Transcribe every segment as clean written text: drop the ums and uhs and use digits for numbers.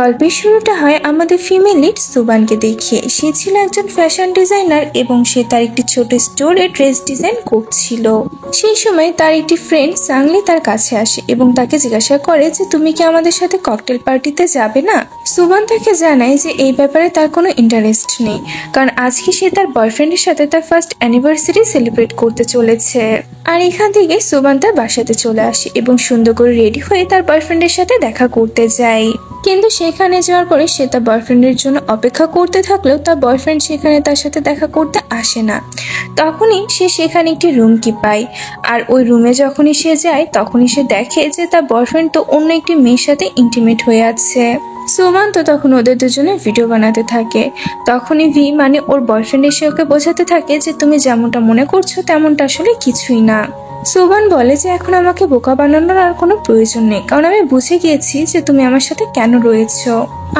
গল্পের শুরুটা হয় আমাদের ফিমেল লিড সুবানকে দেখিয়ে। সে ছিল একজন ফ্যাশন ডিজাইনার এবং সে তার একটি ছোট স্টোরে ড্রেস ডিজাইন করছিল। সেই সময় তার একটি ফ্রেন্ড সাংলি তার কাছে আসে এবং তাকে জিজ্ঞাসা করে যে তুমি কি আমাদের সাথে ককটেল পার্টিতে যাবে না। সুবান তাকে জানায় যে এই ব্যাপারে তার কোনো ইন্টারেস্ট নেই, কারণ আজকে সে তার বয়ফ্রেন্ডের সাথে তার ফার্স্ট অ্যানিভার্সারি সেলিব্রেট করতে চলেছে। আর এখান থেকে সুবান তার বাসাতে চলে আসে এবং সুন্দর করে রেডি হয়ে তার বয়ফ্রেন্ডের সাথে দেখা করতে যায়। কিন্তু সেখানে যাওয়ার পরে সে তার বয়ফ্রেন্ডের জন্য অপেক্ষা করতে থাকলেও তার বয়ফ্রেন্ড সেখানে তার সাথে দেখা করতে আসে না। তখনই সে সেখানে একটি রুম কি পায়, আর ওই রুমে যখনই সে যায় তখনই সে দেখে যে তার বয়ফ্রেন্ড তো অন্য একটি মেয়ের সাথে ইন্টিমেট হয়ে আছে। সুবান তো তখন ওদের দুজনে ভিডিও বানাতে থাকে। তখনই ভি মানে ওর বয়ফ্রেন্ড এসে ওকে বোঝাতে থাকে যে তুমি যেমনটা মনে করছো তেমনটা আসলে কিছুই না। সুবান বলে যে এখন আমাকে বোকা বানানোর আর কোনো প্রয়োজন নেই, কারণ আমি বুঝে গিয়েছি যে তুমি আমার সাথে কেন রয়েছো।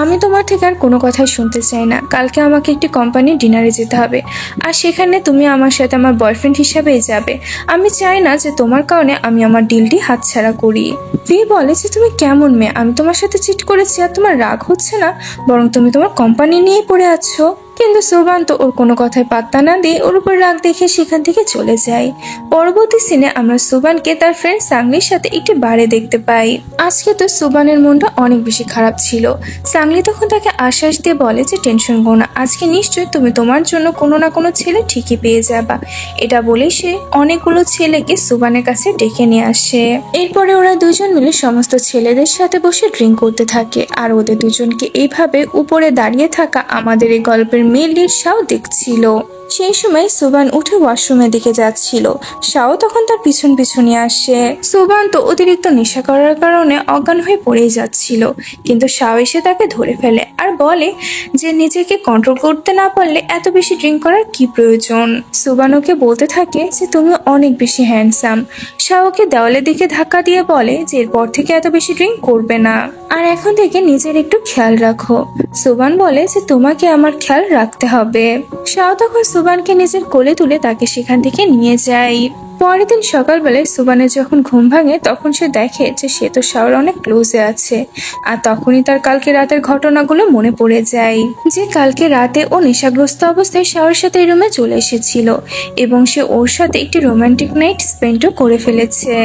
আমি তোমার থেকে আর কোনো কথাই শুনতে চাই না। কালকে আমাকে একটি কোম্পানির ডিনারে যেতে হবে, আর সেখানে তুমি আমার সাথে আমার বয়ফ্রেন্ড হিসাবেই যাবে। আমি চাই না যে তোমার কারণে আমি আমার ডিলটি হাতছাড়া করি। ভি বলে যে তুমি কেমন মেয়ে, আমি তোমার সাথে চিট করেছি আর তোমার রাগ হচ্ছে না, বরং তুমি তোমার কোম্পানি নিয়ে পড়ে আছো। কিন্তু সুবান তো ওর কোনো কথায় পাত্তা না দিয়ে ওর উপর রাগ দেখে সেখান থেকে চলে যায়। পরবর্তী সিনে আমরা সুবানকে তার ফ্রেন্ড সাংলির সাথে একটি বারে দেখতে পাই। আজকে তো সুবানের মনটা অনেক বেশি খারাপ ছিল। সাংলি তখন তাকে আশ্বাস দিয়ে বলে যে টেনশন করো না, আজকে নিশ্চয়ই তুমি তোমার জন্য কোনো না কোনো ছেলে ঠিকই পেয়ে যাবা। এটা বলে সে অনেকগুলো ছেলেকে সুবানের কাছে ডেকে নিয়ে আসে। এরপরে ওরা দুজন মিলে সমস্ত ছেলেদের সাথে বসে ড্রিঙ্ক করতে থাকে, আর ওদের দুজনকে এইভাবে উপরে দাঁড়িয়ে থাকা আমাদের এই গল্পের মেল লিড শাও দেখছিল। সেই সময় সুবান উঠে ওয়াশরুমের দিকে যাচ্ছিল। শাও তখন তার পিছন পিছনে আসে। সুবান তো অতিরিক্ত নেশা করার কারণে অজ্ঞান হয়ে পড়েই যাচ্ছিল, কিন্তু শাও এসে তাকে ধরে ফেলে আর বলে যে নিজেকে কন্ট্রোল করতে না পারলে এত বেশি ড্রিঙ্ক করার কি প্রয়োজন। সুবান ওকে বলতে থাকে যে তুমি অনেক বেশি হ্যান্ডসাম। শাওকে দেওয়ালের দিকে ধাক্কা দিয়ে বলে যে এরপর থেকে এত বেশি ড্রিঙ্ক করবে না, আর এখন থেকে নিজের একটু খেয়াল রাখো। সুবান বলে যে তোমাকে আমার খেয়াল রাখতে হবে। শাও তখন সুবানকে নিজের কোলে তুলে তাকে সেখান থেকে নিয়ে যায়। পরের দিন সকালবেলায় সুবানের যখন ঘুম ভাঙে তখন সে দেখে যে সে তো শাওর অনেক ক্লোজে আছে, আর তখনই তার কালকে রাতের ঘটনাগুলো মনে পড়ে যায় যে কালকে রাতে ও নেশাগ্রস্ত অবস্থায় শাওর সাথে এই রুমে চলে এসেছিল এবং সে ওর সাথে একটি রোমান্টিক নাইট স্পেন্ডও করে ফেলেছে।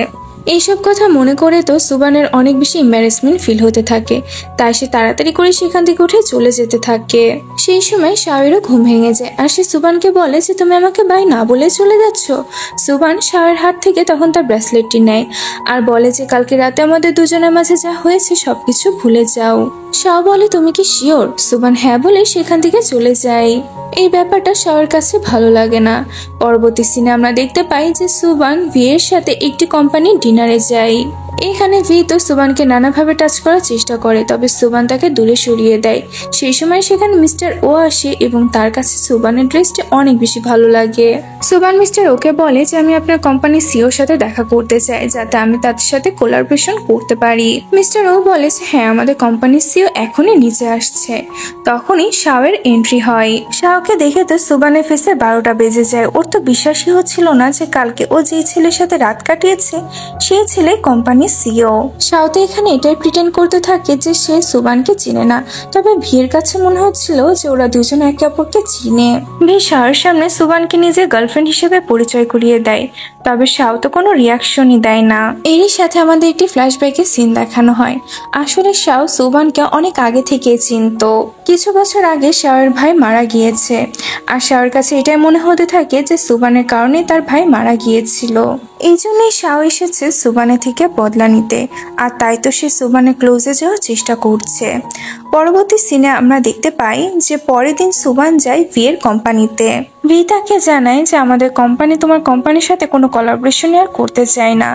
এইসব কথা মনে করে তো সুবানের অনেক বেশি এম্বারেসমেন্ট ফিল হতে থাকে, তাই সে তাড়াতাড়ি করে সেখান থেকে উঠে চলে যেতে থাকে। সেই সময় শাওয়েরও ঘুম ভেঙে যায়, আর সে সুবানকে বলে যে তুমি আমাকে বাই না বলে চলে যাচ্ছ। সুবান শাওয়ের হাত থেকে তখন তার ব্রেসলেটটি নেয় আর বলে যে কালকে রাতে আমাদের দুজনের মাঝে যা হয়েছে সবকিছু ভুলে যাও। শাও বলে তুমি কি শিওর? সুবান হ্যাঁ বলে সেখান থেকে চলে যায়। এই ব্যাপারটা শাওয়ের কাছে ভালো লাগে না। পরবর্তী সিনে আমরা দেখতে পাই যে সুবান ভিয়ের সাথে একটি কোম্পানির ডিনারে যায়। এখানে ভি তো সুবানকে নানাভাবে টাচ করার চেষ্টা করে, তবে সুবান তাকে দূরে সরিয়ে দেয়। সেই সময় সেখানে মিস্টার ও আসে এবং তার কাছে সুবানের ড্রেসটি অনেক বেশি ভালো লাগে। সুবান মিস্টার ওকে বলে যে আমি আপনার কোম্পানির সিওর সাথে দেখা করতে চাই, যাতে আমি তাদের সাথে কোলাবরেশন করতে পারি। মিস্টার ও বলে যে হ্যাঁ, আমাদের কোম্পানির সিও এখনই নিচে আসছে। তখনই শাওয়ের এন্ট্রি হয়। শাওকে দেখে তো সুবানের ফেসে 12টা বেজে যায়। ওর তো বিশ্বাসই হচ্ছিল না যে কালকে ও যে ছেলের সাথে রাত কাটিয়েছে সেই ছেলে কোম্পানির সিও। শাও তো এখানে এটাই প্রিটেন্ড করতে থাকে যে সে সুবানকে চিনে না, তবে ভিয়ের কাছে মনে হচ্ছিল যে ওরা দুজন একে অপরকে চিনে। ভি শাওয়ের সামনে সুবানকে নিজের গার্লফ্রেন্ড হিসেবে পরিচয় করিয়ে দেয়, তবে শাও তো কোনো রিয়াকশনই দেয় না। এরই সাথে আমাদের একটি ফ্ল্যাশব্যাকের সিন দেখানো হয়। আসলে শাও সুবানকে অনেক আগে থেকে চিনতো। কিছু বছর আগে শাওয়ের ভাই মারা গিয়েছে, আর শাওয়ের কাছে এটাই মনে হতে থাকে যে সুবানের কারণে তার ভাই মারা গিয়েছিল। এই জন্যই শাও এসেছে সুবানের থেকে বদলা নিতে, আর তাই তো সে সুবানের ক্লোজে যাওয়ার চেষ্টা করছে। পরবর্তী সিনে আমরা দেখতে পাই যে পরের দিন সুবান যায় ভিয়ের কোম্পানিতে। ভি তাকে জানায় যে আমাদের কোম্পানি তোমার কোম্পানির সাথে কোনো কোলাবরেশন আর করতে চায় না।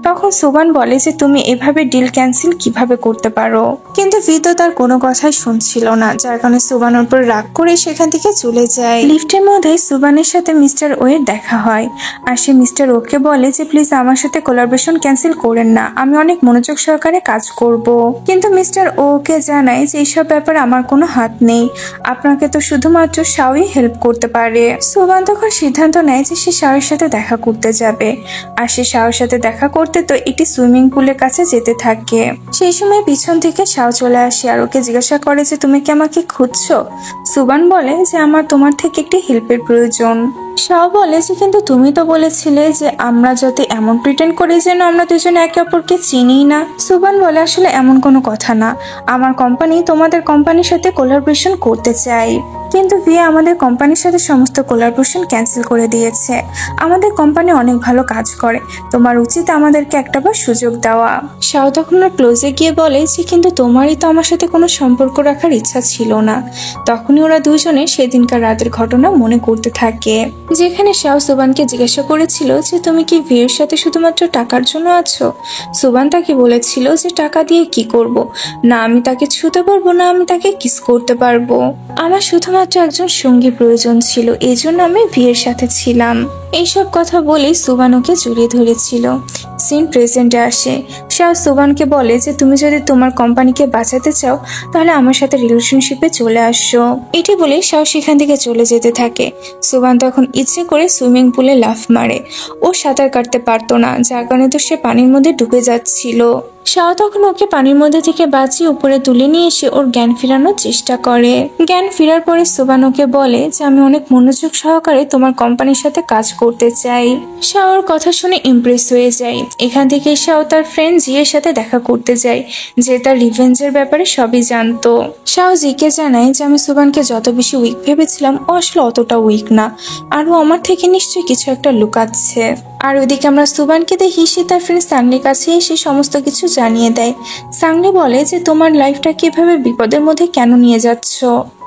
তখন সুবান বলে যে তুমি এভাবে ডিল ক্যান্সেল কিভাবে করতে পারো, কিন্তু ভি তো তার কোনো কথাই শুনছিল না, যার কারণে সুবানের উপর রাগ করে সেখান থেকে চলে যায়। লিফটের মধ্যে সুবানের সাথে মিস্টার ওয়ের দেখা হয়, আর সে মিস্টার ওকে বলে যে প্লিজ আমার সাথে কোলাবরেশন ক্যান্সেল করেন না, আমি অনেক মনোযোগ সহকারে কাজ করব। কিন্তু মিস্টার ওকে জানায় যে এসব ব্যাপারে আমার কোনো হাত নেই, আপনাকে তো শুধুমাত্র শাওই হেল্প করতে পারে। সুবান তখন সিদ্ধান্ত নেয় যে সে শাওয়ের সাথে দেখা করতে যাবে, আর সে শাওয়ের সাথে দেখা করতে তো একটি সুইমিং পুলের কাছে যেতে থাকে। সেই সময় পিছন থেকে শাও চলে আসে আর ওকে জিজ্ঞাসা করে যে তুমি কি আমাকে খুঁজছো। সুবান বলে যে আমার তোমার থেকে একটি হেল্পের প্রয়োজন। শাও বলে যে কিন্তু তুমি তো বলেছিলে যে আমরা যাতে এমন প্রিটেন্ড করি যেন আমরা দুজনে একে অপরকে চিনি না। সুবান বলে আসলে এমন কোনো কথা না, আমার কোম্পানি তোমাদের কোম্পানির সাথে কোলাবোরেশন করতে চাই, কিন্তু ভিয়া আমাদের কোম্পানির সাথে সমস্ত কোলাবোরেশন ক্যান্সেল করে দিয়েছে। আমাদের কোম্পানি অনেক ভালো কাজ করে, তোমার উচিত আমাদেরকে একটাবার সুযোগ দেওয়া। শাও তখন ওর ক্লোজে গিয়ে বলে যে কিন্তু তোমারই তো আমার সাথে কোনো সম্পর্ক রাখার ইচ্ছা ছিল না। তখনই ওরা দুজনে সেদিনকার রাতের ঘটনা মনে করতে থাকে, যেখানে শাও সুবানকে জিজ্ঞাসা করেছিল যে তুমি কি ভিয়ের সাথে শুধুমাত্র টাকার জন্য আছো। সুবান তাকে বলেছিল যে টাকা দিয়ে কি করব, না আমি তাকে ছুতে পারবো না আমি তাকে কিস করতে পারবো, আমার শুধুমাত্র একজন সঙ্গী প্রয়োজন ছিল, এই জন্য আমি ভিয়ের সাথে ছিলাম। এইসব কথা বলে সুবান ওকে জড়িয়ে ধরেছিল। সিন প্রেজেন্টে আসে। শাও সুবানকে বলে যে তুমি যদি তোমার কোম্পানিকে বাঁচাতে চাও তাহলে আমার সাথে রিলেশনশিপে চলে আসো। এটি বলে শাও সেখান থেকে চলে যেতে থাকে। সুবান তখন ইচ্ছে করে সুইমিং পুলে লাফ মারে। ও সাঁতার কাটতে পারতো না, যার কারণে তো সে পানির মধ্যে ডুবে যাচ্ছিল। শাও তখন ওকে পানির মধ্যে থেকে বাঁচিয়ে উপরে তুলে নিয়ে এসে ওর জ্ঞান ফেরানোর চেষ্টা করে। জ্ঞান ফেরার পরে সুবান ওকে বলে যে আমি অনেক মনোযোগ সহকারে তোমার কোম্পানির সাথে কাজ করতে চাই। শাওর কথা শুনে ইমপ্রেস হয়ে যায়। এখান থেকে শাও তার ফ্রেন্ড জিয়ের সাথে দেখা করতে যায়, যে তার রিভেঞ্জের ব্যাপারে সবই জানতো। শাও জিকে জানায় যে আমি সুবানকে যত বেশি উইক ভেবেছিলাম ও আসলে অতটা উইক না, আর ও আমার থেকে নিশ্চয়ই কিছু একটা লুকাচ্ছে। আর ওইদিকে আমরা সুবানকে দেখি সে তার ফ্রেন্ড সাংলির কাছে এসে সমস্ত কিছু জানিয়ে দেয়। সাংলি বলে যে তোমার লাইফটা কিভাবে বিপদের মধ্যে কেন নিয়ে যাচ্ছ।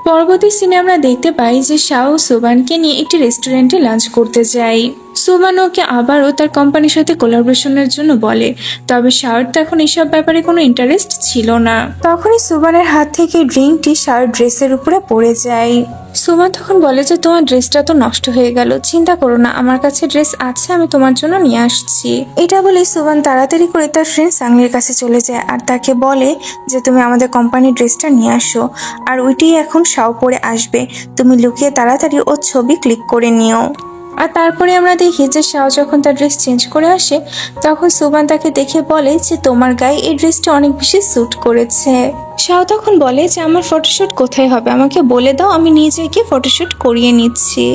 পরবর্তী সিনে আমরা দেখতে পাই যে শাও সুবানকে নিয়ে একটি রেস্টুরেন্টে লাঞ্চ করতে যায়। সুবান ওকে আবারও তার কোম্পানির সাথে কোলাবোরেশনের জন্য বলে, তবে শাওর তখন এসব ব্যাপারে কোনো ইন্টারেস্ট ছিল না। তখনই সুবানের হাত থেকে ড্রিঙ্কটি শাওর ড্রেসের উপরে পড়ে যায়। সুবান তখন বলে যে তোমার ড্রেসটা তো নষ্ট হয়ে গেল, চিন্তা করো না, আমার কাছে ড্রেস আছে, আমি তোমার জন্য নিয়ে আসছি। এটা বলে সুবান তাড়াতাড়ি করে তার ফ্রেন্ড সাংলির কাছে চলে যায় আর তাকে বলে যে তুমি আমাদের কোম্পানির ড্রেসটা নিয়ে আসো, আর ওইটি এখন শাও পরে আসবে, তুমি লুকিয়ে তাড়াতাড়ি ওর ছবি ক্লিক করে নিও। আর তারপরে আমরা দেখি যে শাও যখন তার ড্রেস চেঞ্জ করে আসে তখন সুবান তাকে দেখে বলে যে তোমার গায়ে এই ড্রেসটা অনেক বেশি স্যুট করেছে। শাও তখন বলে যে আমার ফটোশুট কোথায় হবে, আমাকে বলে দাও, আমি নিজে গিয়ে ফটোশুট করিয়ে নিচ্ছি।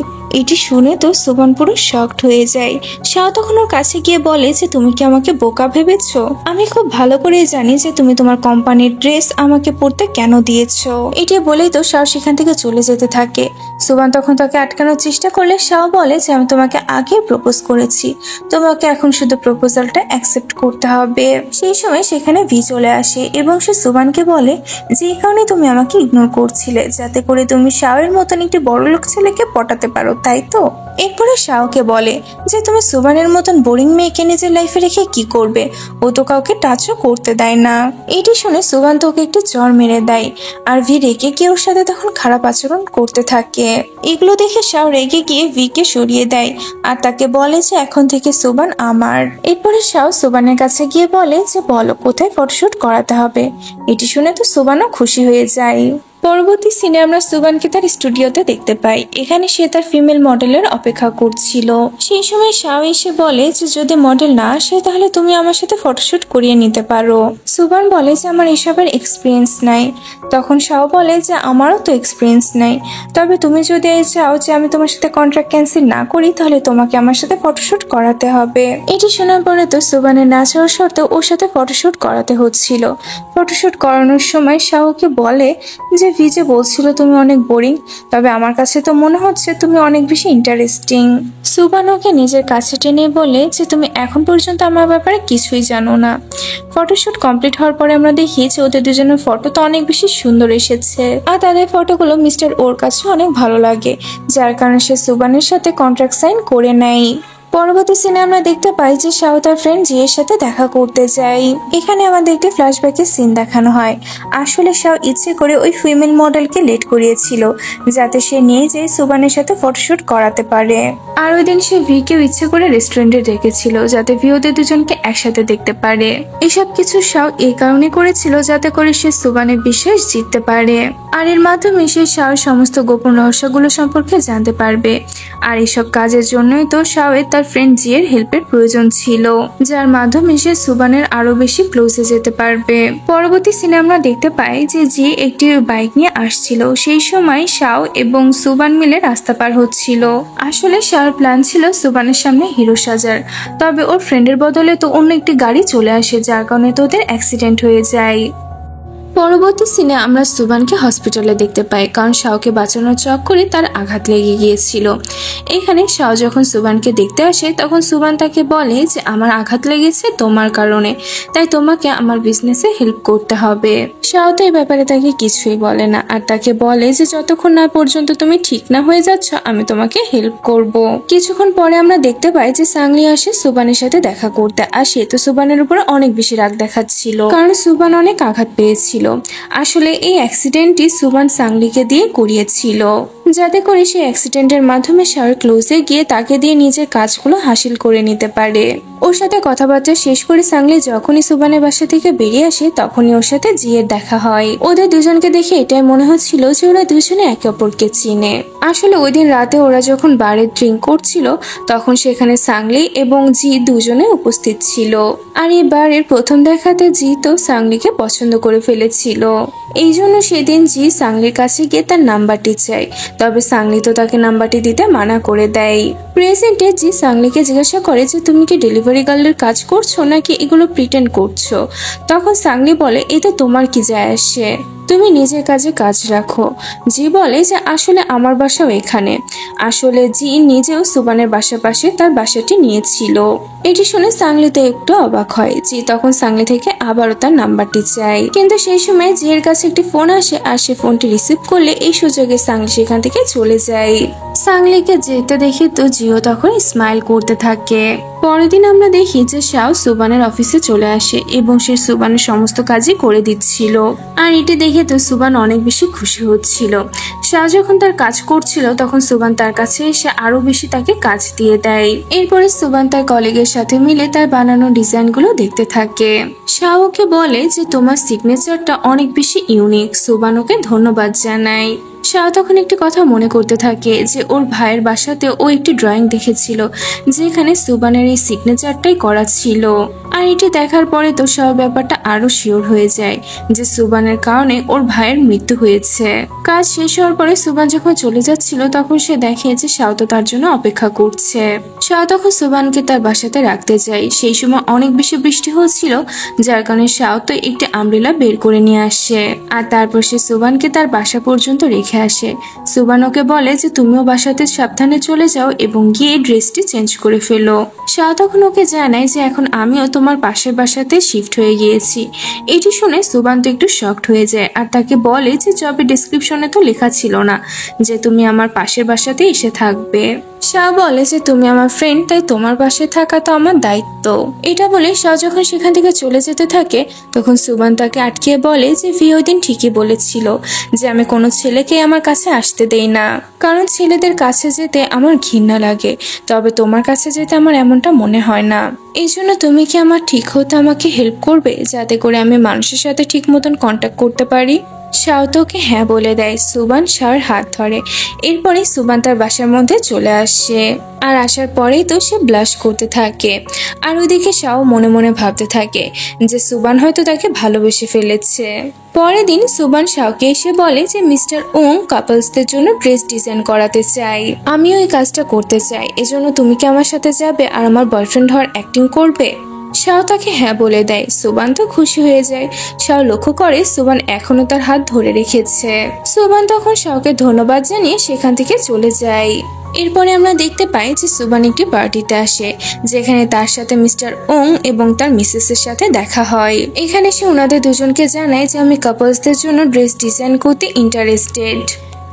এটি শুনে তো সুবান পুরো শকড হয়ে যায়। শাও তখন ওর কাছে গিয়ে বলে যে তুমি কি আমাকে বোকা ভেবেছো, আমি খুব ভালো করে জানি যে তুমি তোমার কোম্পানির ড্রেস আমাকে পরতে কেন দিয়েছো। এটি বলেই তো শাও সেখান থেকে চলে যেতে থাকে। সুবান তখন তাকে আটকানোর চেষ্টা করলে শাও বলে যে আমি তোমাকে আগে প্রপোজ করেছি, তোমাকে এখন শুধু প্রপোজালটা অ্যাকসেপ্ট করতে হবে। সেই সময় সেখানে ভি চলে আসে এবং সে সুবানকে বলে যে এই কারণে তুমি আমাকে ইগনোর করছিলে যাতে করে তুমি শাওয়ের মতন একটি বড়লোক ছেলেকে পটাতে পারো, তাই তো। এরপরে শাওকে বলে যে তুমি সুবানের মতন বোরিং মেয়েকে নিজের লাইফে রেখে কি করবে, ও তো কাউকে টাচও করতে দেয় না। এটি শুনে সুবান তো ওকে একটু চড় মেরে দেয় আর ভি রেগে গিয়ে ওর সাথে তখন খারাপ আচরণ করতে থাকে। এগুলো দেখে শাও রেগে গিয়ে ভিকে সরিয়ে দেয় আর তাকে বলে যে এখন থেকে সুবান আমার। এরপরে শাও সুবানের কাছে গিয়ে বলে যে বলো কোথায় ফটোশুট করাতে হবে। এটি শুনে তো সুবানও খুশি হয়ে যায়। পরবর্তী সিনে আমরা সুবানকে তার স্টুডিওতে দেখতে পাই। এখানে সে তার ফিমেল মডেলের অপেক্ষা করছিল। সেই সময় শাও এসে বলে যে যদি মডেল না আসে তাহলে তুমি আমার সাথে ফটোশুট করিয়ে নিতে পারো। সুবান বলে যে আমার এসবের এক্সপিরিয়েন্স নাই। তখন শাও বলে যে আমারও তো এক্সপিরিয়েন্স নাই, তবে তুমি যদি চাও যে আমি তোমার সাথে কন্ট্রাক্ট ক্যান্সেল না করি তাহলে তোমাকে আমার সাথে ফটোশুট করাতে হবে। এটি শোনার পরে তো সুবানের না চাওয়ার সত্ত্বেও ওর সাথে ফটোশুট করাতে হচ্ছিল। ফটোশুট করানোর সময় শাওকে বলে যে ভিজে বলছিল তুমি অনেক বোরিং, তবে আমার কাছে তো মনে হচ্ছে তুমি অনেক বেশি ইন্টারেস্টিং। সুবান ওকে নিজের কাছে টেনে বলে যে তুমি এখন পর্যন্ত আমার ব্যাপারে কিছুই জানো না। ফটোশুট কমপ্লিট হওয়ার পরে আমরা দেখি যে ওদের দুজনের ফটো তো অনেক বেশি সুন্দর এসেছে আর তাদের ফটোগুলো মিস্টার ওর কাছে অনেক ভালো লাগে, যার কারণে সে সুবানের সাথে কন্ট্রাক্ট সাইন করে নেয়। পরবর্তী সিনে আমরা দেখতে পাই যে শাও তার ফ্রেন্ড জিয়ের সাথে দেখা করতে যায়। এখানে আমাদের একটি ফ্ল্যাশব্যাকের সিন দেখানো হয়। আসলে শাও ইচ্ছে করে ওই ফিমেল মডেলকে লেট করিয়েছিল যাতে সে নিয়ে যেয়ে সুবানের সাথে ফটোশুট করাতে পারে। আর ওই দিন সে ভিকেও ইচ্ছে করে রেস্টুরেন্টে ডেকেছিল যাতে ভি ওদের দুজনকে একসাথে দেখতে পারে। এসব কিছু শাও এই কারণে করেছিল যাতে করে সে সুবানের বিশ্বাস জিততে পারে, আর এর মাধ্যমে সে শাওর সমস্ত গোপন রহস্যগুলো সম্পর্কে জানতে পারবে। আর এসব কাজের জন্যই তো শাওয়ের তার ফ্রেন্ড জিয়ের হেল্পের প্রয়োজন ছিল, যার মাধ্যমে সে সুবানের আরো বেশি ক্লোজে যেতে পারবে। পরবর্তী সিনে আমরা দেখতে পাই যে জি একটি বাইক নিয়ে আসছিল। সেই সময় শাও এবং সুবান মিলে রাস্তা পার হচ্ছিল। আসলে শাওর প্ল্যান ছিল সুবানের সামনে হিরো সাজার, তবে ওর ফ্রেন্ডের বদলে তো অন্য একটি গাড়ি চলে আসে, যার কারণে তো ওদের অ্যাক্সিডেন্ট হয়ে যায়। পরবর্তী সিনে আমরা সুবানকে হসপিটালে দেখতে পাই, কারণ শাওকে বাঁচানোর চক্করে তার আঘাত লেগে গিয়েছিল। এখানে শাও যখন সুবানকে দেখতে আসে তখন সুবান তাকে বলে যে আমার আঘাত লেগেছে তোমার কারণে, তাই তোমাকে আমার বিজনেসে হেল্প করতে হবে। শাও তো এই ব্যাপারে তাকে কিছুই বলে না, আর তাকে বলে যে যতক্ষণ না পর্যন্ত তুমি ঠিক না হয়ে যাচ্ছ আমি তোমাকে হেল্প করব। কিছুক্ষণ পরে আমরা দেখতে পাই যে সাংলি আসে সুবানের সাথে দেখা করতে, আর সে তো সুবানের উপরে অনেক বেশি রাগ দেখাচ্ছিল, কারণ সুবান অনেক আঘাত পেয়েছিল। আসলে এই অ্যাক্সিডেন্টটি সুবান সাংলিকে দিয়ে করিয়েছিল, যাতে করে সে অ্যাক্সিডেন্টের মাধ্যমে শাওর ক্লোজে গিয়ে তাকে দিয়ে নিজের কাজগুলো হাসিল করে নিতে পারে। ওর সাথে কথাবার্তা শেষ করে সাংলি যখনই সুবানের বাসা থেকে বেরিয়ে আসে তখনই ওর সাথে জিয়ের দেখা হয়। ওদের দুজনকে দেখে এটাই মনে হচ্ছিল যে ওরা দুজনে একে অপরকে চিনে। আসলে ওই দিন রাতে ওরা যখন বারে ড্রিঙ্ক করছিল তখন সেখানে সাংলি এবং জি দুজনে উপস্থিত ছিল, আর এই বারের প্রথম দেখাতে জি তো সাংলিকে পছন্দ করে ফেলেছিল। এই জন্য সেদিন জি সাংলির কাছে গিয়ে তার নাম্বারটি চায়, তবে সাংলি তো তাকে নাম্বারটি দিতে মানা করে দেয়। প্রেজেন্টে জি সাংলিকে জিজ্ঞাসা করে যে তুমি কি ডেলিভারি গার্লের কাজ করছো নাকি এগুলো প্রিটেন্ড করছো। তখন সাংলি বলে এতে তোমার কি যায় আসে, তুমি নিজের কাজে কাজ রাখো। জি বলে যে আসলে আমার বাসাও এখানে। আসলে জি নিজেও সুবানের বাসার পাশে তার বাসাটি নিয়েছিল। এটি শুনে সাংলি তো একটু অবাক হয়। জি তখন সাংলি থেকে আবারও তার নাম্বারটি চায়, কিন্তু সেই সময় জিয়ের কাছে একটি ফোন আসে, আর সে ফোনটি রিসিভ করলে এই সুযোগে সাংলি সেখান থেকে চলে যায়। সাংলিকে যেতে দেখে তো জিও তখন স্মাইল করতে থাকে। পরের দিন আমরা দেখি যে শাও সুবানের অফিসে চলে আসে এবং সে সুবানের সমস্ত কাজই করে দিচ্ছিল, আর এটি দেখে তো সুবান অনেক বেশি খুশি হচ্ছিল। শাও যখন তার কাজ করছিল তখন সুবান তার কাছে এসে আরো বেশি তাকে কাজ দিয়ে দেয়। এরপরে সুবান তার কলিগের সাথে মিলে তার বানানো ডিজাইনগুলো দেখতে থাকে। শাও ওকে বলে যে তোমার সিগনেচারটা অনেক বেশি ইউনিক। সুবান ওকে ধন্যবাদ জানায়। শাও তখন একটি কথা মনে করতে থাকে যে ওর ভাইয়ের বাসাতে ও একটি ড্রয়িং দেখেছিল যেখানে সুবানের এই সিগনেচারটাই করা ছিল, আর এটি দেখার পরে তো শাও ব্যাপারটা আরো শিওর হয়ে যায় যে সুবানের কারণে ওর ভাইয়ের মৃত্যু হয়েছে। কাজ শেষ হওয়ার পরে সুবান যখন চলে যাচ্ছিল তখন সে দেখে যে শাও তো তার জন্য অপেক্ষা করছে। শাও তখন সুবানকে তার বাসাতে রাখতে যায়। সেই সময় অনেক বেশি বৃষ্টি হচ্ছিল, যার কারণে শাও তো একটি আমব্রেলা বের করে নিয়ে আসে, আর তারপর সে সুবানকে তার বাসা পর্যন্ত রেখে আসে। সুবান ওকে বলে যে তুমিও বাসাতে সাবধানে চলে যাও এবং গিয়ে ড্রেসটি চেঞ্জ করে ফেলো। শাও তখন ওকে জানায় যে এখন আমিও তোমার পাশের বাসাতে শিফট হয়ে গিয়েছি। এটি শুনে সুবান তো একটু শকড হয়ে যায়, আর তাকে বলে যে জবের ডেসক্রিপশনে তো লেখা ছিল না যে তুমি আমার পাশের বাসাতে এসে থাকবে। শাও বলে যে তুমি আমার ফ্রেন্ড, তাই তোমার পাশে থাকা তো আমার দায়িত্ব। এটা বলে শাও যখন সেখান থেকে চলে যেতে থাকে তখন সুবান তাকে আটকিয়ে বলে যে ভি ওই দিন ঠিকই বলেছিল যে আমি কোনো ছেলেকে আমার কাছে আসতে দেই না, কারণ ছেলেদের কাছে যেতে আমার ঘৃণা লাগে, তবে তোমার কাছে যেতে আমার এমনটা মনে হয় না। এই জন্য তুমি কি আমার ঠিক হতে আমাকে হেল্প করবে যাতে করে আমি মানুষের সাথে ঠিক মতন কন্ট্যাক্ট করতে পারি। শাও তোকে হ্যাঁ বলে দেয়। সুবান শাওর হাত ধরে। এরপরে সুবান তার বাসার মধ্যে চলে আসে, আর আসার পরেই তো সে ব্লাশ করতে থাকে, আর ওইদিকে শাও মনে মনে ভাবতে থাকে যে সুবান হয়তো তাকে ভালোবেসে ফেলেছে। পরের দিন সুবান শাওকে এসে বলে যে মিস্টার ওং কাপলসদের জন্য ড্রেস ডিজাইন করাতে চাই, আমিও এই কাজটা করতে চাই, এজন্য তুমি কি আমার সাথে যাবে আর আমার বয়ফ্রেন্ড হওয়ার অ্যাক্টিং করবে। শাও তাকে হ্যাঁ বলে দেয়। সুবান তো খুশি হয়ে যায়। শাও লক্ষ্য করে সুবান এখনো তার হাত ধরে রেখেছে। সুবান তখন শাওকে ধন্যবাদ জানিয়ে সেখান থেকে চলে যায়। এরপরে আমরা দেখতে পাই যে সুবান একটি পার্টিতে আসে যেখানে তার সাথে মিস্টার ওং এবং তার মিসেসের সাথে দেখা হয়। এখানে সে ওনাদের দুজনকে জানায় যে আমি কাপলসদের জন্য ড্রেস ডিজাইন করতে ইন্টারেস্টেড।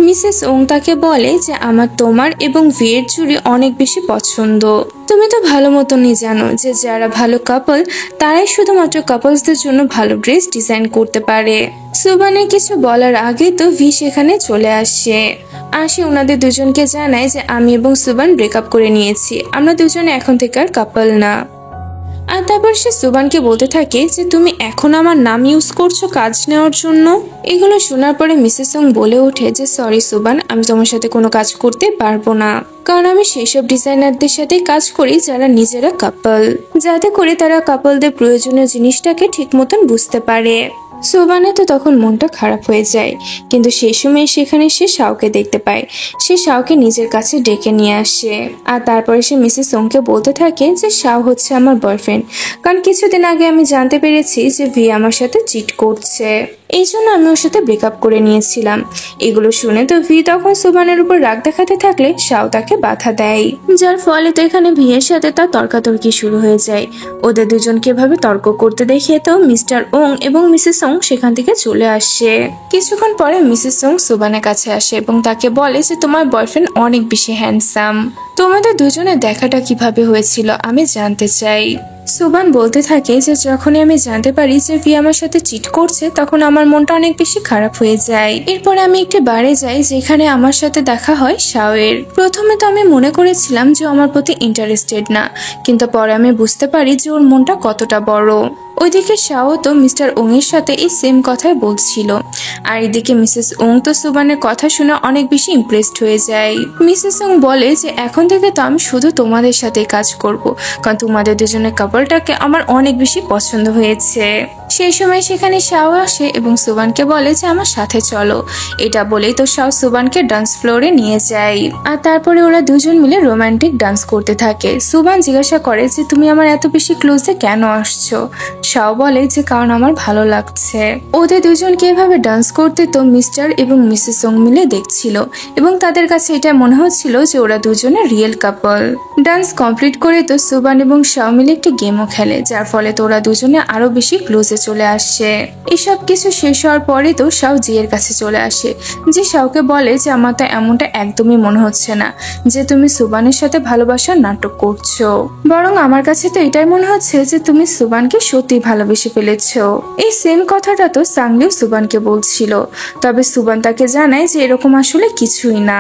মিসেস ওং তাকে বলে যে আমার তোমার এবং ভিয়ের চুড়ি অনেক বেশি পছন্দ। তুমি তো ভালো মতনই জানো যে যারা ভালো কাপল তারাই শুধুমাত্র কাপলসদের জন্য ভালো ড্রেস ডিজাইন করতে পারে। সুবানের কিছু বলার আগে তো ভি সেখানে চলে আসে ওনাদের দুজনকে জানায় যে আমি এবং সুবান ব্রেকআপ করে নিয়েছি, আমরা দুজনে এখন থেকে আর কাপল না। আর তারপর সে সুবানকে বলতে থাকে যে তুমি এখন আমার নাম ইউজ করছো কাজ নেওয়ার জন্য। এগুলো শোনার পরে মিসেস সং বলে ওঠে যে সরি সুবান, আমি তোমার সাথে কোনো কাজ করতে পারবো না, কারণ আমি সেই সব ডিজাইনারদের সাথে কাজ করি যারা নিজেরা কাপল, যাতে করে তারা কাপলদের প্রয়োজনীয় জিনিসটাকে ঠিক মতন বুঝতে পারে। সুবানের তো তখন মনটা খারাপ হয়ে যায়, কিন্তু সেই সময় সেখানে সে শাওকে দেখতে পায়। সে শাওকে নিজের কাছে ডেকে নিয়ে আসে আর তারপরে সে মিসেস সোংকে বলতে থাকে যে শাও হচ্ছে আমার বয়ফ্রেন্ড, কারণ কিছুদিন আগে আমি জানতে পেরেছি যে ভি আমার সাথে চিট করছে, এই জন্য আমি ওর সাথে ব্রেকআপ করে নিয়েছিলাম। এগুলো শুনে তো ভি তখন সুবানের উপর রাগ দেখাতে থাকলে শাও তাকে বাধা দেয়, যার ফলে তো এখানে ভিয়ের সাথে তার তর্কাতর্কি শুরু হয়ে যায়। ওদের দুজনকে এভাবে তর্ক করতে দেখে তো মিস্টার ওং এবং মিসেস ওং সেখান থেকে চলে আসে। কিছুক্ষণ পরে মিসেস ওং সুবানের কাছে আসে এবং তাকে বলে যে তোমার বয়ফ্রেন্ড অনেক বেশি হ্যান্ডসাম, তোমাদের দুজনের দেখাটা কিভাবে হয়েছিল আমি জানতে চাই। সুবান বলতে থাকে যে যখনই আমি জানতে পারি যে ভি আমার সাথে চিট করছে তখন আমার মনটা অনেক বেশি খারাপ হয়ে যায়। এরপরে আমি একটি বারে যাই যেখানে আমার সাথে দেখা হয় শাওয়ের। প্রথমে তো আমি মনে করেছিলাম যে আমার প্রতি ইন্টারেস্টেড না, কিন্তু পরে আমি বুঝতে পারি যে ওর মনটা কতটা বড়। ওইদিকে শাও তো মিস্টার ওং এর সাথে এই সেম কথাই বলছিল, আর এদিকে মিসেস ওং তো সুবানের কথা শুনে অনেক বেশি ইমপ্রেসড হয়ে যায়। মিসেস ওং বলে যে এখন থেকে তো আমি শুধু তোমাদের সাথে কাজ করব, কারণ তোমাদের দুজনের কাপলটাকে আমার অনেক বেশি পছন্দ হয়েছে। সেই সময় সেখানে শাও আসে এবং সুবানকে বলে যে আমার সাথে চলো। এটা বলেই তো শাও সুবানকে ডান্স ফ্লোরে নিয়ে যায় আর তারপরে ওরা দুজন মিলে রোমান্টিক ডান্স করতে থাকে। সুবান জিজ্ঞাসা করে যে তুমি আমার এত বেশি ক্লোজে কেন আসছো? শাও বলে যে কারণ আমার ভালো লাগছে। ওদের দুজনকে এভাবে ডান্স করতে তো মিস্টার এবং মিসেস ওং মিলে দেখছিল এবং তাদের কাছে এটা মনে হচ্ছিল যে ওরা দুজনে রিয়েল কাপল। ডান্স কমপ্লিট করে তো সুবান এবং শাও মিলে একটি গেমও খেলে, যার ফলে তো ওরা দুজনে আরো বেশি ক্লোজে চলে আসে। এসব কিছু শেষ হওয়ার পরে তো শাও জিয়ের কাছে চলে আসে, যে শাওকে বলে যে আমার তো এমনটা একদমই মনে হচ্ছে না যে তুমি সুবানের সাথে ভালোবাসার নাটক করছো, বরং আমার কাছে তো এটাই মনে হচ্ছে যে তুমি সুবানকে সত্যি ভালোবেসে ফেলেছো। এই সেম কথাটা তো সাংলিও সুবানকে বলছিল, তবে সুবান তাকে জানায় যে এরকম আসলে কিছুই না।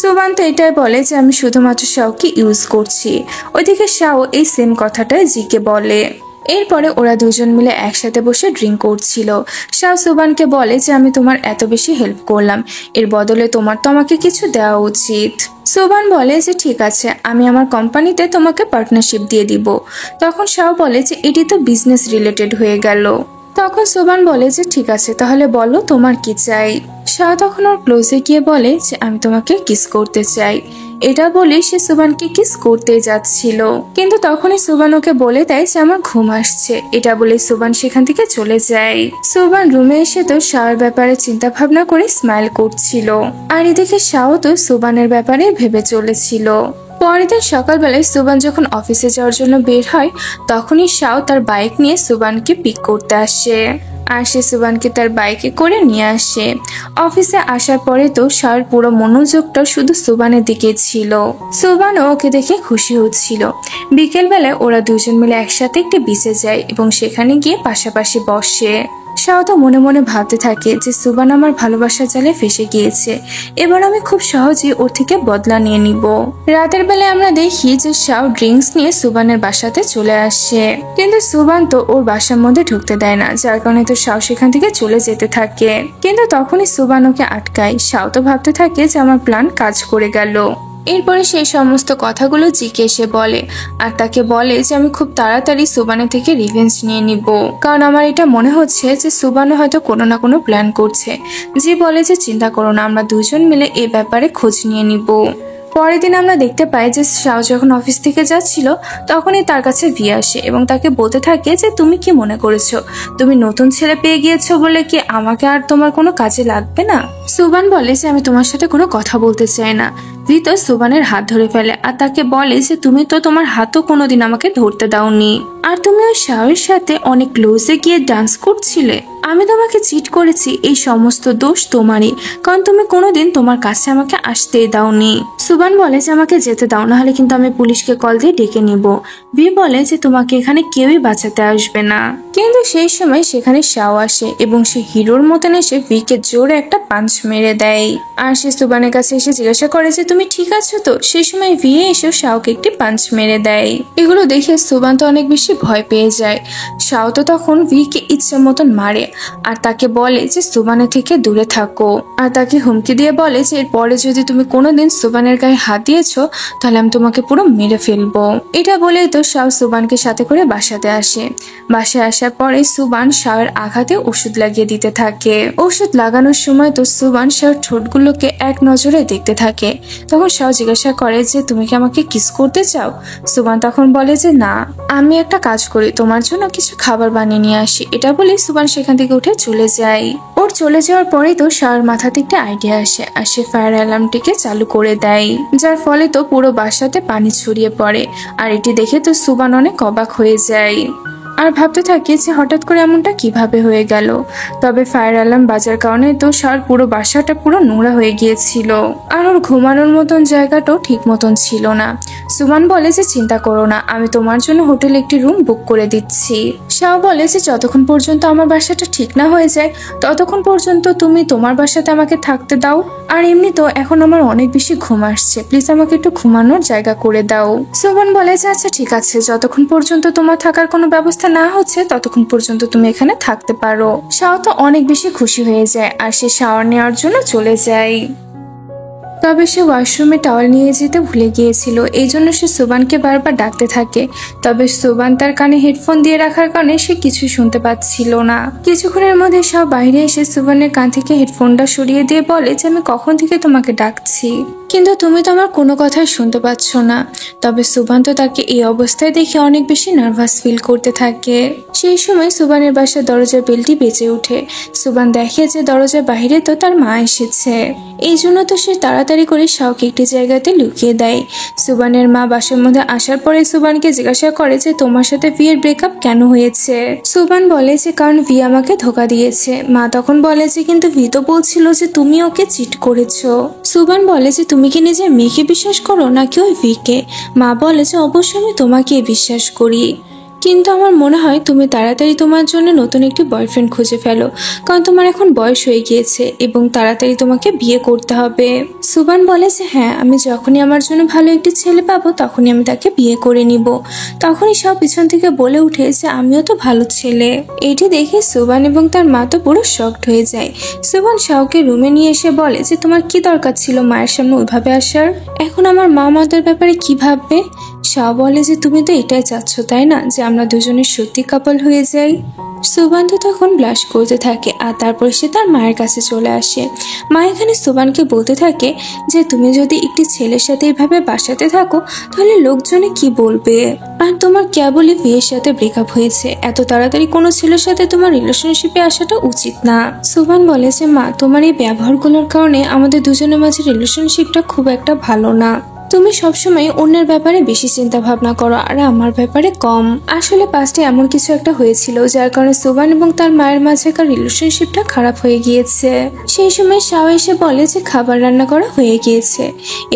সুবান তো এটাই বলে যে আমি শুধুমাত্র শাওকে ইউজ করছি। ওইদিকে শাও এই সেম কথাটাই জিকে বলে। এরপরে ওরা দুজন মিলে একসাথে বসে ড্রিঙ্ক করছিল। শাও সুবানকে বলে যে আমি তোমার এত বেশি হেল্প করলাম, এর বদলে তোমার তো আমাকে কিছু দেওয়া উচিত। সুবান বলে যে ঠিক আছে, আমি আমার কোম্পানিতে তোমাকে পার্টনারশিপ দিয়ে দিব। তখন শাও বলে যে এটি তো বিজনেস রিলেটেড হয়ে গেল। তখন সুবান বলে যে ঠিক আছে, তাহলে বলো তোমার কি চাই। শাও তখন ওর ক্লোজে গিয়ে বলে যে আমি তোমাকে কিস করতে চাই। এটা বলে সে সুবানকে কিস করতে যাচ্ছিল, কিন্তু তখনই সুবান ওকে বলে দেয় যে আমার ঘুম আসছে। এটা বলে সুবান সেখান থেকে চলে যায়। সুবান রুমে এসে তো শাওর ব্যাপারে চিন্তা ভাবনা করে স্মাইল করছিল, আর এদিকে শাও তো সুবানের ব্যাপারে ভেবে চলেছিল। পরের দিন সকালবেলায় সুবান যখন অফিসে যাওয়ার জন্য বের হয় তখনই শাও তার বাইক নিয়ে সুবানকে পিক করতে আসে, আর সে সুবানকে তার বাইকে করে নিয়ে আসে। অফিসে আসার পরে তো শাওর পুরো মনোযোগটা শুধু সুবানের দিকে ছিল। সুবানও ওকে দেখে খুশি হচ্ছিল। বিকেলবেলায় ওরা দুজন মিলে একসাথে একটি বিচে যায় এবং সেখানে গিয়ে পাশাপাশি বসে। শাও তো মনে মনে ভাবতে থাকে যে সুবান আমার ভালোবাসা জালে ফেসে গিয়েছে, এবার আমি খুব সহজেই ওর থেকে বদলা নিয়ে নিব। রাতের বেলায় আমরা দেখি যে শাও ড্রিঙ্কস নিয়ে সুবানের বাসাতে চলে আসে, কিন্তু সুবান তো ওর বাসার মধ্যে ঢুকতে দেয় না, যার কারণে তো শাও সেখান থেকে চলে যেতে থাকে। কিন্তু তখনই সুবান ওকে আটকায়। শাও তো ভাবতে থাকে যে আমার প্ল্যান কাজ করে গেল। এরপরে সেই সমস্ত কথাগুলো জিকে এসে বলে, আর তাকে বলে যে আমি খুব তাড়াতাড়ি সুবানের থেকে রিভেঞ্জ নিয়ে নিব, কারণ আমার এটা মনে হচ্ছে যে সুবানও হয়তো কোনো না কোনো প্ল্যান করছে। যে বলে যে চিন্তা করো না, আমরা দুজন মিলে এ ব্যাপারে খোঁজ নিয়ে নিব। পরের দিন আমরা দেখতে পাই যে শাও যখন অফিস থেকে যাচ্ছিল তখনই তার কাছে ভি আসে এবং তাকে বলতে থাকে যে তুমি কি মনে করেছো তুমি নতুন ছেলে পেয়ে গিয়েছো বলে কি আমাকে আর তোমার কোনো কাজে লাগবে না? সুবান বলে যে আমি তোমার সাথে কোনো কথা বলতে চাই না। ভি তো সুবানের হাত ধরে ফেলে আর তাকে বলে যে তুমি তো তোমার হাতও কোনোদিন আমাকে ধরতে দাওনি, আর তুমি ওই শাওয়ের সাথে অনেক ক্লোজে গিয়ে ডান্স করছিলে। আমি তোমাকে চিট করেছি, এই সমস্ত দোষ তোমারই, কারণ তুমি কোনোদিন তোমার কাছে আমাকে আসতেই দাওনি। সুবান বলে যে আমাকে যেতে দাও, না হলে কিন্তু আমি পুলিশকে কল দিয়ে ডেকে নিব। ভি বলে যে তোমাকে এখানে কেউই বাঁচাতে আসবে না। কিন্তু সেই সময় সেখানে শাও আসে এবং সে হিরোর মতন এসে ভিকে জোরে একটা পাঞ্চ মেরে দেয়। আর সে সুবানের কাছে এসে জিজ্ঞাসা করে যে তুমি ঠিক আছো তো? সেই সময় ভি এসে শাওকে একটি পাঞ্চ মেরে দেয়। এগুলো দেখে সুবান তো অনেক বেশি ভয় পেয়ে যায়। শাও তো তখন ভিকে ইচ্ছে মতন মারে আর তাকে বলে যে সুবানের থেকে দূরে থাকো, আর তাকে হুমকি দিয়ে বলে যে এরপরে যদি তুমি কোনোদিন সুবানের গায়ে হাত দিয়েছো তাহলে আমি তোমাকে পুরো মেরে ফেলবো। এটা বলেই তো শাও সুবানকে সাথে করে বাসাতে আসে। বাসায় আসার পরে সুবান শাওয়ের আঘাতে ওষুধ লাগিয়ে দিতে থাকে। ওষুধ লাগানোর সময় তো সুবান শাওর ঠোঁটগুলোকে এক নজরে দেখতে থাকে। তখন শাও জিজ্ঞাসা করে যে তুমি কি আমাকে কিস করতে চাও? সুবান তখন বলে যে না, আমি একটা কাজ করি, তোমার জন্য কিছু খাবার বানিয়ে নিয়ে আসি। এটা বলে সুবান সেখান থেকে উঠে চলে যায়। ওর চলে যাওয়ার পরেই তো শাওর মাথাতে একটা আইডিয়া আসে আর সে ফায়ার অ্যালার্মটিকে চালু করে দেয়, যার ফলে তো পুরো বাসাতে পানি ছড়িয়ে পড়ে। আর এটি দেখে তো সুবান অনেক অবাক হয়ে যায় আর ভাবতে থাকে যে হঠাৎ করে এমনটা কিভাবে হয়ে গেল। তবে ফায়ার অ্যালার্ম বাজার কারণে তো শাওর পুরো বাসাটা পুরো নোংরা হয়ে গিয়েছিল আর ওর ঘুমানোর মতন জায়গাটাও ঠিক মতন ছিল না। সুবান বলে যে চিন্তা করো না, আমি তোমার জন্য হোটেলে একটি রুম বুক করে দিচ্ছি। শাও বলে যে যতক্ষণ পর্যন্ত আমার বাসাটা ঠিক না হয়ে যায় ততক্ষণ পর্যন্ত তুমি তোমার বাসাতে আমাকে থাকতে দাও। আর এমনি তো এখন আমার অনেক বেশি ঘুম আসছে, প্লিজ আমাকে একটু ঘুমানোর জায়গা করে দাও। সুবান বলে যে আচ্ছা ঠিক আছে, যতক্ষণ পর্যন্ত তোমার থাকার কোনো ব্যবস্থা না হচ্ছে ততক্ষণ পর্যন্ত তুমি এখানে থাকতে পারো। শাও তো অনেক বেশি খুশি হয়ে যায় আর সে শাওয়ার নেওয়ার জন্য চলে যায়। তবে সে ওয়াশরুমে টাওয়াল নিয়ে যেতে ভুলে গিয়েছিল, এই জন্য সে সুবানকে বারবার ডাকতে থাকে। তবে সুবান তার কানে হেডফোন দিয়ে রাখার কারণে সে কিছু শুনতে পাচ্ছিল না। কিছুক্ষণের মধ্যে সব বাইরে এসে সুবানের কান থেকে হেডফোনটা সরিয়ে দিয়ে বলে যে আমি কখন থেকে তোমাকে ডাকছি, কিন্তু তুমি তো আমার কোনো কথাই শুনতে পাচ্ছ না। তবে সুবান তো তাকে এই অবস্থায় দেখে অনেক বেশি নার্ভাস ফিল করতে থাকে। সেই সময় সুবানের বাসার দরজার বেলটি বেজে ওঠে। সুবান দেখে যে দরজার বাইরে তো তার মা এসেছে, এই জন্য তো সে তাড়াতাড়ি করে শাওকে একটি জায়গাতে লুকিয়ে দেয়। সুবানের মা বাসার মধ্যে আসার পরে সুবানকে জিজ্ঞাসা করে যে তোমার সাথে ভিয়ের ব্রেকআপ কেন হয়েছে? সুবান বলে যে কারণ ভি আমাকে ধোকা দিয়েছে। মা তখন বলে যে কিন্তু ভি তো বলছিল যে তুমি ওকে চিট করেছো। সুবান বলে যে তুমি কি নিজের মেয়েকে বিশ্বাস করো নাকি ওই ভিকে? মা বলে যে অবশ্যই আমি তোমাকে বিশ্বাস করি, কিন্তু আমার মনে হয় তুমি তাড়াতাড়ি তোমার জন্য নতুন একটি বয়ফ্রেন্ড খুঁজে ফেলো, কারণ তোমার এখন বয়স হয়ে গিয়েছে এবং তাড়াতাড়ি তোমাকে বিয়ে করতে হবে। সুবান বলে যে হ্যাঁ, আমি যখনই আমার জন্য ভালো একটি ছেলে পাবো তখনই আমি তাকে বিয়ে করে নিব। তখনই সব পিছন থেকে বলে উঠে যে আমিও তো ভালো ছেলে। এটি দেখে সুবান এবং তার মা তো পুরো শকড হয়ে যায়। সুবান শাওকে রুমে নিয়ে এসে বলে যে তোমার কি দরকার ছিল মায়ের সামনে ওইভাবে আসার? এখন আমার মা আমাদের ব্যাপারে কি ভাববে? শাও বলে যে তুমি তো এটাই চাচ্ছ তাই না, যে আমরা দুজনে সত্যি কাপল হয়ে যাই। সুবান তো তখন ব্লাশ করতে থাকে আর তারপর সে তার মায়ের কাছে চলে আসে। মা এখানে সুবানকে বলতে থাকে যে তুমি যদি একটি ছেলের সাথে এভাবে বাসাতে থাকো তাহলে লোকজনে কি বলবে, আর তোমার কেবলই বিয়ের সাথে ব্রেকআপ হয়েছে, এত তাড়াতাড়ি কোনো ছেলের সাথে তোমার রিলেশনশিপে আসাটা উচিত না। সুবান বলে যে মা তোমার এই ব্যবহারগুলোর কারণে আমাদের দুজনের মাঝে রিলেশনশিপটা খুব একটা ভালো না। তুমি সবসময় অন্যের ব্যাপারে বেশি চিন্তা ভাবনা করো আর আমার ব্যাপারে কম। আসলে পাস্টে এমন কিছু একটা হয়েছিল যার কারণে সুবান এবং তার মায়ের মাঝেকার রিলেশনশিপটা খারাপ হয়ে গিয়েছে। সেই সময় শাও এসে বলে যে খাবার রান্না করা হয়ে গিয়েছে।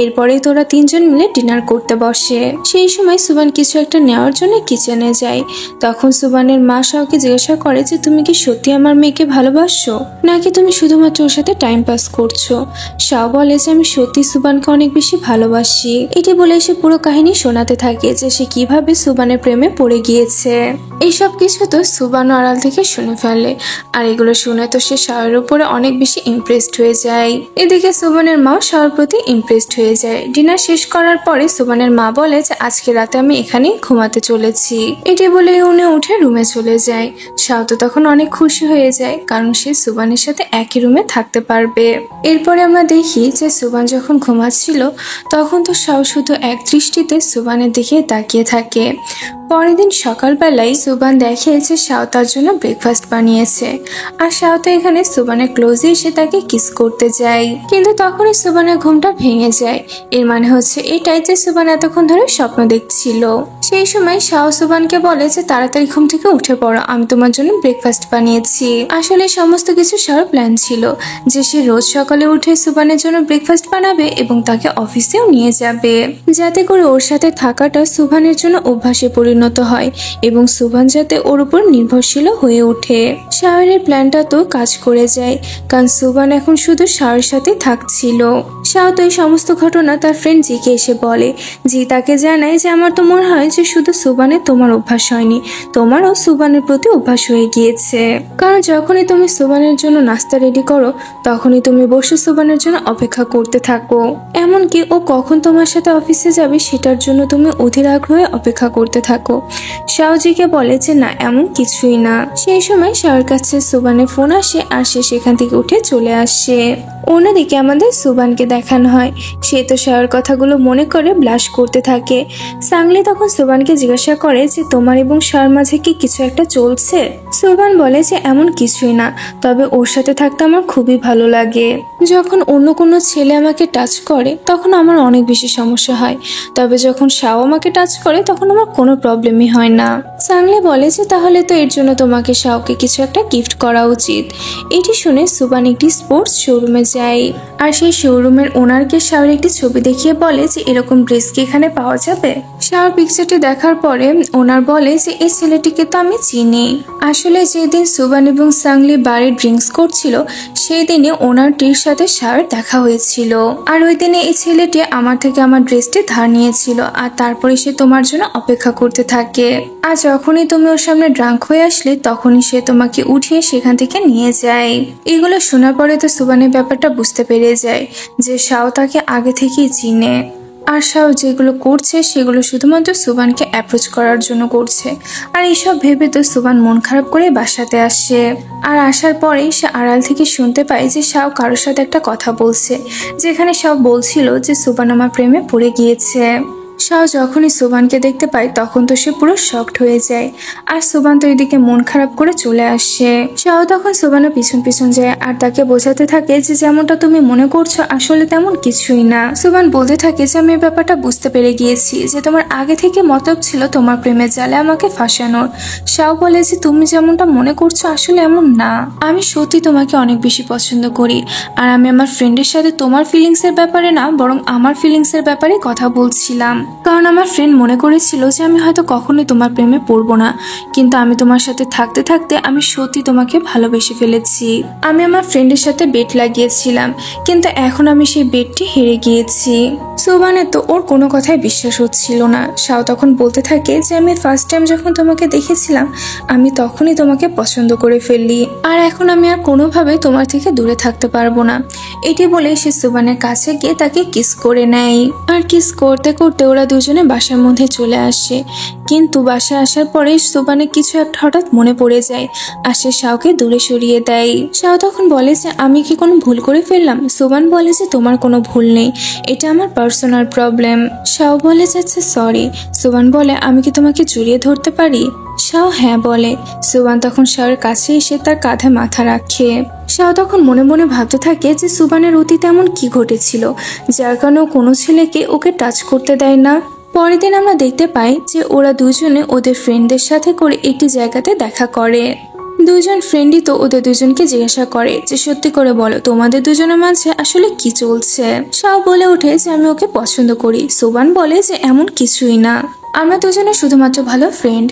এরপরে তোরা তিনজন মিলে ডিনার করতে বসে। সেই সময় সুবান কিছু একটা নেওয়ার জন্য কিচেনে যায়। তখন সুবানের মা শাওকে জিজ্ঞাসা করে যে তুমি কি সত্যি আমার মেয়েকে ভালোবাসছো নাকি তুমি শুধুমাত্র ওর সাথে টাইম পাস করছো? শাও বলে যে আমি সত্যি সুবানকে অনেক বেশি ভালোবাসি। আসি। এটি বলে সে পুরো কাহিনী শোনাতে থাকে যে সে কিভাবে সুবানের প্রেমে পড়ে গিয়েছে। এইসব কিছু তো সুবান আড়াল থেকে শুনে ফেলে, আর এগুলো শুনে তো সে শাওয়ের উপরে অনেক বেশি ইমপ্রেসড হয়ে যায়। এদিকে সুবানের মাও শাওয়ের প্রতি ইমপ্রেসড হয়ে যায়। ডিনার শেষ করার পরে সুবানের মা বলে যে আজকে রাতে আমি এখানেই ঘুমাতে চলেছি। এটি বলে উনি উঠে রুমে চলে যায়। শাও তো তখন অনেক খুশি হয়ে যায়, কারণ সে সুবানের সাথে একই রুমে থাকতে পারবে। এরপরে আমরা দেখি যে সুবান যখন ঘুমাচ্ছিল তখন তো শাও শুধু এক দৃষ্টিতে সুবানের দিকে তাকিয়ে থাকে। পরের দিন সকালবেলায় সুবান দেখে যে শাও তার জন্য ব্রেকফাস্ট বানিয়েছে, আর শাও তো এখানে সুবানের ক্লোজে এসে তাকে কিস করতে যায়। কিন্তু তখনই সুবানের ঘুমটা ভেঙে যায়। এর মানে হচ্ছে এটাই যে সুবান এতক্ষণ ধরে স্বপ্ন দেখছিল। সেই সময় শাও সুবানকে বলে যে তাড়াতাড়ি ঘুম থেকে উঠে পড়ো, আমি তোমার জন্য ব্রেকফাস্ট বানিয়েছি। আসলে সমস্ত কিছু শাওর প্ল্যান ছিল যে সে রোজ সকালে উঠে সুবানের জন্য ব্রেকফাস্ট বানাবে এবং তাকে অফিসেও নিয়ে যাবে, যাতে করে ওর সাথে থাকাটা সুবানের জন্য অভ্যাসে পরিণত হয় এবং সুবান যাতে ওর উপর নির্ভরশীল হয়ে ওঠে। শাওয়ের প্ল্যানটা তো কাজ করে যায়, কারণ সুবান এখন শুধু শাওয়ের সাথে থাকছিল। শাও তো এই সমস্ত ঘটনা তার ফ্রেন্ড জিকে এসে বলে। জি তাকে জানায় যে আমার তো মনে হয় যে শুধু সুবানের তোমার অভ্যাস হয়নি, তোমারও সুবানের প্রতি অভ্যাস হয়ে গিয়েছে। কারণ যখনই তুমি সুবানের জন্য নাস্তা রেডি করো তখনই তুমি বসে সুবানের জন্য অপেক্ষা করতে থাকো, এমনকি ও কখন তোমার সাথে অফিসে যাবে সেটার জন্য তুমি অধীর আগ্রহে অপেক্ষা করতে থাকো। শাওজিকে বলে যে না, এমন কিছুই না। সেই সময় শাওর কাছে সুবানের ফোন আসে আর সে সেখান থেকে উঠে চলে আসে। অন্যদিকে আমাদের সুবানকে দেখানো হয়, সে তো শাওর কথাগুলো মনে করে ব্লাশ করতে থাকে। সাংলি তখন সুবানকে জিজ্ঞাসা করে যে তোমার এবং শাওর মাঝে কি কিছু একটা চলছে? সুবান বলে যে এমন কিছুই না, তবে ওর সাথে থাকতে আমার খুবই ভালো লাগে। যখন অন্য কোনো ছেলে আমাকে টাচ করে তখন আমার অনেক বেশি সমস্যা হয়, তবে যখন শাও আমাকে টাচ করে তখন আমার কোনো প্রবলেমই হয় না। সাংলি বলে যে তাহলে তো এর জন্য তোমাকে শাওকে কিছু একটা গিফট করা উচিত। এটি শুনে সুবান একটি স্পোর্টস শোরুমে যায়, আর সেই শোরুমের ওনারকে শাওর একটি ছবি দেখিয়ে বলে যে এরকম ড্রেস কি এখানে পাওয়া যাবে। শাওর পিকচারটি দেখার পরে ওনার বলে যে এই ছেলেটিকে তো আমি চিনি। আসলে যেদিন সুবান এবং সাংলি বারে ড্রিঙ্কস করছিল সেই দিনে ওনারটির সাথে শাওর দেখা হয়েছিল, আর ওই দিনে এই ছেলেটি আমার থেকে আমার ড্রেসটি ধার নিয়েছিল, আর তারপরে সে তোমার জন্য অপেক্ষা করতে থাকে। আর যখনই তুমি ওর সামনে ড্রাঙ্ক হয়ে আসলে তখনই সে তোমাকে উঠিয়ে সেখান থেকে নিয়ে যায়। এগুলো শোনার পরে তো সুবানের ব্যাপারটা বুঝতে পেরে যায় যে শাও তাকে আগে থেকেই চিনে, আর শাও যেগুলো করছে সেগুলো শুধুমাত্র সুবানকে অ্যাপ্রোচ করার জন্য করছে। আর এইসব ভেবে তো সুবান মন খারাপ করে বাসাতে আসে, আর আসার পরেই সে আড়াল থেকে শুনতে পায় যে শাও কারোর সাথে একটা কথা বলছে, যেখানে শাও বলছিল যে সুবান আমার প্রেমে পড়ে গিয়েছে। শাও যখনই সুবানকে দেখতে পায় তখন তো সে পুরো শকড হয়ে যায়, আর সুবান তো এদিকে মন খারাপ করে চলে আসে। শাও তখন সুবানের পিছন পিছন যায় আর তাকে বোঝাতে থাকে যে যেমনটা তুমি মনে করছো আসলে তেমন কিছুই না। সুবান বলতে থাকে যে আমি ব্যাপারটা বুঝতে পেরে গিয়েছি যে তোমার আগে থেকে মতলব ছিল তোমার প্রেমের জালে আমাকে ফাঁসানোর। শাও বলে যে তুমি যেমনটা মনে করছো আসলে এমন না, আমি সত্যি তোমাকে অনেক বেশি পছন্দ করি, আর আমি আমার ফ্রেন্ডের সাথে তোমার ফিলিংসের ব্যাপারে না বরং আমার ফিলিংসের ব্যাপারে কথা বলছিলাম, কারণ আমার ফ্রেন্ড মনে করেছিল যে আমি হয়তো কখনোই তোমার প্রেমে পড়বো না, কিন্তু আমি তোমার সাথে থাকতে থাকতে আমি সত্যি তোমাকে ভালোবেসে ফেলেছি। আমি আমার ফ্রেন্ডের সাথে বেট লাগিয়েছিলাম, কিন্তু এখন আমি সেই বেটটি হেরে গিয়েছি। সুবানের তো ওর কোনো কথাই বিশ্বাস হচ্ছিল না। শাও তখন বলতে থাকে যে আমি ফার্স্ট টাইম যখন তোমাকে দেখেছিলাম আমি তখনই তোমাকে পছন্দ করে ফেললি, আর এখন আমি আর কোনোভাবে তোমার থেকে দূরে থাকতে পারবো না। এটি বলে সে সুবানের কাছে গিয়ে তাকে কিস করে নেয়, আর কিস করতে করতে ওরা দুজনে বাসার মধ্যে চলে আসে। কিন্তু বাসায় আসার পরে সুবানের কিছু একটা হঠাৎ মনে পড়ে যায়, আর সে শাওকে দূরে সরিয়ে দেয়। শাও তখন বলে যে আমি কি কোনো ভুল করে ফেললাম? সুবান বলে যে তোমার কোনো ভুল নেই, এটা আমার পার্সোনাল প্রবলেম। শাও বলে যাচ্ছে সরি। সুবান বলে আমি কি তোমাকে জড়িয়ে ধরতে পারি? শাও হ্যাঁ বলে। সুবান তখন শাওর কাছে এসে তার কাঁধে মাথা রাখে। শাও তখন মনে মনে ভাবতে থাকে যে সুবানের অতীতে এমন কি ঘটেছিল যার কারণে কোনো ছেলেকে ওকে টাচ করতে দেয় না। পরের দিন আমরা দেখতে পাই যে ওরা দুজনে ওদের ফ্রেন্ডদের সাথে করে একটি জায়গাতে দেখা করে। দুজন ফ্রেন্ডই তো ওদের দুজনকে জিজ্ঞাসা করে যে সত্যি করে বলো তোমাদের দুজনের মাঝে আসলে কি চলছে। শাও বলে ওঠে যে আমি ওকে পছন্দ করি। সুবান বলে যে এমন কিছুই না। আমরা দুজনে শুধুমাত্র ভালো ফ্রেন্ড।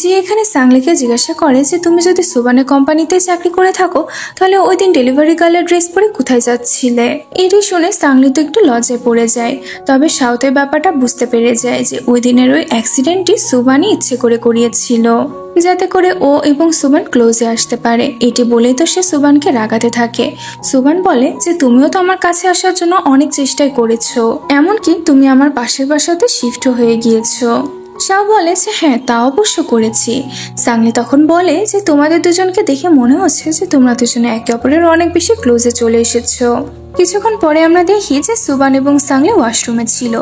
যে এখানে সাংলিকে জিজ্ঞাসা করে যে তুমি যদি সুবানের কোম্পানিতে চাকরি করে থাকো তাহলে ওই দিন ডেলিভারি গার্লের ড্রেস পরে কোথায় যাচ্ছিলে। এটি শুনে সাংলি তো একটু লজ্জায় পড়ে যায়, তবে সাউথের ব্যাপারটা বুঝতে পেরে যায় যে ওই দিনের ওই অ্যাক্সিডেন্টটি সুবানই ইচ্ছে করে করিয়েছিল, যাতে করে ও এবং সুবান ক্লোজে আসতে পারে। এটি বলেই তো সে সুবানকে রাগাতে থাকে। সুবান বলে যে তুমিও তো আমার কাছে আসার জন্য অনেক চেষ্টাই করেছো, এমনকি তুমি আমার পাশের বাসাতে শিফট হয়ে গিয়েছো। শাও বলে যে হ্যাঁ, তা অবশ্য করেছি। সাংলি তখন বলে যে তোমাদের দুজনকে দেখে মনে হচ্ছে যে তোমরা দুজনে একে অপরের অনেক বেশি ক্লোজে চলে এসেছো। কিছুক্ষণ পরে আমরা দেখি যে সুবান এবং সাংলি ওয়াশরুমে ছিল।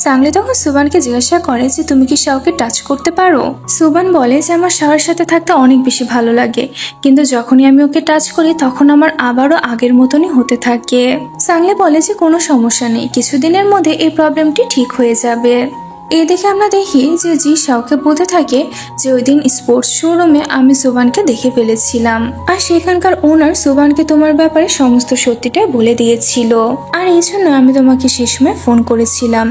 সাংলি তখন সুবানকে জিজ্ঞাসা করে যে তুমি কি শাওকে টাচ করতে পারো। সুবান বলে যে আমার শাওর সাথে থাকতে অনেক বেশি ভালো লাগে, কিন্তু যখনই আমি ওকে টাচ করি তখন আমার আবারও আগের মতনই হতে থাকে। সাংলি বলে যে কোনো সমস্যা নেই, কিছুদিনের মধ্যে এই প্রবলেমটি ঠিক হয়ে যাবে। এদিকে আমরা দেখি যে জি শাওকে বলতে থাকে যে ওই দিন স্পোর্টস শোরুমে আমি সুবানকে দেখে ফেলেছিলাম, আর সেখানকার ওনার সুবানকে তোমার ব্যাপারে সমস্ত সত্যিটা বলে দিয়েছিল, আর এই জন্য আমি তোমাকে সে সময় ফোন করেছিলাম।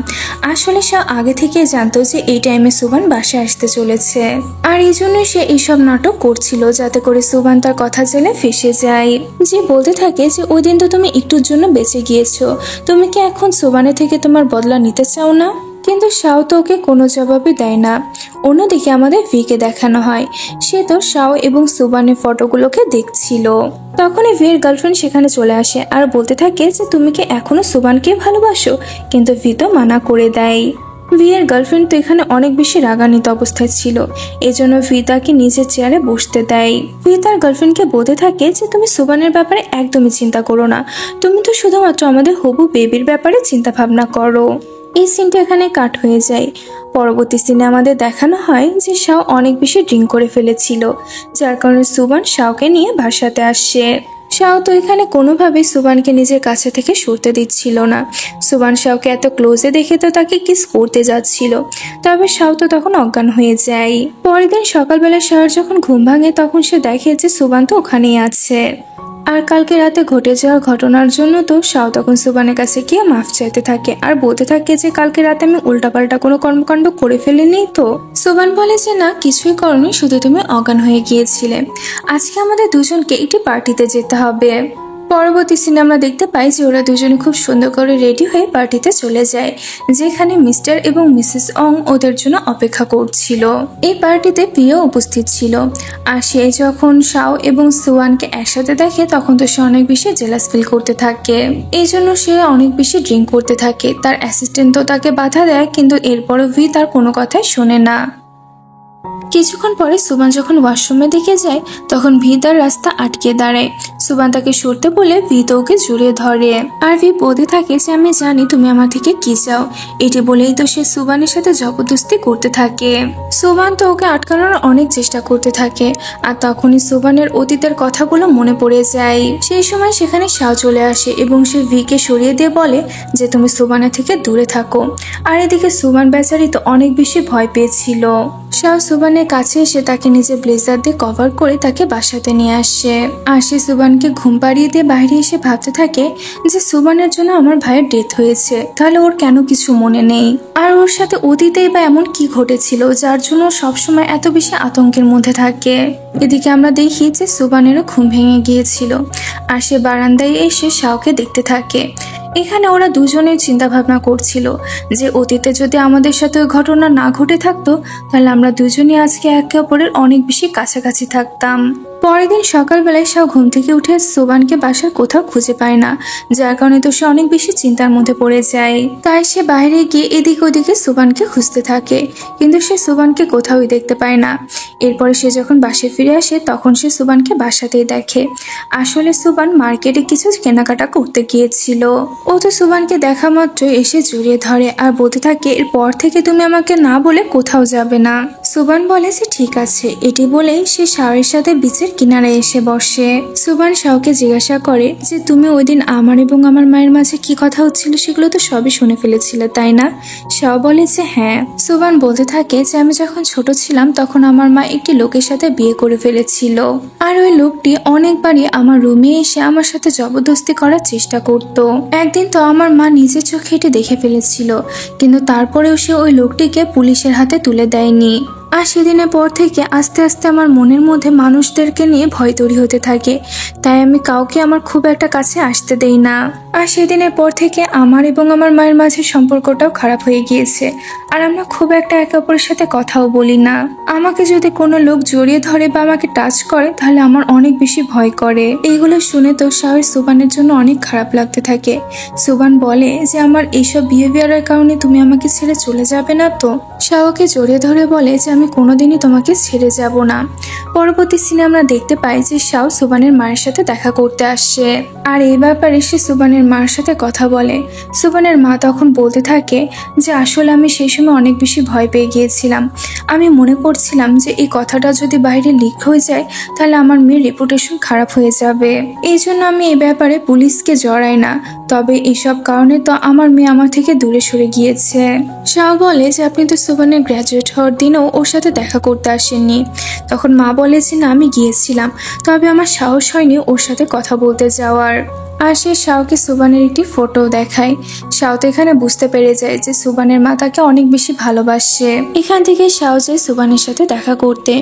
আসলে শাও আগে থেকে জানতো যে এই টাইমে সুবান বাসায় আসতে চলেছে, আর এই জন্য সে এইসব নাটক করছিল যাতে করে সুবান তার কথা জেলে ফেসে যায়। যে বলতে থাকে যে ওই দিন তো তুমি একটুর জন্য বেঁচে গিয়েছো, তুমি কি এখন সুবানের থেকে তোমার বদলা নিতে চাও না? কিন্তু শাও তো ওকে কোনো জবাবই দেয় না। অন্যদিকে আমাদের ভিকে দেখানো হয়, সে তো শাও এবং সুবানের ফটোগুলোকে দেখছিল। তখনই ভির গার্লফ্রেন্ড সেখানে চলে আসে আর বলতে থাকে যে তুমি কি এখনো সুবানকে ভালোবাসো, কিন্তু ভি তো মানা করে দেয়। ভিয়ের গার্লফ্রেন্ড তো এখানে অনেক বেশি রাগান্বিত অবস্থায় ছিল, এজন্য ভি তাকে নিজের চেয়ারে বসতে দেয়। ভি তার গার্লফ্রেন্ডকে বলতে থাকে যে তুমি সুবানের ব্যাপারে একদমই চিন্তা করো না, তুমি তো শুধুমাত্র আমাদের হবু বেবির ব্যাপারে চিন্তা ভাবনা করো। এই সিনটা এখানে কাট হয়ে যায়। পরবর্তী সিনে আমাদের দেখানো হয় যে শাও অনেক বেশি ড্রিঙ্ক করে ফেলেছিল, যার কারণে সুবান শাওকে নিয়ে বাসাতে আসে। শাও তো এখানে কোনোভাবেই সুবানকে নিজের কাছে থেকে সরতে দিচ্ছিল না। সুবান শাওকে এত ক্লোজে দেখে তো তাকে কিস করতে যাচ্ছিল, তবে শাও তো তখন অজ্ঞান হয়ে যায়। পরের দিন সকালবেলা শাওর যখন ঘুম ভাঙে তখন সে দেখে যে সুবান তো ওখানেই আছে। আর কালকে রাতে ঘটে যাওয়া ঘটনার জন্য তো শাও তখন সুবানের কাছে গিয়ে মাফ চাইতে থাকে আর বলতে থাকে যে কালকে রাতে আমি উল্টাপাল্টা কোনো কর্মকাণ্ড করে ফেলিনি তো। সুবান বলে যে না, কিছুই করনি, শুধু তুমি অজ্ঞান হয়ে গিয়েছিলে। আজকে আমাদের দুজনকে একটি পার্টিতে যেতে হবে। পরবর্তী সিনে আমরা দেখতে পাই যে ওরা দুজনে খুব সুন্দর করে রেডি হয়ে পার্টিতে চলে যায়, যেখানে মিস্টার এবং মিসেস অং ওদের জন্য অপেক্ষা করছিল। এই পার্টিতে প্রিয় উপস্থিত ছিল, আর সে যখন শাও এবং সুয়ানকে একসাথে দেখে তখন তো সে অনেক বেশি জেলাস ফিল করতে থাকে। এই জন্য সে অনেক বেশি ড্রিঙ্ক করতে থাকে। তার অ্যাসিস্ট্যান্ট তো তাকে বাধা দেয়, কিন্তু এরপরও ভি তার কোনো কথাই শোনে না। কিছুক্ষণ পরে সুবান যখন ওয়াশরুমের দিকে যায় তখন ভি তার রাস্তা আটকে দাঁড়ায়। সুবান তাকে সরতে বলে ভি তো ওকে জড়িয়ে ধরে, আর ভি বলতে থাকে যে আমি জানি তুমি আমার থেকে কি চাও। এটি বলেই তো সে সুবানের সাথে জবরদস্তি করতে থাকে। সুবান তো ওকে আটকানোর অনেক চেষ্টা করতে থাকে, আর তখনই সুবানের অতীতের কথাগুলো মনে পড়ে যায়। সেই সময় সেখানে শাও চলে আসে এবং সে ভিকে সরিয়ে দিয়ে বলে যে তুমি সুবানের থেকে দূরে থাকো। আর এদিকে সুবান বেচারি তো অনেক বেশি ভয় পেয়েছিল। শাও সুবানের কাছে এসে তাকে নিজের ব্লেজার দিয়ে কভার করে তাকে বাসাতে নিয়ে আসে, আর সে সুবানকে ঘুম পাড়িয়ে দিয়ে বাইরে এসে ভাবতে থাকে যে সুবানের জন্য আমার ভাইয়ের ডেথ হয়েছে, তাহলে ওর কেন কিছু মনে নেই, আর ওর সাথে অতীতেই বা এমন কি ঘটেছিল যার জন্য সবসময় এত বেশি আতঙ্কের মধ্যে থাকে। এদিকে আমরা দেখি যে সুবানেরও ঘুম ভেঙে গিয়েছিল, আর সে বারান্দায় এসে শাওকে দেখতে থাকে। এখানে ওরা দুজনেই চিন্তা ভাবনা করছিল যে অতীতে যদি আমাদের সাথে ওই ঘটনা না ঘটে থাকতো তাহলে আমরা দুজনে আজকে একে অপরের অনেক বেশি কাছাকাছি থাকতাম। পরের দিন সকালবেলায় শাও ঘুম থেকে উঠে সুবানকে বাসার কোথাও খুঁজে পায় না, যার কারণে তো সে অনেক বেশি চিন্তার মধ্যে পড়ে যায়। তাই সে বাইরে গিয়ে এদিক ওদিকে সুবানকে খুঁজতে থাকে, কিন্তু সে সুবানকে কোথাওই দেখতে পায় না। এরপরে সে যখন বাসায় ফিরে আসে তখন সে সুবানকে বাসাতেই দেখে। আসলে সুবান মার্কেটে কিছু কেনাকাটা করতে গিয়েছিল। ও তো সুবানকে দেখা মাত্র এসে জড়িয়ে ধরে আর বলতে থাকে এরপর থেকে তুমি আমাকে না বলে কোথাও যাবে না। সুবান বলে যে ঠিক আছে। এটি বলেই সে শাওয়ের সাথে বিচের কিনারায় এসে বসে। সুবান শাওকে জিজ্ঞাসা করে যে তুমি ওই দিন আমার এবং আমার মায়ের মাঝে কি কথা হচ্ছিল সেগুলো তো সবই শুনে ফেলেছিলে তাই না? শাও বলে যে হ্যাঁ। সুবান বলতে থাকে যে আমি যখন ছোট ছিলাম তখন আমার মা একটি লোকের সাথে বিয়ে করে ফেলেছিল, আর ওই লোকটি অনেকবারই আমার রুমে এসে আমার সাথে জবরদস্তি করার চেষ্টা করত। একদিন তো আমার মা নিজের চোখে এটি দেখে ফেলেছিল, কিন্তু তারপরেও সে ওই লোকটিকে পুলিশের হাতে তুলে দেয়নি। আর সেদিনের পর থেকে আস্তে আস্তে আমার মনের মধ্যে মানুষদেরকে নিয়ে ভয় তৈরি হতে থাকে, তাই আমি কাউকে আমার খুব একটা কাছে আসতে দেই না। আর সেদিনের পর থেকে আমার এবং আমার মায়ের মাঝে সম্পর্কটাও খারাপ হয়ে গিয়েছে, আর আমরা খুব একটা একে অপরের সাথে কথাও বলি না। আমাকে যদি কোনো লোক জড়িয়ে ধরে বা আমাকে টাচ করে তাহলে আমার অনেক বেশি ভয় করে। এইগুলো শুনে তো শাওয়ের সুবানের জন্য অনেক খারাপ লাগতে থাকে। সুবান বলে যে আমার এইসব বিহেভিয়ারের কারণে তুমি আমাকে ছেড়ে চলে যাবে না তো? শাওকে জড়িয়ে ধরে বলে যে আমি কোনোদিনই তোমাকে ছেড়ে যাব না। পরবর্তী সিনে আমরা দেখতে পাই যে শাও সুবানের মায়ের সাথে দেখা করতে আসছে, আর এই ব্যাপারে সে সুবানের মার সাথে কথা বলে। সুবানের মা তখন বলতে থাকে যে আসলে আমি সেই সময় অনেক বেশি ভয় পেয়ে গিয়েছিলাম। আমি মনে করছিলাম যে এই কথাটা যদি বাইরে লিক হয়ে যায় তাহলে আমার মেয়ের রেপুটেশন খারাপ হয়ে যাবে, এই জন্য আমি এই ব্যাপারে পুলিশকে জড়াই না। তবে এইসব কারণে তো আমার মেয়ে আমার থেকে দূরে সরে গিয়েছে। শাও বলে যে আপনি তো সুবানের গ্র্যাজুয়েট হওয়ার দিনও ওর সাথে দেখা করতে আসেননি। তখন মা বলে যে না, আমি গিয়েছিলাম, তবে আমার সাহস হয়নি ওর সাথে কথা বলতে যাওয়ার। আর সে শাওকে সুবানের একটি ফটো দেখায়। শাও তো এখানে বুঝতে পেরে যায় যে সুবানের মা তাকে অনেক বেশি ভালোবাসে। এখান থেকে শাও যায় সুবানের সাথে দেখা করতে,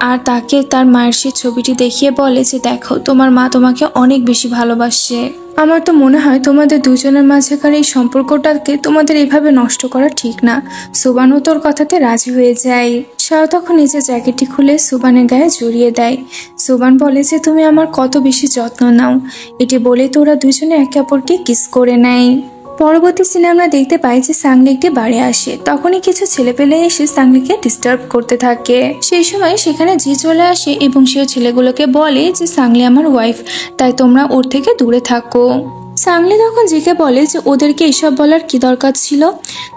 আর তাকে তার মায়ের সেই ছবিটি দেখিয়ে বলে যে দেখো, তোমার মা তোমাকে অনেক বেশি ভালোবাসে। আমার তো মনে হয় তোমাদের দুজনের মাঝেকার এই সম্পর্কটাকে তোমাদের এভাবে নষ্ট করা ঠিক না। সুবানও তোর কথাতে রাজি হয়ে যায়। শাও তখন নিজের জ্যাকেটটি খুলে সুবানের গায়ে জড়িয়ে দেয়। সুবান বলে যে তুমি আমার কত বেশি যত্ন নাও। এটি বলে তোরা দুজনে একে অপরকে কিস করে নেয়। পরবর্তী সিনে আমরা দেখতে পাই যে সাংলি একটি বাড়ি আসে। তখনই কিছু ছেলেপেলে এসে সাংলিকে ডিস্টার্ব করতে থাকে। সেই সময় সেখানে জি চলে আসে এবং সেও ছেলেগুলোকে বলে যে সাংলি আমার ওয়াইফ, তাই তোমরা ওর থেকে দূরে থাকো। সাংলি তখন জিকে বলে যে ওদেরকে এসব বলার কি দরকার ছিল।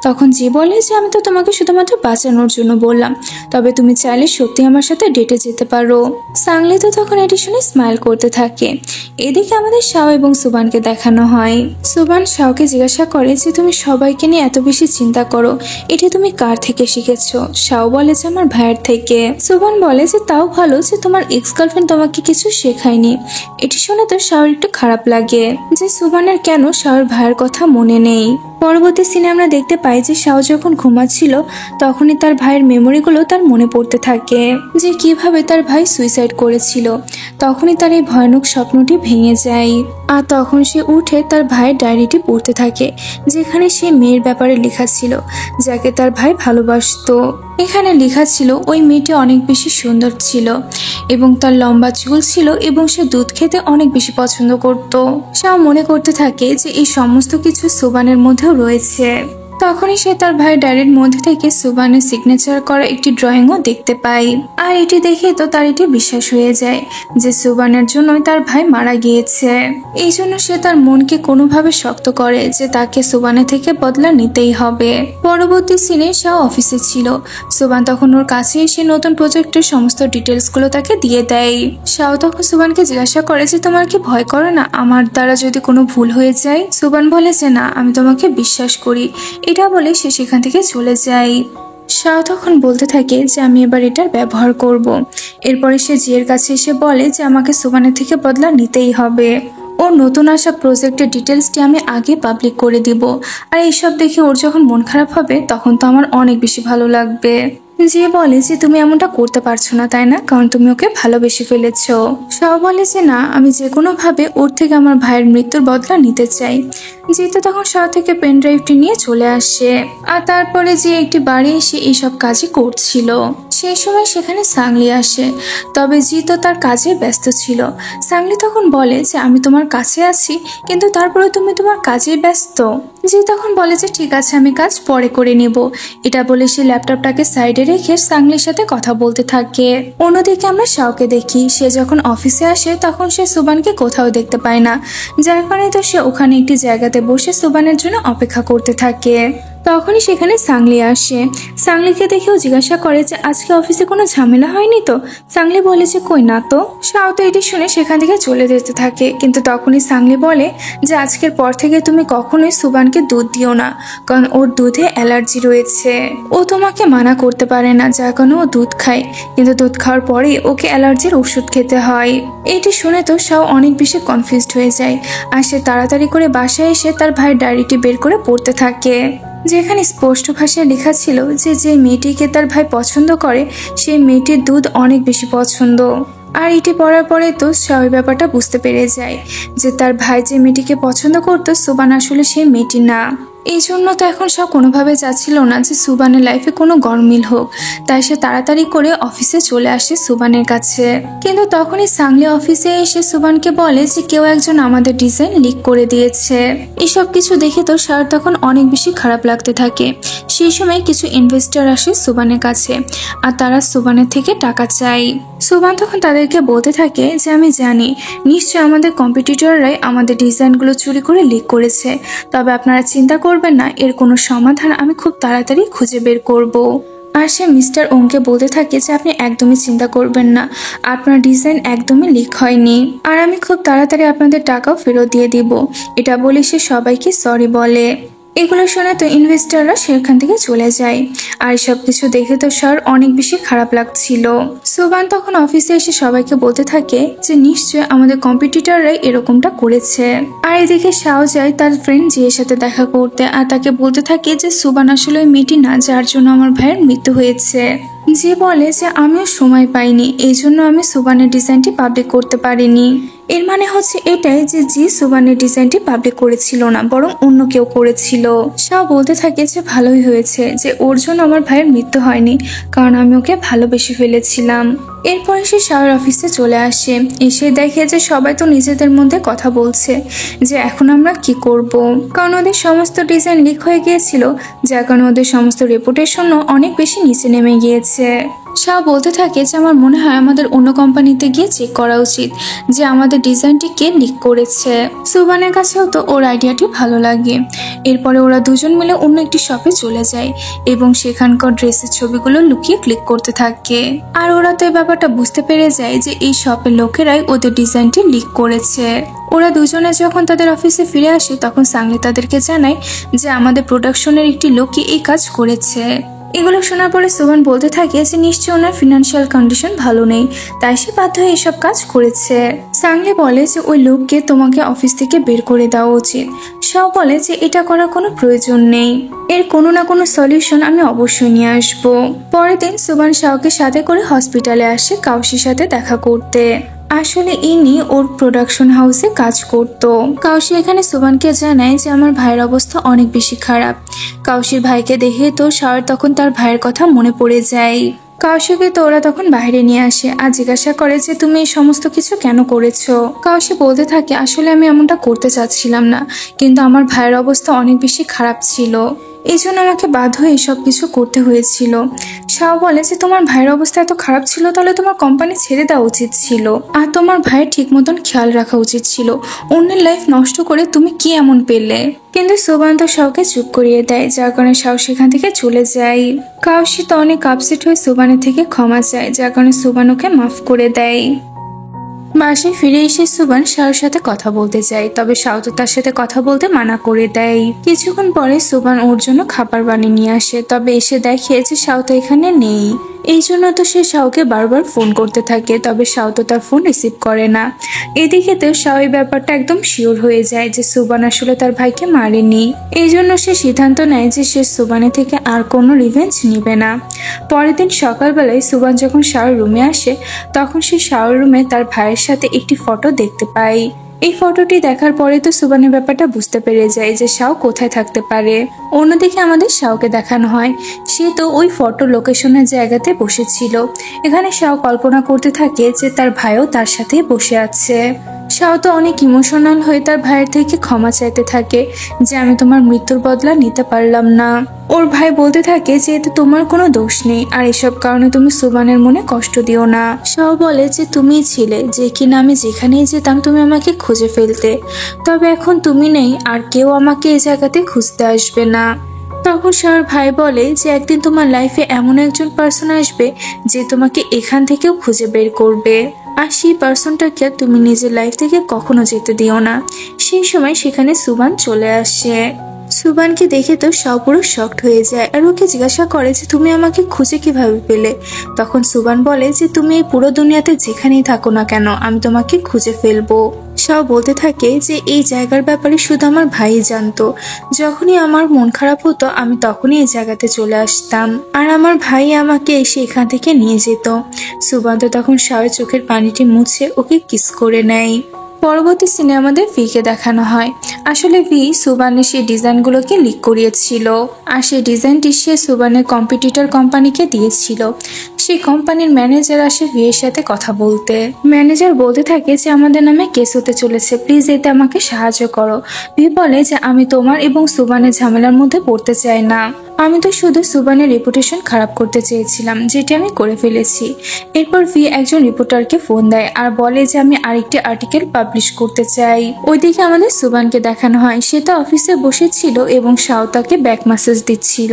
তখন জি বলে যে আমি তো তোমাকে শুধুমাত্র বাঁচানোর জন্য বললাম, তবে তুমি চাইলে সত্যি আমার সাথে ডেটে যেতে পারো। সাংলি তো তখন এটি শুনে স্মাইল করতে থাকে। এদিকে আমাদের শাও এবং সুবানকে দেখানো হয়। সুবান শাওকে জিজ্ঞাসা করে যে তুমি সবাইকে নিয়ে এত বেশি চিন্তা করো, এটি তুমি কার থেকে শিখেছো? শাও বলে যে আমার ভাইয়ের থেকে। সুবান বলে যে তাও ভালো যে তোমার এক্স গার্লফ্রেন্ড তোমাকে কিছু শেখায়নি। এটি শুনে তো শাওর একটু খারাপ লাগে যে সুবানের কেন শাওর ভাইয়ের কথা মনে নেই। পরবর্তী সিনে আমরা দেখতে পাই যে শাও যখন ঘুমাচ্ছিল তখনই তার ভাইয়ের মেমোরিগুলো তার মনে পড়তে থাকে, যে কিভাবে তার ভাই সুইসাইড করেছিল। তখনই তার এই ভয়ানক স্বপ্নটি ভেঙে যায়, আর তখন সে উঠে তার ভাইয়ের ডায়েরিটি পড়তে থাকে, যেখানে সে মেয়ের ব্যাপারে লেখা ছিল যাকে তার ভাই ভালোবাসতো। এখানে লেখা ছিল ওই মেয়েটি অনেক বেশি সুন্দর ছিল এবং তার লম্বা চুল ছিল এবং সে দুধ খেতে অনেক বেশি পছন্দ করত। শাও মনে করতে থাকে যে এই সমস্ত কিছু সুবানের মধ্যেও রয়েছে। তখনই সে তার ভাই ডায়েরির মধ্যে থেকে সুবানের সিগনেচার করা একটি ড্রয়িংও দেখতে পায়, আর এটি দেখে তো তার এটি বিশ্বাস হয়ে যায় যে সুবানের জন্যই তার ভাই মারা গিয়েছে। এই জন্য সে তার মনকে কোনোভাবে শক্ত করে যে তাকে সুবানের থেকে বদলা নিতেই হবে। পরবর্তী সিনে শাও অফিসে ছিল। সুবান তখন ওর কাছে এসে নতুন প্রজেক্টের সমস্ত ডিটেলস গুলো তাকে দিয়ে দেয়। শাও তখন সুবানকে জিজ্ঞাসা করে যে তোমার কি ভয় করে না আমার দ্বারা যদি কোনো ভুল হয়ে যায়? সুবান বলে যে না, আমি তোমাকে বিশ্বাস করি। এটা বলে সে সেখান থেকে চলে যায়। শাও তখন বলতে থাকে যে আমি এবার এটার ব্যবহার করব। এরপরে সে জিয়ের কাছে এসে বলে যে আমাকে সুবানের থেকে বদলা নিতেই হবে। ওর নতুন আসা প্রজেক্টের ডিটেলসটি আমি আগে পাবলিক করে দিব, আর এইসব দেখে ওর যখন মন খারাপ হবে তখন তো আমার অনেক বেশি ভালো লাগবে। যে বলে যে তুমি এমনটা করতে পারছো না তাই না, কারণ তুমি ওকে ভালোবেসে ফেলেছো। শাও বলে যে না, আমি যে কোনো ভাবে ওর থেকে আমার ভাইয়ের মৃত্যুর বদলা নিতে চাই। জিতো তখন শাও থেকে পেন ড্রাইভটি নিয়ে চলে আসে, আর তারপরে যে একটি বাড়ি এসে এইসব কাজই করছিল। সেই সময় সেখানে সাংলি আসে, তবে জিতো তার কাজে ব্যস্ত ছিল। সাংলি তখন বলে যে আমি তোমার কাছে আছি, কিন্তু তারপরে তুমি তোমার কাজে ব্যস্ত। জি তখন বলে যে ঠিক আছে, আমি কাজ পরে করে নেব। এটা বলে সে ল্যাপটপটাকে সাইডে রেখে সাংলির সাথে কথা বলতে থাকে। অন্যদিকে আমরা শাওকে দেখি, সে যখন অফিসে আসে তখন সে সুবানকে কোথাও দেখতে পায় না, যার কারণে তো সে ওখানে একটি জায়গাতে বসে সুবানের জন্য অপেক্ষা করতে থাকে। তখনই সেখানে সাংলি আসে। সাংলিকে দেখেও জিজ্ঞাসা করে যে আজকে অফিসে কোনো ঝামেলা হয়নি তো? সাংলি বলে যে কই না তো। শাও তো এটি শুনে সেখান থেকে চলে যেতে থাকে, কিন্তু তখনই সাংলি বলে যে আজকের পর থেকে তুমি কখনোই সুবানকে দুধ দিও না, কারণ ওর দুধে অ্যালার্জি রয়েছে। ও তোমাকে মানা করতে পারে না, যার কারণে ও দুধ খায়, কিন্তু দুধ খাওয়ার পরেই ওকে অ্যালার্জির ওষুধ খেতে হয়। এটি শুনে তো শাও অনেক বেশি কনফিউজড হয়ে যায়, আর সে তাড়াতাড়ি করে বাসায় এসে তার ভাইয়ের ডায়েরিটি বের করে পড়তে থাকে, যেখানে স্পষ্ট ভাষায় লেখা ছিল যে যে মেয়েটিকে তার ভাই পছন্দ করে সেই মেয়েটির দুধ অনেক বেশি পছন্দ। আর এটি পড়ার পরে তো শাও এই ব্যাপারটা বুঝতে পেরে যায় যে তার ভাই যে মেয়েটিকে পছন্দ করতো সুবান আসলে সেই মেয়েটি না। এই জন্য তো এখন শাও কোনোভাবে চাচ্ছিল না যে সুবানের লাইফে কোনো গরমিল হোক, তাই সে তাড়াতাড়ি করে অফিসে চলে আসে সুবানের কাছে। কিন্তু তখনই সাংলি অফিসে এসে সুবানকে বলে যে কেউ একজন আমাদের ডিজাইন লিক করে দিয়েছে। এসব কিছু দেখে তো শাওর তখন অনেক বেশি খারাপ লাগতে থাকে। সেই সময় কিছু ইনভেস্টর আসে সুবানের কাছে, আর তারা সুবানের থেকে টাকা চায়। সুবান তখন তাদেরকে বলতে থাকে যে আমি জানি নিশ্চয় আমাদের কম্পিটিটররাই আমাদের ডিজাইনগুলো চুরি করে লিক করেছে, তবে আপনারা চিন্তা করবেন না, এর কোনো সমাধান আমি খুব তাড়াতাড়ি খুঁজে বের করব। আর সে মিস্টার ওংকে বলতে থাকে যে আপনি একদমই চিন্তা করবেন না, আপনার ডিজাইন একদমই লিক হয়নি, আর আমি খুব তাড়াতাড়ি আপনাদের টাকাও ফেরত দিয়ে দিব। এটা বলে সে সবাইকে সরি বলে। এগুলো শুনে তো ইনভেস্টররা সেখান থেকে চলে যায়, আর সবকিছু দেখে তো শাওর অনেক বেশি খারাপ লাগছিল। সুবান তখন অফিসে এসে সবাইকে বলতে থাকে যে নিশ্চয় আমাদের কম্পিটিটররাই এরকমটা করেছে। আর এদিকে শাও যায় তার ফ্রেন্ড জিয়ের সাথে দেখা করতে, আর তাকে বলতে থাকে যে সুবান আসলে ওই মেয়েটি না যার জন্য আমার ভাইয়ের মৃত্যু হয়েছে। যে বলে যে আমিও সময় পাইনি, এই জন্য আমি সুবানের ডিজাইনটি পাবলিক করতে পারিনি। এর মানে হচ্ছে এটাই যে জি সুবানের ডিজাইনটি পাবলিক করেছিল না, বরং অন্য কেউ করেছিল। শাও বলতে থাকে যে ভালোই হয়েছে যে ওর জন্য আমার ভাইয়ের মৃত্যু হয়নি, কারণ আমি ওকে ভালোবেসে ফেলেছিলাম। এরপরে সে শাওর অফিসে চলে আসে, এসে দেখে যে সবাই তো নিজেদের মধ্যে কথা বলছে যে এখন আমরা কি করব, কারণ ওদের সমস্ত ডিজাইন লিক হয়ে গিয়েছিল, যার কারণে ওদের সমস্ত রেপুটেশনও অনেক বেশি নিচে নেমে গিয়েছে। শাও বলতে থাকে যে আমার মনে হয় আমাদের অন্য কোম্পানিতে গিয়ে চেক করা উচিত যে আমাদের ডিজাইনটি কে লিক করেছে। সুবানের কাছেও তো ওর আইডিয়াটি ভালো লাগে। এরপরে ওরা দুজন মিলে অন্য একটি শপে চলে যায় এবং সেখানকার ড্রেসের ছবিগুলো লুকিয়ে ক্লিক করতে থাকে। আর ওরা তো এই ব্যাপারটা বুঝতে পেরে যায় যে এই শপের লোকেরাই ওদের ডিজাইনটি লিক করেছে। ওরা দুজনে যখন তাদের অফিসে ফিরে আসে তখন সাংলি তাদেরকে জানায় যে আমাদের প্রোডাকশনের একটি লোকই এই কাজ করেছে। এগুলো শোনার পরে সুবান বলতে থাকে যে নিশ্চয় ওনার ফিনান্সিয়াল কন্ডিশন ভালো নেই, তাই সে বাধ্য হয়ে এসব কাজ করেছে। সাংলি বলে যে ওই লোককে তোমাকে অফিস থেকে বের করে দেওয়া উচিত। শাও বলে যে এটা করার কোনো প্রয়োজন নেই, এর কোনো না কোনো সলিউশন আমি অবশ্যই নিয়ে আসবো। পরের দিন সুবান শাওকে সাথে করে হসপিটালে আসে কাউশির সাথে দেখা করতে। আসলে ইনি ওর প্রোডাকশন হাউসে কাজ করত। কাউশি এখানে সুবানকে জানায় যে আমার ভাইয়ের অবস্থা অনেক বেশি খারাপ। কাউশির ভাইকে দেখে তো শাওর তখন তার ভাইয়ের কথা মনে পড়ে যায়। কাউশিকে তো ওরা তখন বাইরে নিয়ে আসে আর জিজ্ঞাসা করে যে তুমি এই সমস্ত কিছু কেন করেছো। কাউশি বলতে থাকে আসলে আমি এমনটা করতে চাচ্ছিলাম না, কিন্তু আমার ভাইয়ের অবস্থা অনেক বেশি খারাপ ছিল, এই জন্য আমাকে বাধ্য হয়ে এসব কিছু করতে হয়েছিল। শাও বলে যে তোমার ভাইয়ের অবস্থা এত খারাপ ছিল, তাহলে তোমার কোম্পানি ছেড়ে দেওয়া উচিত ছিল, আর তোমার ভাইয়ের ঠিক মতন খেয়াল রাখা উচিত ছিল। অন্যের লাইফ নষ্ট করে তুমি কি এমন পেলে? কিন্তু সুবান তো শাওকে চুপ করিয়ে দেয়, যার কারণে শাও সেখান থেকে চলে যায়। কাউশি তো অনেক আপসেট হয়ে সুবানের থেকে ক্ষমা চায়, যার কারণে সুবান ওকে মাফ করে দেয়। বাসায় ফিরে এসে সুবান শাওর সাথে কথা বলতে যায়, তবে শাও তো তার সাথে কথা বলতে মানা করে দেয়। কিছুক্ষণ পরে সুবান ওর জন্য খাবার বানিয়ে নিয়ে আসে, তবে এসে দেখে যে শাও তো এখানে নেই। এই জন্য তো সে শাওকে বারবার ফোন করতে থাকে, তবে শাও তো তার ফোন রিসিভ করে না। এদিকে তো শাও এই ব্যাপারটা একদম শিওর হয়ে যায় যে সুবান আসলে তার ভাইকে মারেনি। এই জন্য সে সিদ্ধান্ত নেয় যে সে সুবানের থেকে আর কোনো রিভেঞ্জ নিবে না। পরের দিন সকালবেলায় সুবান যখন শাওর রুমে আসে তখন সে শাওর রুমে তার ভাইয়ের সাথে একটি ফটো দেখতে পায়। এই ফটোটি দেখার পরে তো সুবানের ব্যাপারটা বুঝতে পেরে যায় যে শাও কোথায় থাকতে পারে। অন্যদিকে আমাদের শাওকে দেখানো হয় সে তো ওই ফটো লোকেশনের জায়গাতে বসেছিল। এখানে শাও কল্পনা করতে থাকে যে তার ভাইও তার সাথে বসে আছে। শাও তো অনেক ইমোশনাল হয়ে তার ভাইয়ের থেকে ক্ষমা চাইতে থাকে যে আমি তোমার মৃত্যুর বদলা নিতে পারলাম না। ওর ভাই বলতে থাকে যে এতে তোমার কোনো দোষ নেই, আর এসব কারণে তুমি সুবানের মনে কষ্ট দিও না। শাও বলে যে তুমিই ছিলে যে কিনা আমি যেখানেই যেতাম তুমি আমাকে খুঁজে ফেলতে, তবে এখন তুমি নেই আর কেউ আমাকে এই জায়গাতে খুঁজতে আসবে না। তখন শাওর ভাই বলে যে একদিন তোমার লাইফে এমন একজন পার্সন আসবে যে তোমাকে এখান থেকেও খুঁজে বের করবে, আর সেই পার্সনটাকে তুমি নিজের লাইফ থেকে কখনো যেতে দিও না। সেই সময় সেখানে সুবান চলে আসে। সুবানকে দেখে তো শাও পুরো শকড হয়ে যায় আর ওকে জিজ্ঞাসা করে যে তুমি আমাকে খুঁজে কিভাবে পেলে। তখন সুবান বলে যে তুমি এই পুরো দুনিয়াতে যেখানেই থাকো না কেন আমি তোমাকে খুঁজে ফেলবো। শাও বলতে থাকে যে এই জায়গার ব্যাপারে শুধু আমার ভাই জানতো, যখনই আমার মন খারাপ হতো আমি তখনই এই জায়গাতে চলে আসতাম আর আমার ভাই আমাকে এসে এখান থেকে নিয়ে যেত। সুবান তো তখন শাওয়ের চোখের পানিটি মুছে ওকে কিস করে নেয়। পরবর্তী সিনে আমাদের ভিকে দেখানো হয়। আসলে ভি সুবানের সেই ডিজাইনগুলোকে লিক করিয়েছিল আর সেই ডিজাইনটি সে সুবানের কম্পিটিটর কোম্পানিকে দিয়েছিল। সেই কোম্পানির ম্যানেজার আসে ভি এর সাথে কথা বলতে। ম্যানেজার বলতে থাকে যে আমাদের নামে কেস হতে চলেছে, প্লিজ এতে আমাকে সাহায্য করো। ভি বলে যে আমি তোমার এবং সুবানের ঝামেলার মধ্যে পড়তে চাই না, আমি তো শুধু সুবানের রেপুটেশন খারাপ করতে চেয়েছিলাম, যেটি আমি করে ফেলেছি। এরপর ভি একজন রিপোর্টারকে ফোন দেয় আর বলে যে আমি আরেকটি আর্টিকেল পাবলিশ করতে চাই। ওইদিকে আমাদের সুবানকে দেখানো হয়, সে তো অফিসে বসেছিল এবং শাও তাকে ব্যাক মেসেজ দিচ্ছিল।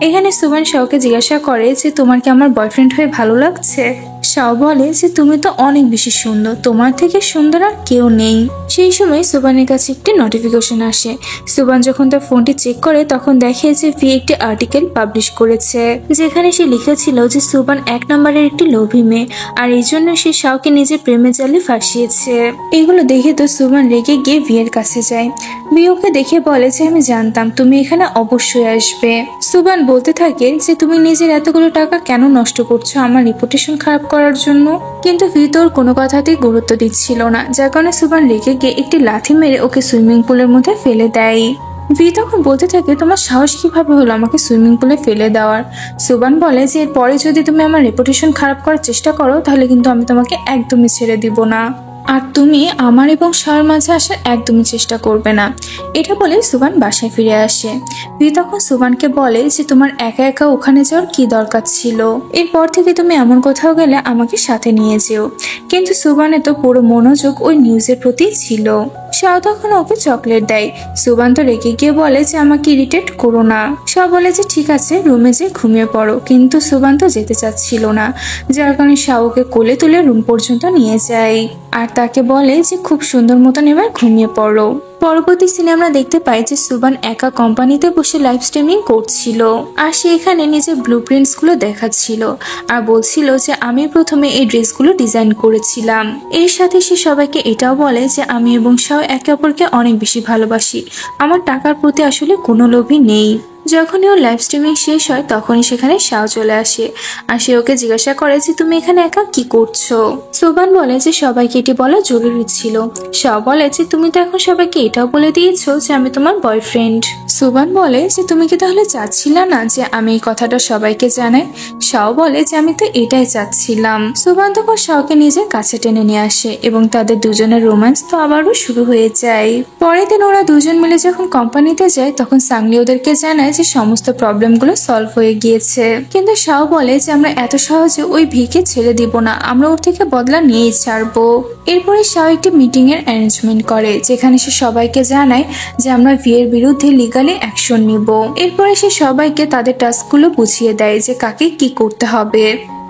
এখানে সুবান শাওকে জিজ্ঞাসা করে যে তোমার কি আমার বয়ফ্রেন্ড হয়ে ভালো লাগছে। শাও বলে যে তুমি তো অনেক বেশি সুন্দর, তোমার থেকে সুন্দর আর কেউ নেই। সেই সময় সুবানের কাছে একটি নোটিফিকেশন আসে। সুবান যখন তার ফোনটি চেক করে তখন দেখে যে ভি একটি আর্টিকেল পাবলিশ করেছে যেখানে সে লিখেছিল যে সুবান 1 নম্বরের একটি লোভী মেয়ে আর এই জন্য সে শাওকে নিজের প্রেমে জালে ফাঁসিয়েছে। এগুলো দেখে তো সুবান রেগে গিয়ে ভি এর কাছে যায়। ভি ওকে দেখে বলে যে আমি জানতাম তুমি এখানে অবশ্যই আসবে। সুবান বলতে থাকে যে তুমি নিজের এতগুলো টাকা কেন নষ্ট করছো আমার রেপুটেশন খারাপ করার জন্য, কিন্তু ভি তোর কোনো কথাতেই গুরুত্ব দিচ্ছিল না, যার কারণে সুবান রেগে গিয়ে একটি লাথি মেরে ওকে সুইমিং পুলের মধ্যে ফেলে দেয়। ভি তখন বলতে থাকে তোমার সাহস কিভাবে হলো আমাকে সুইমিং পুলে ফেলে দেওয়ার। সুবান বলে যে এরপরে যদি তুমি আমার রেপুটেশন খারাপ করার চেষ্টা করো তাহলে কিন্তু আমি তোমাকে একদমই ছেড়ে দিব না, আর তুমি আমার এবং শাওর মাঝে আসার একদমই চেষ্টা করবে না। এটা বলে সুবান বাসায় ফিরে আসে। ভি তখন সুবানকে বলে যে তোমার একা একা ওখানে যাওয়ার কি দরকার ছিল, এরপর থেকে তুমি এমন কোথাও গেলে আমাকে সাথে নিয়ে যেও। কিন্তু সুবানে তো পুরো মনোযোগ ওই নিউজের প্রতি ছিল। শাও তখন ওকে চকলেট দেয়। সুবান তো রেগে গিয়ে বলে যে আমাকে ইরিটেট করো না। শাও বলে যে ঠিক আছে রুমে যেয়ে ঘুমিয়ে পড়ো, কিন্তু সুবান তো যেতে চাচ্ছিল না, যার কারণে শাও ওকে কোলে তুলে রুম পর্যন্ত নিয়ে যায় আর তাকে বলে যে খুব সুন্দর মতন এবার ঘুমিয়ে পড়ো। পরবর্তী সিনে আমরা দেখতে পাই যে সুবান একা কোম্পানিতে বসে লাইভ স্ট্রিমিং করছিল আর সে এখানে নিজের ব্লুপ্রিন্টস গুলো দেখাচ্ছিল আর বলছিল যে আমি প্রথমে এই ড্রেসগুলো ডিজাইন করেছিলাম। এর সাথে সে সবাইকে এটাও বলে যে আমি এবং শাও একে অপরকে অনেক বেশি ভালোবাসি, আমার টাকার প্রতি আসলে কোনো লোভই নেই। যখনই ওর লাইভ স্ট্রিমিং শেষ হয় তখনই সেখানে শাও চলে আসে আর সে ওকে জিজ্ঞাসা করে যে তুমি এখানে একা কি করছো। সুবান বলে যে সবাইকে এটি বলা জরুরি ছিল। শাও বলে যে তুমি তো এখন সবাইকে এটাও বলে দিয়েছো যে আমি তোমার বয়ফ্রেন্ড। সুবান বলে যে তুমি কি তাহলে চাচ্ছিলে না যে আমি এই কথাটা সবাইকে জানাই। শাও বলে যে আমি তো এটাই চাচ্ছিলাম। সুবান তখন শাওকে নিজের কাছে টেনে নিয়ে আসে এবং তাদের দুজনের রোম্যান্স তো আবারও শুরু হয়ে যায়। পরের দিন ওরা দুজন মিলে যখন কোম্পানিতে যায় তখন সাংলি ওদেরকে জানায় যে সমস্ত প্রবলেমগুলো সলভ হয়ে গিয়েছে, কিন্তু শাও বলে যে আমরা এত সহজে ওই ভিকে ছেড়ে দিব না, আমরা ওর থেকে বদলা নিয়েই ছাড়বো। এরপরে শাও একটি মিটিং এর অ্যারেঞ্জমেন্ট করে যেখানে সে সবাইকে জানায় যে আমরা ভি এর বিরুদ্ধে লিগালি অ্যাকশন নিব। এরপরে সে সবাইকে তাদের টাস্কগুলো বুঝিয়ে দেয় যে কাকে কি করতে হবে।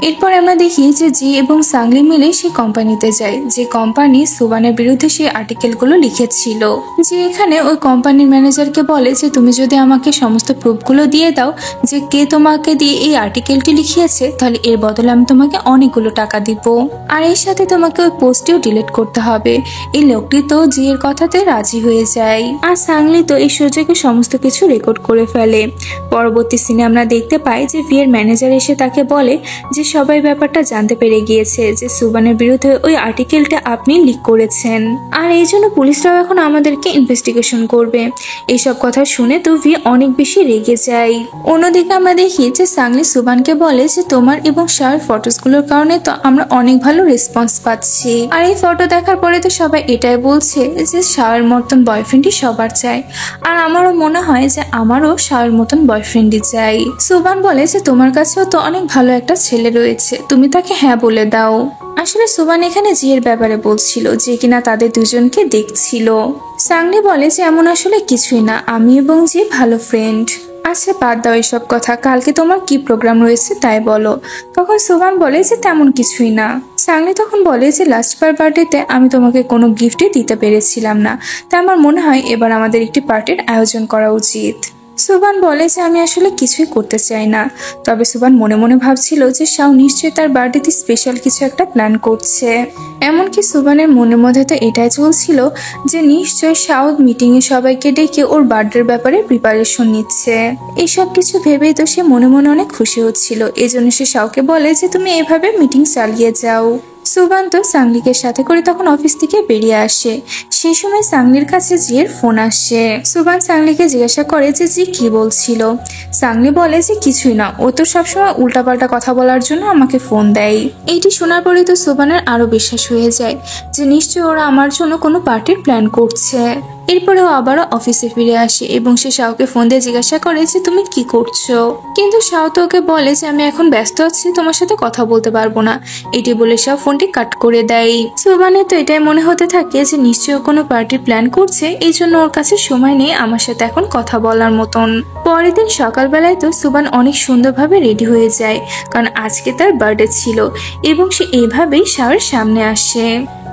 এরপর আমরা দেখি যে জি এবং সাংলি মিলে সেই কোম্পানিতে যায় যে কোম্পানি সুবানের বিরুদ্ধে সেই আর্টিকেলগুলো লিখেছিল। যে এখানে ওই কোম্পানির ম্যানেজারকে বলে যে তুমি যদি আমাকে সমস্ত প্রুফগুলো দিয়ে দাও যে কে তোমাকে দিয়ে এই আর্টিকেলটি লিখিয়েছে তাহলে এর বদলে আমি তোমাকে অনেকগুলো টাকা দিব, আর এর সাথে তোমাকে ওই পোস্টটিও ডিলিট করতে হবে। এই লোকটি তো জি এর কথাতে রাজি হয়ে যায় আর সাংলি তো এই সুযোগে সমস্ত কিছু রেকর্ড করে ফেলে। পরবর্তী সিনে আমরা দেখতে পাই যে ভি এর ম্যানেজার এসে তাকে বলে যে সবাই ব্যাপারটা জানতে পেরে গিয়েছে যে সুবানের বিরুদ্ধে ওই আর্টিকেলটা আপনি লিক করেছেন আর এই জন্য পুলিশরাও এখন আমাদেরকে ইনভেস্টিগেশন করবে। এইসব কথা শুনে তো ভি অনেক বেশি রেগে যায়। অন্যদিকে আমরা দেখি যে সাংলি সুবানকে বলে যে তোমার এবং শাওর ফটোসগুলোর কারণে তো আমরা অনেক ভালো রেসপন্স পাচ্ছি, আর এই ফটো দেখার পরে তো সবাই এটাই বলছে যে শাওর মতন বয়ফ্রেন্ডই সবার চাই, আর আমারও মনে হয় যে আমারও শাওর মতন বয়ফ্রেন্ডই চাই। সুবান বলে যে তোমার কাছেও তো অনেক ভালো একটা ছেলে রয়েছে, তুমি তাকে হ্যাঁ বলে দাও। আসলে সুবান এখানে জিয়ের ব্যাপারে বলছিল যে কিনা তাদের দুজনকে দেখছিল। সাংলি বলে যে এমন আসলে কিছুই না, আমি এবং জি ভালো ফ্রেন্ড। আচ্ছা বাদ দাও এসব কথা, কালকে তোমার কি প্রোগ্রাম রয়েছে তাই বলো। তখন সুবান বলে যে তেমন কিছুই না। সাংলি তখন বলে যে লাস্টবার বার্থডেতে আমি তোমাকে কোনো গিফটই দিতে পেরেছিলাম না, তাই আমার মনে হয় এবার আমাদের একটি পার্টির আয়োজন করা উচিত। সুবান বলে যে আমি আসলে কিছুই করতে চাই না। তবে সুবান মনে মনে ভাবছিল যে শাও নিশ্চয়ই তার বার্থডেতে স্পেশাল কিছু একটা প্ল্যান করছে। এমনকি সুবানের মনের মধ্যে তো এটাই চলছিল যে নিশ্চয় শাও মিটিং এ সবাইকে ডেকে ওর বার্থডের ব্যাপারে প্রিপারেশন নিচ্ছে। এইসব কিছু ভেবেই তো সে মনে মনে অনেক খুশি হচ্ছিল। এজন্য সে শাওকে বলে যে তুমি এভাবে মিটিং চালিয়ে যাও। সুবান তো সাংলিকে সাথে করে তখন অফিস থেকে বেরিয়ে আসে। সেই সময় সাংলির কাছে জিয়ের ফোন আসে। সুবান সাংলিকে জিজ্ঞাসা করে যে জি কি বলছিল। সাংলি বলে যে কিছুই না, ও তো সবসময় উল্টাপাল্টা কথা বলার জন্য আমাকে ফোন দেয়। এইটি শোনার পরে তো সুবানের আরো বিশ্বাস হয়ে যায় যে নিশ্চয় ওরা আমার জন্য কোনো পার্টির প্ল্যান করছে। এরপরে ও আবারও অফিসে ফিরে আসে এবং সে শাওকে ফোন দিয়ে জিজ্ঞাসা করে যে তুমি কি করছো। কিন্তু শাও তো ওকে বলে যে আমি এখন ব্যস্ত আছি, তোমার সাথে কথা বলতে পারবো না। এটি বলে শাও ফোনটি কাট করে দেয়। সুবানের তো এটাই মনে হতে থাকে যে নিশ্চয় ও কোনো পার্টির প্ল্যান করছে, এই জন্য ওর কাছে সময় নেই আমার সাথে এখন কথা বলার মতন। পরের দিন সকালবেলায় তো সুবান অনেক সুন্দরভাবে রেডি হয়ে যায়, কারণ আজকে তার বার্থডে ছিল এবং সে এইভাবেই শাওয়ের সামনে আসে।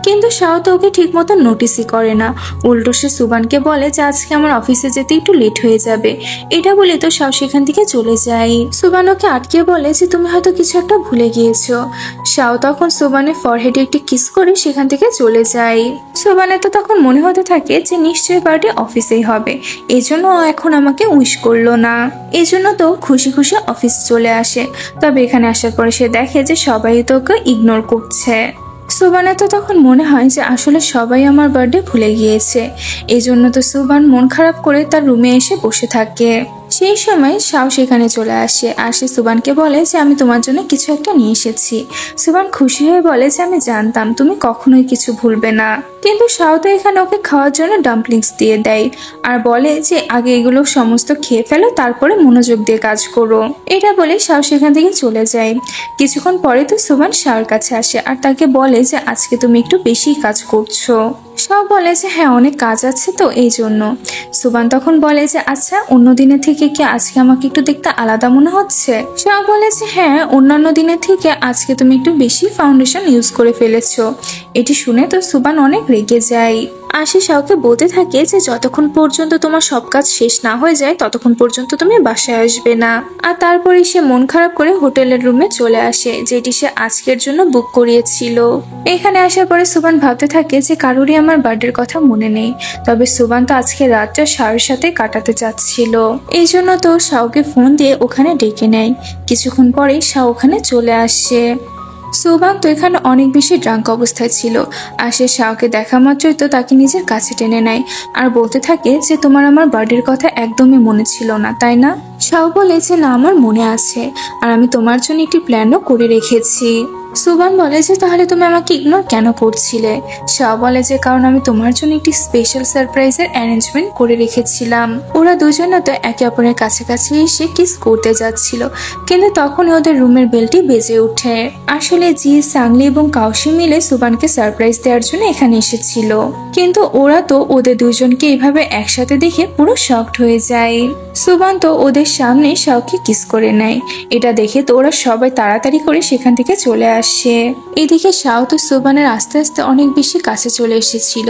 কিন্তু শাও তো ওকে ঠিক মতো নোটিসই করে না। উল্টো সে সুবানকে বলে যে আজকে আমার অফিসে যেতে একটু লেট হয়ে যাবে। এটা বলে তো শাও সেখান থেকে চলে যায়। সুবান ওকে আটকে বলে যে তুমি হয়তো কিছু একটা ভুলে গিয়েছো। শাও তখন সুবানের ফরহেডে একটি কিস করে সেখান থেকে চলে যায়। সুবানের তো তখন মনে হতে থাকে যে নিশ্চয়ই পার্টি অফিসেই হবে, এই জন্য ও এখন আমাকে উইশ করলো না। এই জন্য তো খুশি খুশি অফিস চলে আসে। তবে এখানে আসার পরে সে দেখে যে সবাই তো ওকে ইগনোর করছে। সুবানের তো তখন মনে হয় যে আসলে সবাই আমার বার্থডে ভুলে গিয়েছে। এই জন্য তো সুবান মন খারাপ করে তার রুমে এসে বসে থাকে। সেই সময় শাও সেখানে চলে আসে আর সে সুবানকে বলে যে আমি তোমার জন্য কিছু একটা নিয়ে এসেছি। সুবান খুশি হয়ে বলে যে আমি জানতাম তুমি কখনোই কিছু ভুলবে না। কিন্তু শাও তো এখানে ওকে খাওয়ার জন্য ডাম্পলিংস দিয়ে দেয় আর বলে যে আগে এগুলো সমস্ত খেয়ে ফেলো, তারপরে মনোযোগ দিয়ে কাজ করো। এটা বলে শাও সেখান থেকে চলে যায়। কিছুক্ষণ পরে তো সুবান শাওর কাছে আসে আর তাকে বলে যে আজকে তুমি একটু বেশি কাজ করছো। শাও বলে যে হ্যাঁ অনেক কাজ আছে তো এই জন্য। সুবান তখন বলে যে আচ্ছা অন্য দিনের থেকে কি আজকে আমাকে একটু দেখতে আলাদা মনে হচ্ছে। শাও বলে যে হ্যাঁ অন্যান্য দিনের থেকে আজকে তুমি একটু বেশি ফাউন্ডেশন ইউজ করে ফেলেছো। এটি শুনে তো সুবান অনেক রেগে যায়। আর সে শাওকে বলতে থাকে যে যতক্ষণ পর্যন্ত তোমার সব কাজ শেষ না হয়ে যায় ততক্ষণ পর্যন্ত তুমি বাসায় আসবে না। আর তারপরে সে মন খারাপ করে হোটেলের রুমে চলে আসে, যেটি সে আজকের জন্য বুক করিয়েছিল। এখানে আসার পরে সুবান ভাবতে থাকে যে কারোরই আমার বার্থডের কথা মনে নেই। তবে সুবান তো আজকে রাতটা শাওর সাথে কাটাতে চাচ্ছিল, এই জন্য তো শাওকে ফোন দিয়ে ওখানে ডেকে নেয়। কিছুক্ষণ পরেই শাও ওখানে চলে আসে। সুবান তো এখানে অনেক বেশি ড্রাঙ্ক অবস্থায় ছিল আর সে শাওকে দেখা মাত্রই তো তাকে নিজের কাছে টেনে নেয় আর বলতে থাকে যে তোমার আমার বার্থডের কথা একদমই মনে ছিল না তাই না। শাও বলে যে না আমার মনে আছে আর আমি তোমার জন্য একটি প্ল্যানও করে রেখেছি। সুবান বলে যে তাহলে তুমি আমাকে ইগনোর কেন করছিলে। শাও বলে যে কারণ আমি তোমার জন্য একটি স্পেশাল সারপ্রাইজের অ্যারেঞ্জমেন্ট করে রেখেছিলাম। ওরা দুজনে তো একে অপরের কাছাকাছি এসে কিস করতে যাচ্ছিল, কিন্তু তখনই ওদের রুমের বেলটি বেজে ওঠে। আসলে জি সাংলি এবং কাউশি মিলে সুবানকে সারপ্রাইজ দেওয়ার জন্য এখানে এসেছিল, কিন্তু ওরা তো ওদের দুজনকে এইভাবে একসাথে দেখে পুরো শকড হয়ে যায়। সুবান তো ওদের সামনে শাওকে কিস করে নেয়। এটা দেখে তো ওরা সবাই তাড়াতাড়ি করে সেখান থেকে চলে আসে। এদিকে শাও তো সুবানের আস্তে আস্তে অনেক বেশি কাছে চলে এসেছিল।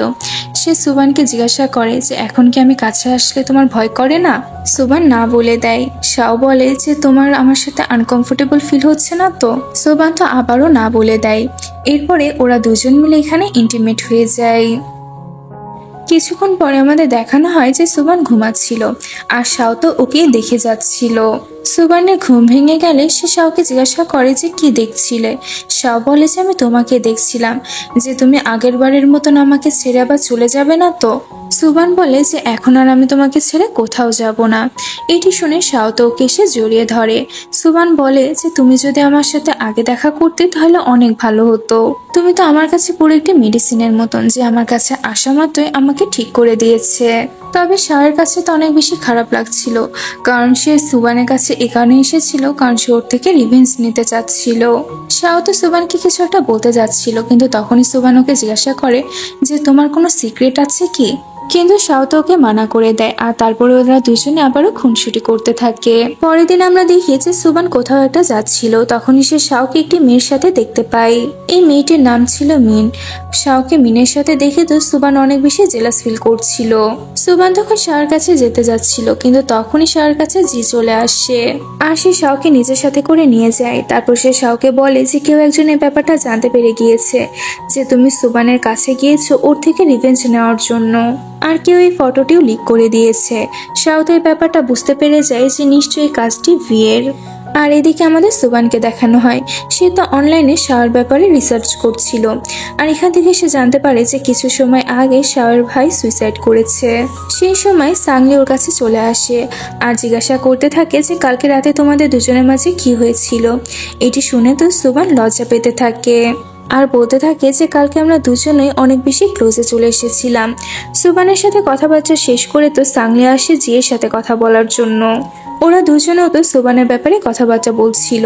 সে সুবানকে জিজ্ঞাসা করে যে এখন কি আমি কাছে আসলে তোমার ভয় করে না। সুবান না বলে দেয়। শাও বলে যে তোমার আমার সাথে আনকমফোর্টেবল ফিল হচ্ছে না তো। সুবান তো আবারও না বলে দেয়। এরপরে ওরা দুজন মিলে এখানে ইন্টিমেট হয়ে যায়। কিছুক্ষণ পরে আমাদের দেখানো হয় যে সুবান ঘুমাচ্ছিল আর শাও তো ওকে দেখে যাচ্ছিল। সুবানের ঘুম ভেঙে গেলে সে শাওকে জিজ্ঞাসা করে যে কি দেখছিলে। শাও বলে যে আমি তোমাকে দেখছিলাম, যে তুমি আগের বারের মতন আমাকে ছেড়ে আবার চলে যাবে না তো। সুবান বলে যে এখন আর আমি তোমাকে ছেড়ে কোথাও যাব না। এটি শুনে শাও তো ওকে এসে জড়িয়ে ধরে। সুবান বলে যে তুমি যদি আমার সাথে আগে দেখা করতে তাহলে অনেক ভালো হতো। তুমি তো আমার কাছে পুরো একটি মেডিসিনের মতন, যে আমার কাছে আসা মাত্রই আমাকে ঠিক করে দিয়েছে। তবে শাওয়ের কাছে তো অনেক বেশি খারাপ লাগছিল, কারণ সে সুবানের কাছে এ কারণে এসেছিল কারণ সে ওর থেকে রিভেঞ্জ নিতে চাচ্ছিল। শাও তো সুবানকে কিছু একটা বলতে যাচ্ছিল, কিন্তু তখনই সুবান ওকে জিজ্ঞাসা করে যে তোমার কোনো সিক্রেট আছে কি। কিন্তু শাও তো ওকে মানা করে দেয় আর তারপরে ওরা দুজনে আবারও খুনসুটি করতে থাকে। পরের দিন আমরা দেখি যে সুবান কোথাও একটা যাচ্ছিল, তখনই সে শাওকে একটি মেয়ের সাথে দেখতে পাই। এই মেয়েটির নাম ছিল মিন। শাওকে মিনের সাথে দেখে তো সুবান অনেক বেশি জেলাস ফিল করছিল। সুবান তখন শাওর কাছে যেতে যাচ্ছিল, কিন্তু তখনই শাওর কাছে জি চলে আসে আর সে শাওকে নিজের সাথে করে নিয়ে যায়। তারপর সে শাওকে বলে যে কেউ একজন এই ব্যাপারটা জানতে পেরে গিয়েছে যে তুমি সুবানের কাছে গিয়েছো ওর থেকে রিভেঞ্জ নেওয়ার জন্য, আর কেউ এই ফটোটিও লিক করে দিয়েছে। শাও তো এই ব্যাপারটা বুঝতে পেরে যায় যে নিশ্চয়ই কাজটি ভিয়ের। আর এদিকে আমাদের সুবানকে দেখানো হয় সে তো অনলাইনে শাওয়ার ব্যাপারে রিসার্চ করছিল, আর এখান থেকে সে জানতে পারে যে কিছু সময় আগে শাওয়ার ভাই সুইসাইড করেছে। সেই সময় সাংলি ওর কাছে চলে আসে আর জিজ্ঞাসা করতে থাকে যে কালকে রাতে তোমাদের দুজনের মাঝে কি হয়েছিল। এটি শুনে তো সুবান লজ্জা পেতে থাকে আর বলতে থাকে যে কালকে আমরা দুজনেই অনেক বেশি ক্লোজে চলে এসেছিলাম। সুবানের সাথে কথাবার্তা শেষ করে তো সাংলি আসে জিয়ের সাথে কথা বলার জন্য। ওরা দুজনেও তো সুবানের ব্যাপারে কথাবার্তা বলছিল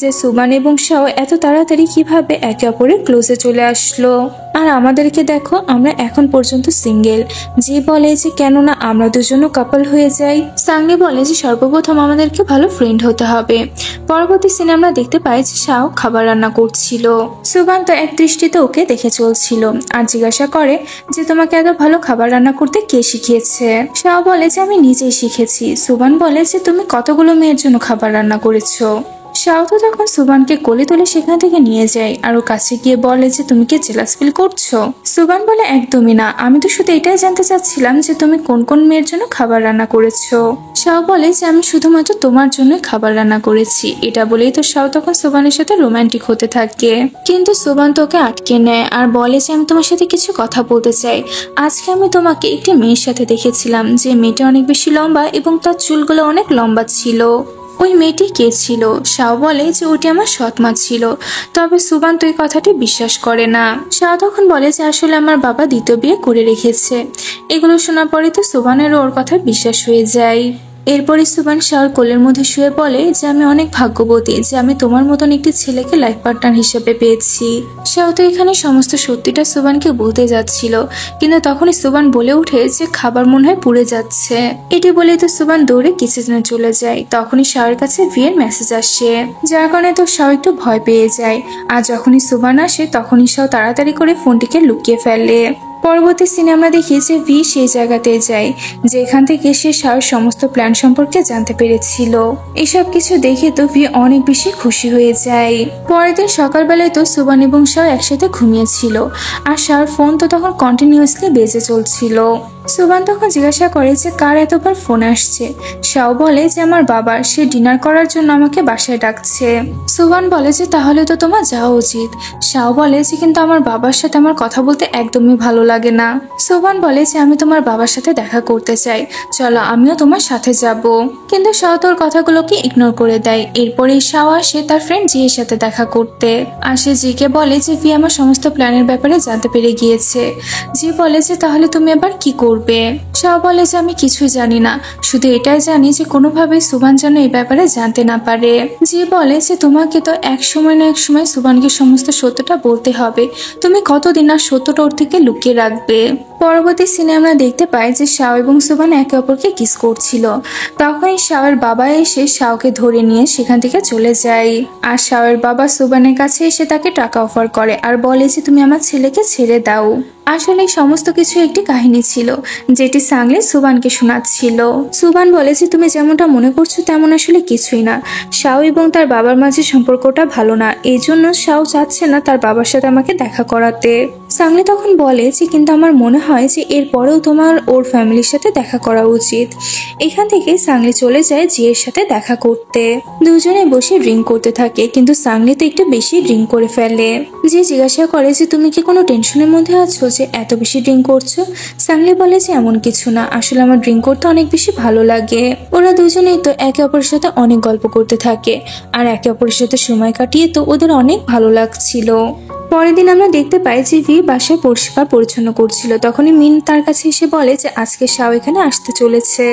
যে সুবান এবং শাও এত তাড়াতাড়ি কিভাবে একে অপরের ক্লোজে চলে আসলো, আর আমাদেরকে দেখো আমরা এখন পর্যন্ত সিঙ্গেল। যে বলে যে কেননা আমরা দুজনও কাপল হয়ে যাই। সাংলি বলে যে সর্বপ্রথম আমাদেরকে ভালো ফ্রেন্ড হতে হবে। পরবর্তী সিনে আমরা দেখতে পাই যে শাও খাবার রান্না করছিল। সুবান তো এক দৃষ্টিতে ওকে দেখে চলছিল আর জিজ্ঞাসা করে যে তোমাকে এত ভালো খাবার রান্না করতে কে শিখিয়েছে। শাও বলে যে আমি নিজেই শিখেছি। সুবান বলে যে তুমি কতগুলো মেয়ের জন্য খাবার রান্না করেছো। শাও তো তখন সুবানকে কোলে তুলে সেখান থেকে নিয়ে যায় আর ওর কাছে গিয়ে বলে যে তুমি কি জেলাস ফিল করছো। সুবান বলে একদমই না, আমি তো শুধু এটাই জানতে চাচ্ছিলাম যে তুমি কোন কোন মেয়ের জন্য খাবার রান্না করেছো। শাও বলে যে আমি শুধুমাত্র তোমার জন্য খাবার রান্না করেছি। এটা বলেই তো শাও তখন সুবানের সাথে রোমান্টিক হতে থাকে, কিন্তু সুবান তোকে আটকে নেয় আর বলে যে আমি তোমার সাথে কিছু কথা বলতে চাই। আজকে আমি তোমাকে একটি মেয়ের সাথে দেখেছিলাম যে মেয়েটা অনেক বেশি লম্বা এবং তার চুলগুলো অনেক লম্বা ছিল। ওই মেয়েটি কে ছিল? শাও বলে যে ওটি আমার সৎমা ছিল। তবে সুবান তো এই কথাটি বিশ্বাস করে না। শাও তখন বলে যে আসলে আমার বাবা দ্বিতীয় বিয়ে করে রেখেছে। এগুলো শোনার পরে তো সুবানেরও ওর কথা বিশ্বাস হয়ে যায়। এরপরে সুবান শাওর কোলের মধ্যে শুয়ে বলে যে আমি অনেক ভাগ্যবতী যে আমি তোমার মতন একটি ছেলেকে লাইফ পার্টনার হিসেবে পেয়েছি। শাও তো এখানে সমস্ত সত্যিটা সুবানকে বলতে যাচ্ছিল, কিন্তু তখনই সুবান বলে ওঠে যে খাবার মনে হয় পুড়ে যাচ্ছে। এটি বলেই তো সুবান দৌড়ে কিচেনে চলে যায়। তখনই শাওর কাছে ভিয়ের মেসেজ আসে, যার কারণে তো শাও একটু ভয় পেয়ে যায়। আর যখনই সুবান আসে তখনই শাও তাড়াতাড়ি করে ফোনটিকে লুকিয়ে ফেলে। পরবর্তী সিনে আমরা দেখি যে ভি সেই জায়গাতে যায় যেখান থেকে সে শাওর সমস্ত প্ল্যান সম্পর্কে জানতে পেরেছিল। এসব কিছু দেখে তো ভি অনেক বেশি খুশি হয়ে যায়। পরের দিন সকালবেলায় তো সুবান এবং শাও একসাথে ঘুমিয়েছিল আর শাওর ফোন তো তখন কন্টিনিউয়াসলি বেজে চলছিল। সুবান তখন জিজ্ঞাসা করে যে কার এতবার ফোন আসছে। শাও বলে যে আমার বাবার, সে ডিনার করার জন্য আমাকে বাসায় ডাকছে। সুবান বলে যে তাহলে তো তোমার যাওয়া উচিত। শাও বলে যে কিন্তু আমার বাবার সাথে আমার কথা বলতে একদমই ভালো লাগে না। সুবান বলে যে আমি তোমার বাবার সাথে দেখা করতে চাই, চলো আমিও তোমার সাথে যাব। কিন্তু শাও তোর কথাগুলোকে ইগনোর করে দেয়। এরপরেই শাও আসে তার ফ্রেন্ড জিয়ের সাথে দেখা করতে। আর সে জিকে বলে যে ভি আমার সমস্ত প্ল্যানের ব্যাপারে জানতে পেরে গিয়েছে। জি বলে যে তাহলে তুমি এবার কি করবে? শাও বলে যে আমি কিছুই জানি না, শুধু এটাই জানি যে কোনোভাবে সুবান যেন এই ব্যাপারে জানতে না পারে। জি বলে যে তোমাকে তো এক সময় না এক সময় সুবানকে সমস্ত সত্যটা বলতে হবে। তুমি কতদিন আর সত্যটা ওর থেকে লুকিয়ে রাখবে? পরবর্তী সিনে আমরা দেখতে পাই যে শাও এবং সুবান একে অপরকে কিস করছিল। তখনই শাওয়ের বাবা এসে শাওকে ধরে নিয়ে সেখান থেকে চলে যায়। আর শাওয়ের বাবা সুবানের কাছে এসে তাকে টাকা অফার করে আর বলে যে তুমি আমার ছেলেকে ছেড়ে দাও। আসলে সমস্ত কিছু একটি কাহিনী ছিল যেটি সাংলি সুবানকে শোনাচ্ছিল। সুবান বলে যে তুমি যেমনটা মনে করছো তেমন আসলে কিছুই না। শাও এবং তার বাবার মাঝে সম্পর্কটা ভালো না, এই জন্য শাও চাচ্ছে না তার বাবার সাথে আমাকে দেখা করাতে। সাংলি তখন বলে যে কিন্তু আমার মনে হয় যে এরপরেও তোমার ওর ফ্যামিলির সাথে দেখা করা উচিত। এখান থেকে সাংলি চলে যায় জিয়ের সাথে দেখা করতে। দুজনে বসে ড্রিঙ্ক করতে থাকে, কিন্তু সাংলি তো একটু বেশি ড্রিঙ্ক করে ফেলে। জি জিজ্ঞাসা করে যে তুমি কি কোনো টেনশনের মধ্যে আছো যে এত বেশি ড্রিঙ্ক করছো? সাংলি বলে যে এমন কিছু না, আসলে আমার ড্রিঙ্ক করতে অনেক বেশি ভালো লাগে। ওরা দুজনেই তো একে অপরের সাথে অনেক গল্প করতে থাকে আর একে অপরের সাথে সময় কাটিয়ে তো ওদের অনেক ভালো লাগছিল। পরের দিন আমরা দেখতে পাই যে ভি বাসায় পরিষ্কার পরিচ্ছন্ন করছিল। তখনই মিন তার কাছে এসে বলে যে আজকে শাও এখানে আসতে চলেছে।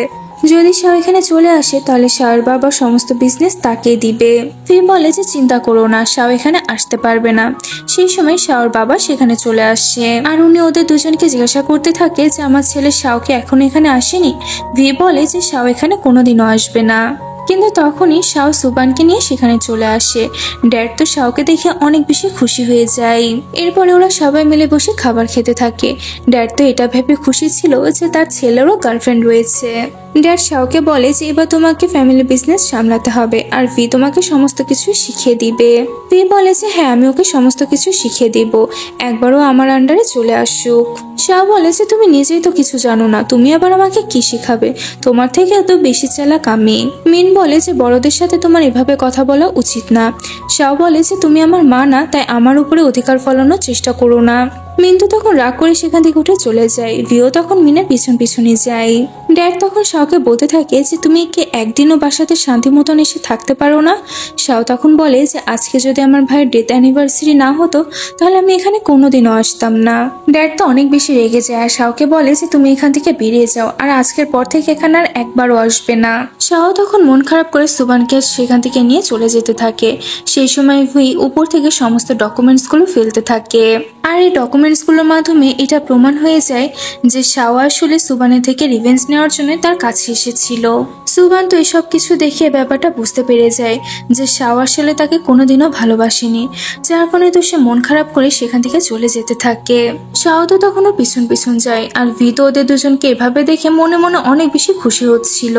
যদি শাও এখানে চলে আসে তাহলে শাওর বাবা সমস্ত বিজনেস তাকে দিবে। ভি বলে যে চিন্তা করো না, শাও এখানে আসতে পারবে না। সেই সময় শাওর বাবা সেখানে চলে আসে আর উনি ওদের দুজনকে জিজ্ঞাসা করতে থাকে যে আমার ছেলে শাওকে এখন এখানে আসেনি। ভি বলে যে শাও এখানে কোনোদিনও আসবে না। কিন্তু তখনই শাও সুবানকে নিয়ে সেখানে চলে আসে। ড্যাড তো শাওকে দেখে অনেক বেশি খুশি হয়ে যায়। এরপরে ওরা সবাই মিলে বসে খাবার খেতে থাকে। ড্যাড তো এটা ভেবে খুশি ছিল যে তার ছেলেরও গার্লফ্রেন্ড রয়েছে। ড্যাড শাওকে বলে যে এবার তোমাকে ফ্যামিলি বিজনেস সামলাতে হবে আর ভি তোমাকে সমস্ত কিছু শিখিয়ে দিবে। ভি বলে যে হ্যাঁ, আমি ওকে সমস্ত কিছু শিখিয়ে দিব, একবারও আমার আন্ডারে চলে আসুক। শাও বলে যে তুমি নিজেই তো কিছু জানো না, তুমি আবার আমাকে কি শিখাবে? তোমার থেকে এত বেশি চালাক আমি। মিন বলে যে বড়দের সাথে তোমার এভাবে কথা বলা উচিত না। শাও বলে যে তুমি আমার মা না, তাই আমার উপরে অধিকার ফলানোর চেষ্টা করো না। মিন তো তখন রাগ করে সেখান থেকে উঠে চলে যায়। ভিও তখন মিনের পিছন পিছনে যায়। ড্যাড তখন শাওকে বলতে থাকে যে তুমি কি একদিনও বাসাতে শান্তি মতন এসে থাকতে পারো না? শাও তখন বলে যে আজকে যদি আমার ভাইয়ের ডেথ অ্যানিভার্সারি না হতো তাহলে আমি এখানে কোনোদিনও আসতাম না। ড্যাড তো অনেক বেশি রেগে যায় আর শাওকে বলে যে তুমি এখান থেকে বেরিয়ে যাও আর আজকের পর থেকে এখানে আর একবারও আসবে না। শাও তখন মন খারাপ করে সুবানকে সেখান থেকে নিয়ে চলে যেতে থাকে। সেই সময় ভি উপর থেকে সমস্ত ডকুমেন্টসগুলো ফেলতে থাকে আর এই ডকুমেন্টসগুলোর মাধ্যমে এটা প্রমাণ হয়ে যায় যে শাও আসলে সুবানের থেকে রিভেঞ্জ নেওয়ার জন্য তার কাছে এসেছিল। সুবান তো এসব কিছু দেখে ব্যাপারটা বুঝতে পেরে যায় যে শাও আসলে তাকে কোনোদিনও ভালোবাসেনি, যার কারণে তো সে মন খারাপ করে সেখান থেকে চলে যেতে থাকে। শাও তো তখন ওর পিছন পিছন যায় আর ভি তো ওদের দুজনকে এভাবে দেখে মনে মনে অনেক বেশি খুশি হচ্ছিল।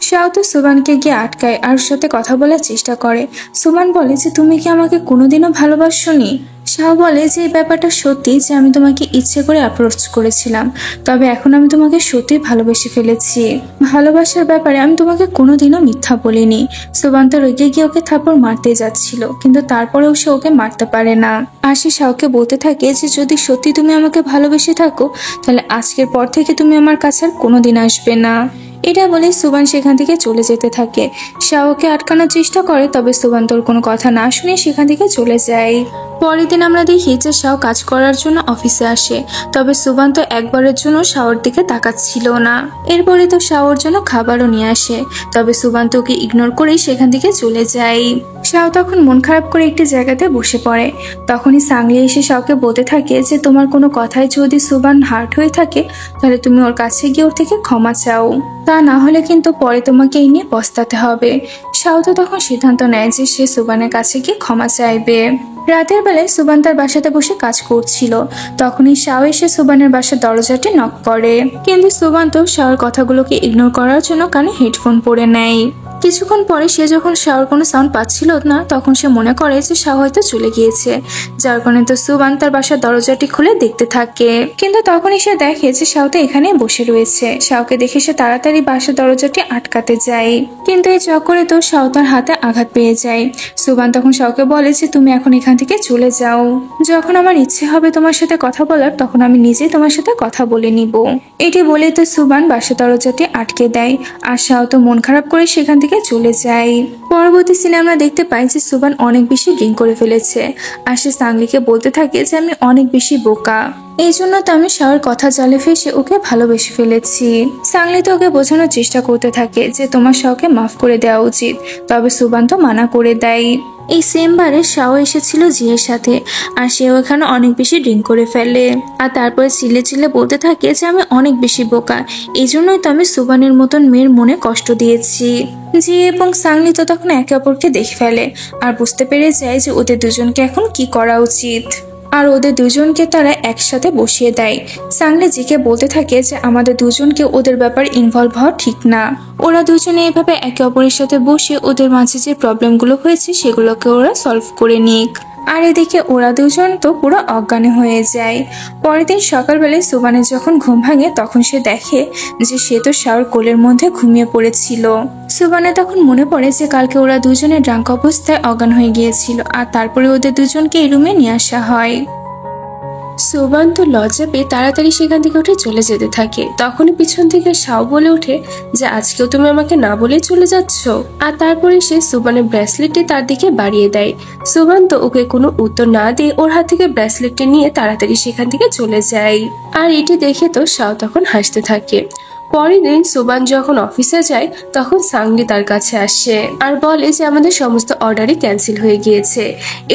শাও তো সুবানকে গিয়ে আটকায় আর ওর সাথে কথা বলার চেষ্টা করে। সুবান বলে যে তুমি কি আমাকে কোনোদিনও ভালোবাসোনি? শাও বলে যে এই ব্যাপারটা সত্যি যে আমি তোমাকে ইচ্ছে করে অ্যাপ্রোচ করেছিলাম, তবে এখন আমি তোমাকে সত্যি ভালোবেসে ফেলেছি। ভালোবাসার ব্যাপারে আমি তোমাকে কোনোদিনও মিথ্যা বলিনি। সুবান তো রেগে গিয়ে ওকে থাপ্পড় মারতে যাচ্ছিল, কিন্তু তারপরেও সে ওকে মারতে পারে না। আর সে শাওকে বলতে থাকে যে যদি সত্যি তুমি আমাকে ভালোবেসে থাকো তাহলে আজকের পর থেকে তুমি আমার কাছে আর কোনোদিন আসবে না। এটা বলে সুবান সেখান থেকে চলে যেতে থাকে। শাওকে আটকানোর চেষ্টা করে, তবে সুবান তোর কোনো কথা না শুনে সেখান থেকে চলে যায়। পরের দিন আমরা দেখি যে শাও কাজ করার জন্য অফিসে আসে, তবে সুবান তো একবারের জন্য শাওর দিকে তাকাচ্ছিল না। এরপরে তো শাওর জন্য খাবারও নিয়ে আসে, তবে সুবান তো ওকে ইগনোর করেই সেখান থেকে চলে যায়। শাও তখন মন খারাপ করে একটি জায়গাতে বসে পড়ে। তখনই সাংলি এসে শাওকে বলতে থাকে যে তোমার কোনো কথায় যদি সুবান হার্ট হয়ে থাকে তাহলে তুমি ওর কাছে গিয়ে ওর থেকে ক্ষমা চাও, তা না হলে কিন্তু পরে তোমাকে এই নিয়ে পস্তাতে হবে। শাও তো তখন সিদ্ধান্ত নেয় যে সে সুবানের কাছে গিয়ে ক্ষমা চাইবে। রাতের বেলায় সুবান তার বাসাতে বসে কাজ করছিল, তখনই শাও এসে সুবানের বাসার দরজাটি নক করে, কিন্তু সুবান তো শাওর কথাগুলোকে ইগনোর করার জন্য কানে হেডফোন পরে নেয়। কিছুক্ষণ পরে সে যখন শাওর কোনো সাউন্ড পাচ্ছিল না তখন সে মনে করে যে শাও হয়তো চলে গিয়েছে, যার কারণে তো সুবান তার বাসার দরজাটি খুলে দেখতে থাকে। কিন্তু তখনই সে দেখে যে শাও তো এখানে বসে রয়েছে। শাওকে দেখে সে তাড়াতাড়ি বাসার দরজাটি আটকাতে যায়, কিন্তু এই চক্করে তো শাও তার হাতে আঘাত পেয়ে যায়। সুবান তখন শাওকে বলে যে তুমি এখন এখান থেকে চলে যাও, যখন আমার ইচ্ছে হবে তোমার সাথে কথা বলার তখন আমি নিজেই তোমার সাথে কথা বলে নিব। এটি বলে তো সুবান বাসার দরজাটি আটকে দেয় আর শাও তো মন খারাপ করে সেখান থেকে চলে যায়। পরবর্তী সিনে আমরা দেখতে পাই যে সুবান অনেক বেশি ড্রিঙ্ক করে ফেলেছে আর সে সাংলিকে বলতে থাকে যে আমি অনেক বেশি বোকা, এই জন্য তো আমি শাওর কথা জালে ফেসে ওকে ভালোবেসে ফেলেছি। সাংলি তো ওকে বোঝানোর চেষ্টা করতে থাকে যে তোমার শাওকে মাফ করে দেওয়া উচিত, তবে সুবান তো মানা করে দেয়। এই সেম বারে শাও এসেছিল জিয়ের সাথে আর সেও এখানে অনেক বেশি ড্রিঙ্ক করে ফেলে আর তারপরে চিল্লে চিল্লে বলতে থাকে যে আমি অনেক বেশি বোকা, এই জন্যই তো আমি সুবানের মতন মেয়ের মনে কষ্ট দিয়েছি। জি এবং সাংলি তো তখন একে অপরকে দেখে ফেলে আর বুঝতে পেরে যায় যে ওদের দুজনকে এখন কি করা উচিত, আর ওদের দুজনকে তারা একসাথে বসিয়ে দেয়। সাংলি জিকে বলতে থাকে যে আমাদের দুজনকে ওদের ব্যাপারে ইনভলভ হওয়া ঠিক না, ওরা দুজনে এভাবে একে অপরের সাথে বসে ওদের মাঝে যে প্রবলেমগুলো হয়েছে সেগুলোকে ওরা সলভ করে নিক। আর এদিকে ওরা দুজন তো পুরো অজ্ঞান হয়ে যায়। পরের দিন সকালবেলায় সুবানের যখন ঘুম ভাঙে তখন সে দেখে যে সে তো শাওর কোলের মধ্যে ঘুমিয়ে পড়েছিল। সুবানের তখন মনে পড়ে যে কালকে ওরা দুজনে ড্রাঙ্ক অবস্থায় অজ্ঞান হয়ে গিয়েছিল আর তারপরে ওদের দুজনকে এই রুমে নিয়ে আসা হয়। সুবান তো লজ্জা পেয়ে তাড়াতাড়ি সেখান থেকে উঠে চলে যেতে থাকে। তখনই পিছন থেকে শাও বলে ওঠে যে আজকেও তুমি আমাকে না বলে চলে যাচ্ছ, আর তারপরে সে সুবানের ব্রেসলেটটি তার দিকে বাড়িয়ে দেয়। সুবান তো ওকে কোনো উত্তর না দিয়ে ওর হাত থেকে ব্রেসলেটটি নিয়ে তাড়াতাড়ি সেখান থেকে চলে যায়। আর এটি দেখে তো শাও তখন হাসতে থাকে। পরের দিন সুবান যখন অফিসে যায় তখন সাংলি তার কাছে আসে আর বলে যে আমাদের সমস্ত অর্ডারই ক্যান্সেল হয়ে গিয়েছে।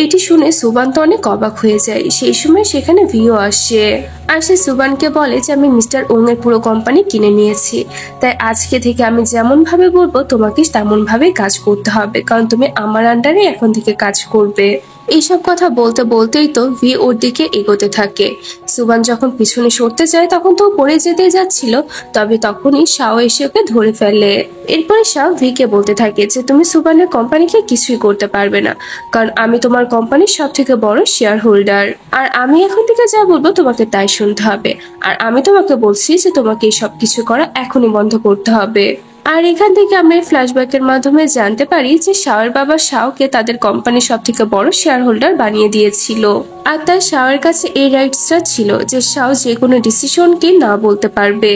এটি শুনে সুবান তো অনেক অবাক হয়ে যায়। সেই সময় সেখানে ভিও আসে আর সে সুবানকে বলে যে আমি মিস্টার ওং এর পুরো কোম্পানি কিনে নিয়েছি, তাই আজকে থেকে আমি যেমন ভাবে বলবো তোমাকে তেমন ভাবেই কাজ করতে হবে, কারণ তুমি আমার আন্ডারে এখন থেকে কাজ করবে। এইসব কথা বলতে বলতেই তো ভি ওর দিকে এগোতে থাকে। সুবান যখন পিছনে সরতে যায় তখন তো পড়ে যেতে যাচ্ছিল, তবে তখনই শাও এসে ওকে ধরে ফেলে। এরপরে শাও ভিকে বলতে থাকে যে তুমি সুবানের কোম্পানিকে কিছুই করতে পারবে না, কারণ আমি তোমার কোম্পানির সব থেকে বড় শেয়ার হোল্ডার, আর আমি এখন থেকে যা বলবো তোমাকে তাই শুনতে হবে। আর আমি তোমাকে বলছি যে তোমাকে এই সব কিছু করা এখনই বন্ধ করতে হবে। আর এখান থেকে আমরা এই ফ্ল্যাশব্যাকের মাধ্যমে জানতে পারি যে শাওয়ের বাবা শাওকে তাদের কোম্পানির সব থেকে বড় শেয়ার হোল্ডার বানিয়ে দিয়েছিল, আর তার শাওয়ের কাছে এই রাইটসটা ছিল যে শাও যে কোনো ডিসিশনকে না বলতে পারবে।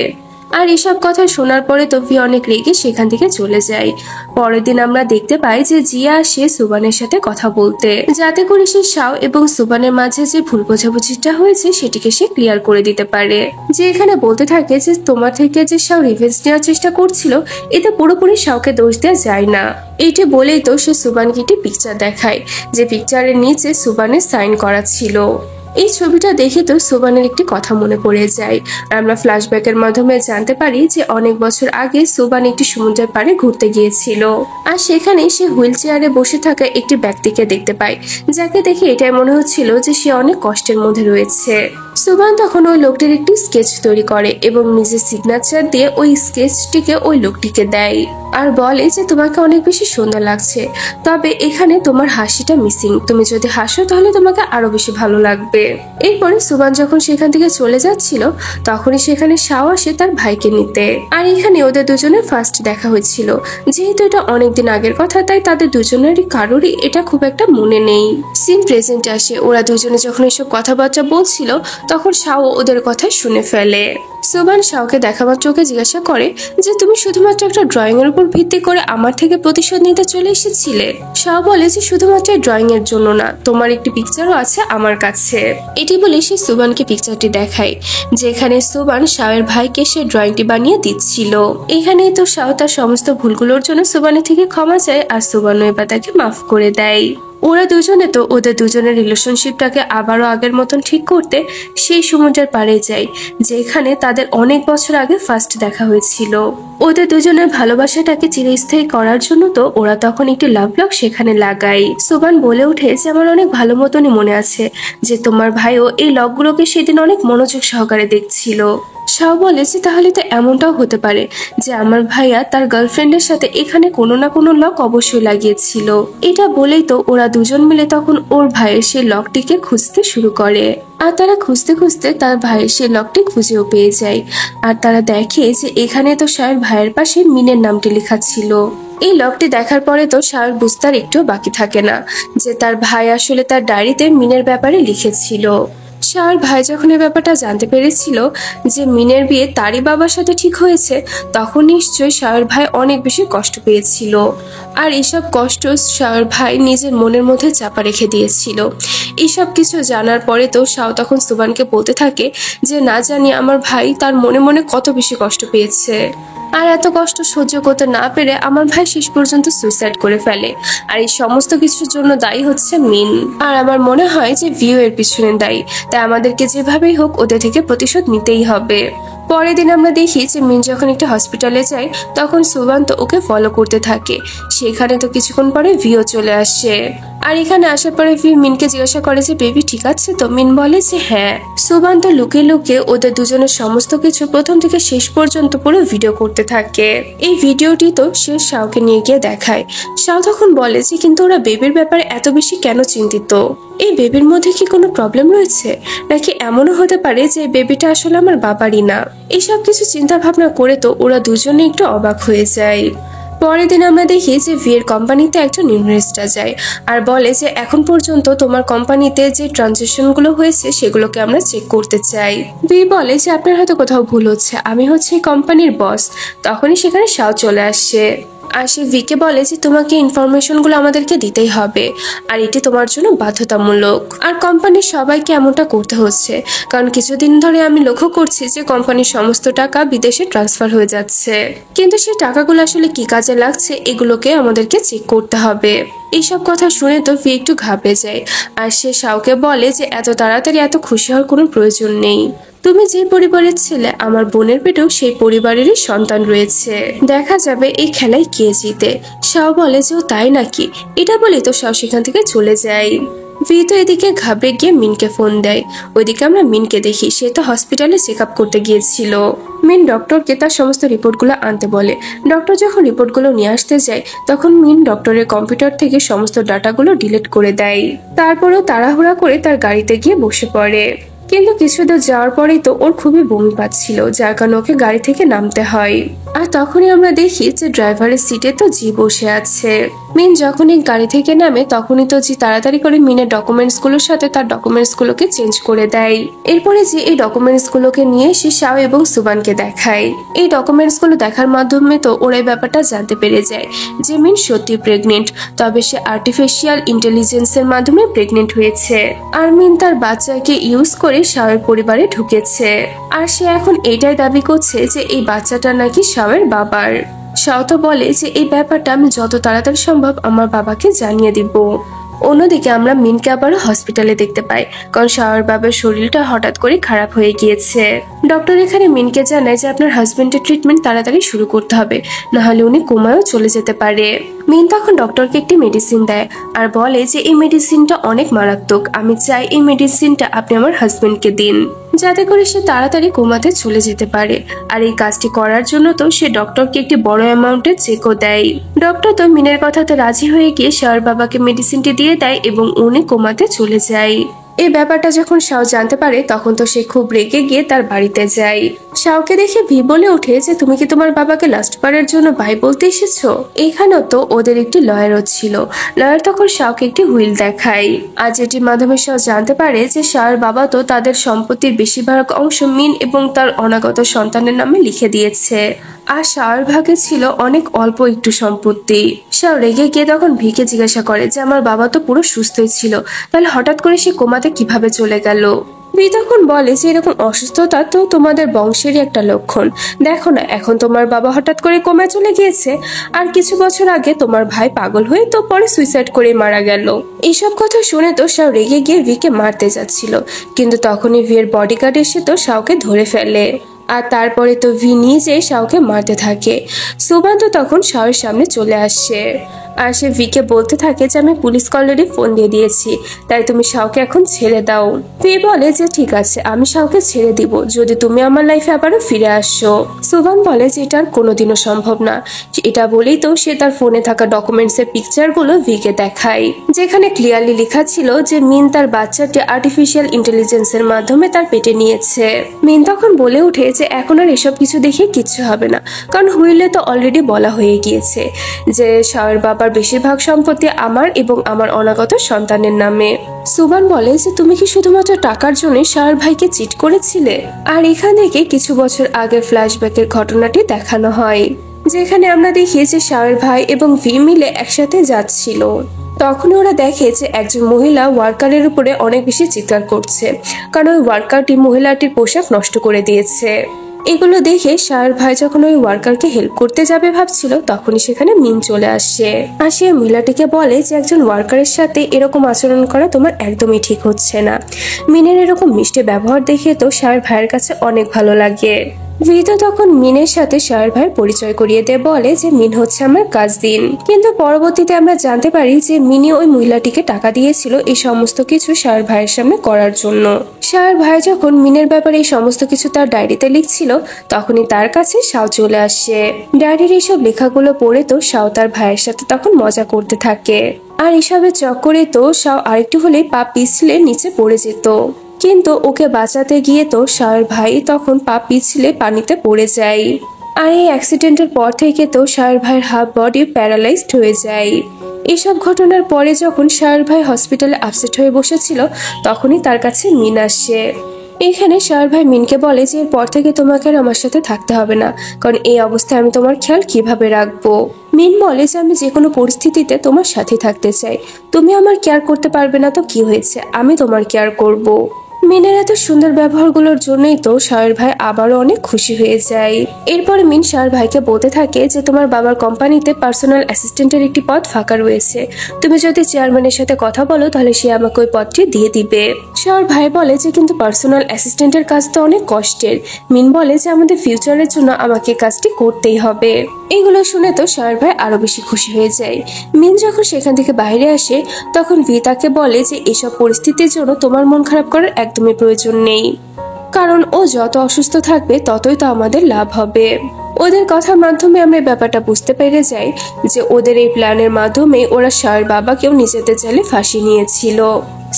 আর এসব কথা শোনার পরে তো ভি অনেক রেগে সেখান থেকে চলে যায়। পরের দিন আমরা দেখতে পাই যে জিয়া আসে সুবানের সাথে কথা বলতে, যাতে করে সে শাও এবং সুবানের মাঝে যে ভুল বোঝাবুঝিটা হয়েছে সেটিকে সে ক্লিয়ার করে দিতে পারে। যে এখানে বলতে থাকে যে তোমার থেকে যে শাও রিভেঞ্জ নেওয়ার চেষ্টা করছিল, এতে পুরোপুরি শাওকে দোষ দেওয়া যায় না। এইটি বলেই তো সে সুবানকে একটি পিকচার দেখায়, যে পিকচারের নিচে সুবানের সাইন করা ছিল। এই ছবিটা দেখে তো সুবানের একটি কথা মনে পড়ে যায়। আর আমরা ফ্ল্যাশব্যাকের মাধ্যমে জানতে পারি যে অনেক বছর আগে সুবান একটি সমুদ্রের পাড়ে ঘুরতে গিয়েছিল, আর সেখানে সে হুইল চেয়ারে বসে থাকা একটি ব্যক্তিকে দেখতে পায়, যাকে দেখে এটাই মনে হচ্ছিল যে সে অনেক কষ্টের মধ্যে রয়েছে। সুবান তখন ওই লোকটির একটি স্কেচ তৈরি করে এবং নিজের সিগনেচার দিয়ে ওই স্কেচটিকে ওই লোকটিকে দেয় আর বলে যে তোমাকে অনেক বেশি সুন্দর লাগছে, তবে এখানে তোমার হাসিটা মিসিং, তুমি যদি হাসো তাহলে তোমাকে আরো বেশি ভালো লাগবে। এরপরে সুবান যখন সেখান থেকে চলে যাচ্ছিল তখনই সেখানে শাও আসে তার ভাইকে নিতে। আর এখানে ওদের দুজনের ফার্স্ট দেখা হয়েছিল, যেহেতু এটা অনেকদিন আগের কথা তাই তাদের দুজনেরই কারোরই এটা খুব একটা মনে নেই। সিন প্রেজেন্টে আসে, ওরা দুজনে যখন এসব কথাবার্তা বলছিল তখন শাও ওদের কথা শুনে ফেলে। সুবান শাওকে দেখা মাত্র ওকে জিজ্ঞাসা করে যে তুমি শুধুমাত্র একটা ড্রয়িং এর উপর ভিত্তি করে আমার থেকে প্রতিশোধ নিতে চলে এসেছিলে। শাও বলে যে শুধুমাত্র ড্রয়িং এর জন্য না, তোমার একটি পিকচারও আছে আমার কাছে। এটি বলে সে সুবানকে পিকচারটি দেখায়, যেখানে সুবান শাওয়ের ভাইকে সে ড্রয়িংটি বানিয়ে দিচ্ছিল। এখানে তো শাও তার সমস্ত ভুলগুলোর জন্য সুবানের থেকে ক্ষমা চায়, আর সুবানও এবার তাকে মাফ করে দেয়। ওরা দুজনে তো ওদের দুজনের রিলেশনশিপটাকে আবারও আগের মতন ঠিক করতে সেই সমুদ্রের পাড়ে যায়, যেখানে তাদের অনেক বছর আগে ফার্স্ট দেখা হয়েছিল। ওদের দুজনের ভালোবাসাটাকে চিরস্থায়ী করার জন্য তো ওরা তখন একটি লাভ লক সেখানে লাগায়। সুবান বলে ওঠে যে আমার অনেক ভালো মতনই মনে আছে যে তোমার ভাইও এই লকগুলোকে সেদিন অনেক মনোযোগ সহকারে দেখছিল। শাও বলে যে তাহলে তো এমনটাও হতে পারে যে আমার ভাইয়া তার গার্লফ্রেন্ডের সাথে এখানে কোনো না কোনো লক অবশ্যই লাগিয়েছিল। এটা বলেই তো ওরা দুজন মিলে তখন ওর ভাইয়ের সেই লকটিকে খুঁজতে শুরু করে, আর তারা খুঁজতে খুঁজতে তার ভাইয়ের সেই লকটি খুঁজেও পেয়ে যায়। আর তারা দেখে যে এখানে তো শাওয়ের ভাইয়ের পাশে মিনের নামটি লেখা ছিল। এই লকটি দেখার পরে তো শাওয়ের বুঝতে আর একটু বাকি থাকে না যে তার ভাই আসলে তার ডায়েরিতে মিনের ব্যাপারে লিখেছিল। শাওয়ের ভাই যখন এই ব্যাপারটা জানতে পেরেছিল যে মিনের বিয়ে তারই বাবার সাথে ঠিক হয়েছে, তখন নিশ্চয়ই শাওয়ের ভাই অনেক বেশি কষ্ট পেয়েছিল। আর এসব কষ্ট শাওয়ের ভাই নিজের মনের মধ্যে চাপা রেখে দিয়েছিল। এইসব কিছু জানার পরে তো শাও তখন সুবানকে বলতে থাকে যে না জানি আমার ভাই তার মনে মনে কত বেশি কষ্ট পেয়েছে, আর এত কষ্ট সহ্য করতে না পেরে আমার ভাই শেষ পর্যন্ত সুইসাইড করে ফেলে। আর এই সমস্ত কিছুর জন্য দায়ী হচ্ছে মিন, আর আমার মনে হয় যে ভিও এর পিছনে দায়ী, তাই আমাদেরকে যেভাবেই হোক ওদের থেকে প্রতিশোধ নিতেই হবে। পরের দিন আমরা দেখি যে মিন যখন একটা হসপিটালে যায় তখন সুবান তো ওকে ফলো করতে থাকে। সেখানে তো কিছুক্ষণ পরে ভিও চলে আসে, আর এখানে আসার পরে ভি মিনকে জিজ্ঞাসা করে যে বেবি ঠিক আছে তো। মিন বলে যে হ্যাঁ। সুবান তো লুকিয়ে লুকিয়ে ওদের দুজনের সমস্ত কিছু প্রথম থেকে শেষ পর্যন্ত পুরো ভিডিও করতে থাকে। এই ভিডিওটি তো সে শাওকে নিয়ে গিয়ে দেখায়। শাও তখন বলে যে কিন্তু ওরা বেবির ব্যাপারে এত বেশি কেন চিন্তিত? এই বেবির মধ্যে কি কোনো প্রবলেম রয়েছে, নাকি এমনও হতে পারে যে বেবিটা আসলে আমার বাবারই না? এইসব কিছু চিন্তা ভাবনা করে তো ওরা দুজনে একটু অবাক হয়ে যায়। পরের দিন আমরা দেখি যে ভিয়ের কোম্পানিতে একজন ইনভেস্টর যায় আর বলে যে এখন পর্যন্ত তোমার কোম্পানিতে যে ট্রানজেকশনগুলো হয়েছে সেগুলোকে আমরা চেক করতে চাই। ভি বলে যে আপনার হয়তো কোথাও ভুল হচ্ছে, আমি হচ্ছে এই কোম্পানির বস। তখনই সেখানে শাও চলে আসে। আর সে ভিকে বলে যে তোমাকে ইনফরমেশনগুলো আমাদেরকে দিতেই হবে, আর এটি তোমার জন্য বাধ্যতামূলক। আর কোম্পানির সবাইকে এমনটা করতে হচ্ছে, কারণ কিছুদিন ধরে আমি লক্ষ্য করছি যে কোম্পানির সমস্ত টাকা বিদেশে ট্রান্সফার হয়ে যাচ্ছে, কিন্তু সেই টাকাগুলো আসলে কি কাজে লাগছে এগুলোকে আমাদেরকে চেক করতে হবে। এইসব কথা শুনে তো ভি একটু ঘাবড়ে যায়, আর সে শাওকে বলে যে এত তাড়াতাড়ি এত খুশি হওয়ার কোনো প্রয়োজন নেই। তুমি যে পরিবারের ছেলে, আমার বোনের পেটেও সেই পরিবারেরই সন্তান রয়েছে, দেখা যাবে এই খেলায় কে জিতে। শাও বলে যে ও তাই নাকি, এটা বলে তো শাও সেখান থেকে চলে যায়। ভি তো এদিকে ঘাবড়ে গিয়ে মিনকে ফোন দেয়। ওইদিকে আমরা মিনকে দেখি, সে তো হসপিটালে চেক আপ করতে গিয়েছিল। মিন ডক্টরকে তার সমস্ত রিপোর্টগুলো আনতে বলে। ডক্টর যখন রিপোর্টগুলো নিয়ে আসতে যায়, তখন মিন ডক্টরের কম্পিউটার থেকে সমস্ত ডাটাগুলো ডিলিট করে দেয়। তারপরেও তাড়াহুড়া করে তার গাড়িতে গিয়ে বসে পড়ে, কিন্তু কিছু দূর যাওয়ার পরেই তো ওর খুবই বমি পাচ্ছিল, যার কারণে ওকে গাড়ি থেকে নামতে হয়। আর তখনই আমরা দেখি যে ড্রাইভারের সিটে তো জি বসে আছে। মিন যখনই গাড়ি থেকে নামে তখনই তো জি তাড়াতাড়ি করে মিনের ডকুমেন্টস গুলোর সাথে তার ডকুমেন্টস গুলোকে চেঞ্জ করে দেয়। এরপরে যে এই ডকুমেন্টস গুলোকে নিয়ে সে শাও এবং সুবানকে দেখায়। এই ডকুমেন্টস গুলো দেখার মাধ্যমে তো ওরা এই ব্যাপারটা জানতে পেরে যায় যে মিন সত্যি প্রেগনেন্ট, তবে সে আর্টিফিশিয়াল ইন্টেলিজেন্সের মাধ্যমে প্রেগনেন্ট হয়েছে। আর মিন তার বাচ্চাকে ইউজ করে শাওয়ের পরিবারে ঢুকেছে, আর সে এখন এইটাই দাবি করছে যে এই বাচ্চাটা নাকি শাওয়ের বাবার। শাও তো বলে যে এই ব্যাপারটা আমি যত তাড়াতাড়ি সম্ভব আমার বাবাকে জানিয়ে দিব। অন্যদিকে আমরা মিনকে আবারও হসপিটালে দেখতে পাই, কারণ শাওয়ার বাবার শরীরটা হঠাৎ করে খারাপ হয়ে গিয়েছে। ডক্টর এখানে মিনকে জানায় যে আপনার হাজবেন্ডের ট্রিটমেন্ট তাড়াতাড়ি শুরু করতে হবে, নাহলে উনি কোমায়ও চলে যেতে পারে। মিন তখন ডক্টরকে একটি মেডিসিন দেয় আর বলে যে এই মেডিসিনটা অনেক মারাত্মক, আমি চাই এই মেডিসিনটা আপনি আমার হাজবেন্ডকে দিন, যাতে করে সে তাড়াতাড়ি কোমাতে চলে যেতে পারে। আর এই কাজটি করার জন্য তো সে ডক্টরকে একটি বড় অ্যামাউন্টের চেকও দেয়। ডক্টর তো মিনের কথাতে রাজি হয়ে গিয়ে শাওর বাবাকে মেডিসিনটি দিয়ে দেয় এবং উনি কোমাতে চলে যায়। এই ব্যাপারটা যখন শাও জানতে পারে তখন তো সে খুব রেগে গিয়ে তার বাড়িতে যায়। শাওকে দেখে ভি বলে ওঠে যে তুমি কি তোমার বাবাকে লাস্ট বারের জন্য বাই বলতে এসেছো? এখানেও তো ওদের একটি লয়ারও ছিল। লয়ার তখন শাওকে একটি হুইল দেখায়, আর যেটির মাধ্যমে শাও জানতে পারে যে শাওর বাবা তো তাদের সম্পত্তির বেশিরভাগ অংশ মিন এবং তার অনাগত সন্তানের নামে লিখে দিয়েছে, আর শাওর ভাগে ছিল অনেক অল্প একটু সম্পত্তি। শাও রেগে গিয়ে তখন ভিকে জিজ্ঞাসা করে যে আমার বাবা তো পুরো সুস্থই ছিল, তাহলে হঠাৎ করে সে কোমাতে কিভাবে চলে গেল? ভি তখন বলে যে এরকম অসুস্থতা তো তোমাদের বংশেরই একটা লক্ষণ। দেখো না, এখন তোমার বাবা হঠাৎ করে কোমায় চলে গিয়েছে, আর কিছু বছর আগে তোমার ভাই পাগল হয়ে তো পরে সুইসাইড করে মারা গেল। এইসব কথা শুনে তো শাও রেগে গিয়ে ভিকে মারতে যাচ্ছিল, কিন্তু তখনই ভিয়ের বডিগার্ড এসে তো শাওকে ধরে ফেলে, আর তারপরে তো ভি নিজে শাওকে মারতে থাকে। সুবান তো তখন শাওয়ের সামনে চলে আসে, আর সে ভিকে বলতে থাকে যে আমি পুলিশ অলরেডি ফোন দিয়ে দিয়েছি, তাই তুমি শাওকে এখন ছেড়ে দাও। ভি বলে যে ঠিক আছে, আমি শাওকে ছেড়ে দিব যদি তুমি আমার লাইফে আবারও ফিরে আসো। সুবান বলে যে এটা আর কোনোদিনও সম্ভব না। এটা বলেই তো সে তার ফোনে থাকা ডকুমেন্টস এর পিকচারগুলো ভিকে দেখায়, যেখানে ক্লিয়ারলি লেখা ছিল যে মিন তার বাচ্চাটি আর্টিফিশিয়াল ইন্টেলিজেন্সের মাধ্যমে তার পেটে নিয়েছে। মিন তখন বলে ওঠে যে এখন আর এসব কিছু দেখে কিচ্ছু হবে না, কারণ হুইলে তো অলরেডি বলা হয়ে গিয়েছে যে শাওয়ের বাবার বেশিরভাগ সম্পত্তি আমার এবং আমার অনাগত সন্তানের নামে। সুবান বলে যে তুমি কি শুধুমাত্র টাকার জন্য শাওর ভাইকে চিট করেছিলে? আর এখান থেকে কিছু বছর আগের ফ্ল্যাশব্যাকের ঘটনাটি দেখানো হয়, যেখানে আমরা দেখি যে শাওর ভাই এবং ভি মিলে একসাথে যাচ্ছিল। তখন ওরা দেখে যে একজন মহিলা ওয়ার্কারের উপরে অনেক বেশি চিৎকার করছে, কারণ ওই ওয়ার্কারটি মহিলাটির পোশাক নষ্ট করে দিয়েছে। এগুলো দেখে শাওর ভাই যখন ওই ওয়ার্কারকে হেল্প করতে যাবে ভাবছিল, তখনই সেখানে মিন চলে আসে, আর সে মহিলাটিকে বলে যে একজন ওয়ার্কারের সাথে এরকম আচরণ করা তোমার একদমই ঠিক হচ্ছে না। মিনের এরকম মিষ্টি ব্যবহার দেখে তো শাওর ভাইয়ের কাছে অনেক ভালো লাগে। ভি তো তখন মিনের সাথে শাওর ভাইয়ের পরিচয় করিয়ে দিয়ে বলে যে মিন হচ্ছে আমার কাজিন, কিন্তু পরবর্তীতে আমরা জানতে পারি যে মিনি ওই মহিলাটিকে টাকা দিয়েছিল এই সমস্ত কিছু শাওর ভাইয়ের সামনে করার জন্য। শাওর ভাই যখন মিনের ব্যাপারে এই সমস্ত কিছু তার ডায়েরিতে লিখছিল, তখনই তার কাছে শাও চলে আসে। ডায়েরির এইসব লেখাগুলো পড়ে তো শাও তার ভাইয়ের সাথে তখন মজা করতে থাকে, আর এসবের চক্করে তো শাও আরেকটু হলেই পা পিছলে নিচে পড়ে যেত, কিন্তু ওকে বাঁচাতে গিয়ে তো শাওর ভাই তখন পা পিছলে পানিতে পড়ে যায়। আর এই অ্যাক্সিডেন্টের পর থেকে তো শাওর ভাইয়ের হাফ বডি প্যারালাইজড হয়ে যায়। এসব ঘটনার পরে যখন শাওর ভাই হসপিটালে আপসেট হয়ে বসেছিল, তখনই তার কাছে মিন আসে। এখানে শাওর ভাই মিনকে বলে যে এরপর থেকে তোমাকে আর আমার সাথে থাকতে হবে না, কারণ এই অবস্থায় আমি তোমার খেয়াল কিভাবে রাখবো। মিন বলে যে আমি যে কোনো পরিস্থিতিতে তোমার সাথে থাকতে চাই। তুমি আমার কেয়ার করতে পারবে না তো কি হয়েছে, আমি তোমার কেয়ার করব। মিনের এত সুন্দর ব্যবহারগুলোর জন্যই তো শাওয়ের ভাই আবারও অনেক খুশি হয়ে যায়। এরপর মিন শাওয়ের ভাইকে বলতে থাকে যে তোমার বাবার কোম্পানিতে পার্সোনাল অ্যাসিস্ট্যান্টের একটি পদ ফাঁকা রয়েছে। তুমি যদি চেয়ারম্যানের সাথে কথা বলো তাহলে সে আমাকে ওই পদটি দিয়ে দিবে। শাওয়ের ভাই বলে যে কিন্তু পার্সোনাল অ্যাসিস্ট্যান্টের কাজ তো অনেক কষ্টের। মিন বলে যে আমাদের ফিউচারের জন্য আমাকে কাজটি করতেই হবে। এগুলো শুনে তো শাওয়ের ভাই আরো বেশি খুশি হয়ে যায়। মিন যখন সেখান থেকে বাইরে আসে তখন ভি তাকে বলে যে এসব পরিস্থিতির জন্য তোমার মন খারাপ করার একদমই প্রয়োজন নেই, কারণ ও যত অসুস্থ থাকবে ততই তো আমাদের লাভ হবে। ওদের কথার মাধ্যমে আমরা ব্যাপারটা বুঝতে পেরে যাই যে ওদের এই প্ল্যানের মাধ্যমে ওরা শাওয়ের বাবাকেও নিজেদের জালে ফাঁসি নিয়েছিল।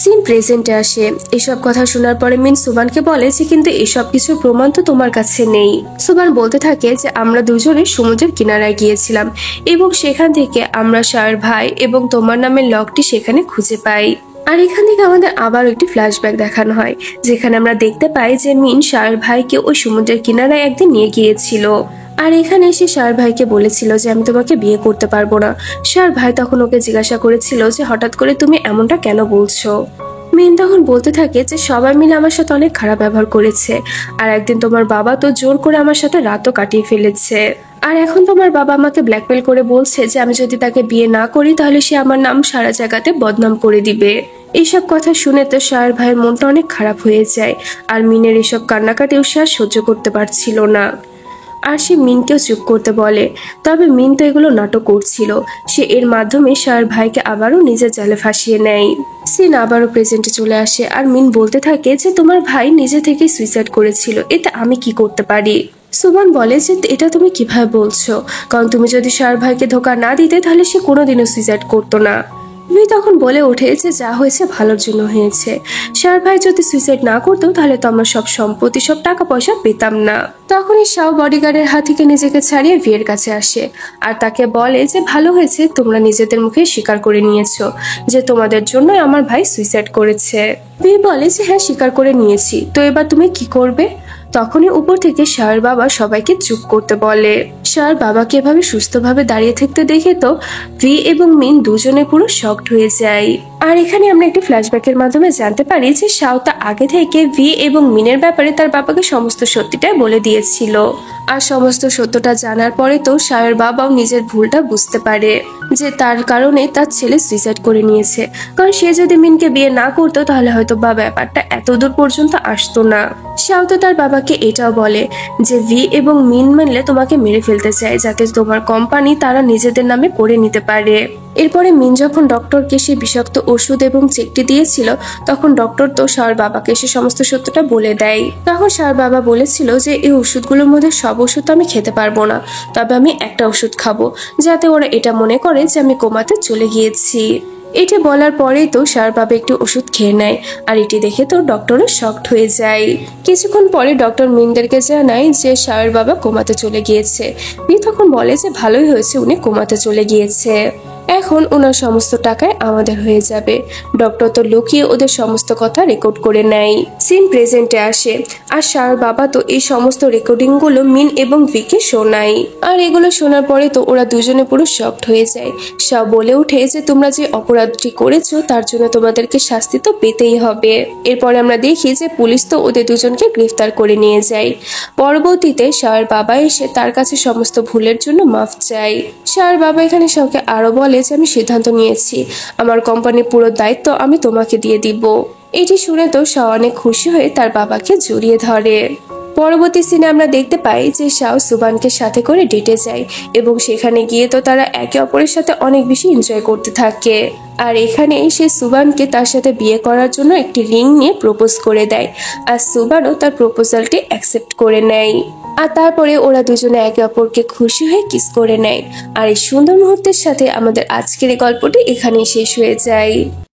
সিন প্রেজেন্টে আসে। এসব কথা শোনার পরে মিন সুবানকে বলে যে কিন্তু এসব কিছু প্রমাণ তো তোমার কাছে নেই। সুবান বলতে থাকে যে আমরা দুজনে সমুদ্রের কিনারায় গিয়েছিলাম এবং সেখান থেকে আমরা শাওয়ের ভাই এবং তোমার নামের লকটি সেখানে খুঁজে পাই। আর এখান থেকে আমাদের আবার একটি ফ্ল্যাশব্যাক দেখানো হয়, যেখানে আমরা দেখতে পাই যে মিন শাওয়ের ভাইকে ওই সমুদ্রের কিনারায় একদিন নিয়ে গিয়েছিল। আর এখানে এসে শাওয়ের ভাইকে বলেছিল যে আমি তোমাকে বিয়ে করতে পারবো না। শাওয়ের ভাই তখন ওকে জিজ্ঞাসা করেছিল যে হঠাৎ করে তুমি এমনটা কেন বলছো। মিন তখন বলতে থাকে যে সবাই মিলে আমার সাথে অনেক খারাপ ব্যবহার করেছে, আর একদিন তোমার বাবা তো জোর করে আমার সাথে রাতও কাটিয়ে ফেলেছে। আর এখন তোমার বাবা আমাকে ব্ল্যাকমেল করে বলছে যে আমি যদি তাকে বিয়ে না করি তাহলে সে আমার নাম সারা জায়গাতে বদনাম করে দিবে। এইসব কথা শুনে তো শাওয়ের ভাইয়ের মনটা অনেক খারাপ হয়ে যায়, আর মিনের এসব কান্নাকাটিও সে আর সহ্য করতে পারছিল না। আর সে মিনকেও চুপ করতে বলে, তবে মিন তো এগুলো নাটক করছিল। সে এর মাধ্যমে শাওয়ের ভাইকে আবারও নিজের জালে ফাঁসিয়ে নেয়। সিন আবারও প্রেজেন্টে চলে আসে আর মিন বলতে থাকে যে তোমার ভাই নিজে থেকে সুইসাইড করেছিল, এতে আমি কি করতে পারি। সুবান বলে যে এটা তুমি কিভাবে বলছো, কারণ তুমি যদি শাওয়ের ভাইকে ধোকা না দিতে তাহলে সে কোনোদিনও সুইসাইড করতো না। ভি তখন বলে ওঠে যে যা হয়েছে ভালোর জন্য হয়েছে। শাওয়ের ভাই যদি সুইসাইড না করতো তাহলে তো আমরা সব সম্পত্তি সব টাকা পয়সা পেতাম না। তখনই শাও বডিগার্ডের হাত থেকে নিজেকে ছাড়িয়ে ভিয়ের কাছে আসে আর তাকে বলে যে ভালো হয়েছে তোমরা নিজেদের মুখে স্বীকার করে নিয়েছো যে তোমাদের জন্য আমার ভাই সুইসাইড করেছে। ভি বলে যে হ্যাঁ স্বীকার করে নিয়েছি, তো এবার তুমি কি করবে। তখনই উপর থেকে শাওয়ের বাবা সবাইকে চুপ করতে বলে। শাওয়ের বাবাকে এভাবে সুস্থভাবে দাঁড়িয়ে থাকতে দেখে তো ভি এবং মিন দুজনে পুরো শকড হয়ে যায়। আর এখানে আমরা একটি ফ্ল্যাশব্যাকের মাধ্যমে জানতে পারি যে শাওতা আগে থেকে ভি এবং মিনের ব্যাপারে তার বাবাকে সমস্ত সত্যিটাই বলে দিয়েছিল। আর সমস্ত সত্যটা জানার পরে তো শাওয়ের বাবাও নিজের ভুলটা বুঝতে পারে যে তার কারণে তার ছেলে সুইসাইড করে নিয়েছে, কারণ সে যদি মিনকে বিয়ে না করতো তাহলে হয়তো বা ব্যাপারটা এত দূর পর্যন্ত আসতো না। শাও তো তার বাবাকে এটাও বলে যে ভি এবং মিন মানলে তোমাকে মেরে ফেলতে চায় যাতে তোমার কোম্পানি তারা নিজেদের নামে করে নিতে পারে। এরপরে মিন যখন ডক্টরকে সে বিষাক্ত ওষুধ এবং চেকটি দিয়েছিল তখন ডক্টর তো শাওয়ের বাবাকে সে সমস্ত সত্যটা বলে দেয়। তখন শাওয়ের বাবা বলেছিল যে এই ওষুধগুলোর মধ্যে সব ওষুধ তো আমি খেতে পারবো না, তবে আমি একটা ওষুধ খাবো যাতে ওরা এটা মনে করে যে আমি কোমাতে চলে গিয়েছি। এটি বলার পরেই তো শাওয়ের বাবা একটু ওষুধ খেয়ে নেয় আর এটি দেখে তো ডক্টরও শকড হয়ে যায়। কিছুক্ষণ পরে ডক্টর মিনদেরকে জানায় যে শাওয়ের বাবা কোমাতে চলে গিয়েছে। মি তখন বলে যে ভালোই হয়েছে উনি কোমাতে চলে গিয়েছে, এখন ওনার সমস্ত টাকায় আমাদের হয়ে যাবে। ডক্টর তো লুকিয়ে ওদের সমস্ত কথা রেকর্ড করে নেয়। সিন প্রেজেন্টে আসে আর শাওয়ের বাবা তো এই সমস্ত রেকর্ডিং গুলো মিন এবং ভিকে শোনায়। আর এগুলো শোনার পরে তো ওরা দুজনে পুরো শকড হয়ে যায়। শাও বলে উঠে যে তোমরা যে অপরাধটি করেছো তার জন্য তোমাদেরকে শাস্তি তো পেতেই হবে। এরপরে আমরা দেখি যে পুলিশ তো ওদের দুজনকে গ্রেফতার করে নিয়ে যায়। পরবর্তীতে শাওয়ের বাবা এসে তার কাছে সমস্ত ভুলের জন্য মাফ চায়। শাওয়ের বাবা এখানে শাওকে আরো বলে যে আমি সিদ্ধান্ত নিয়েছি, আমার কোম্পানির পুরো দায়িত্ব আমি তোমাকে দিয়ে দিব। এটি শুনে তো শাও অনেক খুশি হয়ে তার বাবাকে জড়িয়ে ধরে। পরবর্তী সিনে আমরা দেখতে পাই যে শাও সুবানকে সাথে করে ডেটে যায় এবং সেখানে গিয়ে তো তারা একে অপরের সাথে অনেক বেশি এনজয় করতে থাকে। আর এখানে সে সুবানকে তার সাথে বিয়ে করার জন্য একটি রিং নিয়ে প্রপোজ করে দেয় আর সুবানও তার প্রপোজালটি অ্যাকসেপ্ট করে নেয়। আর তারপরে ওরা দুজনে একে অপরকে খুশি হয়ে কিস করে নেয়। আর এই সুন্দর মুহূর্তের সাথে আমাদের আজকের এই গল্পটি এখানেই শেষ হয়ে যায়।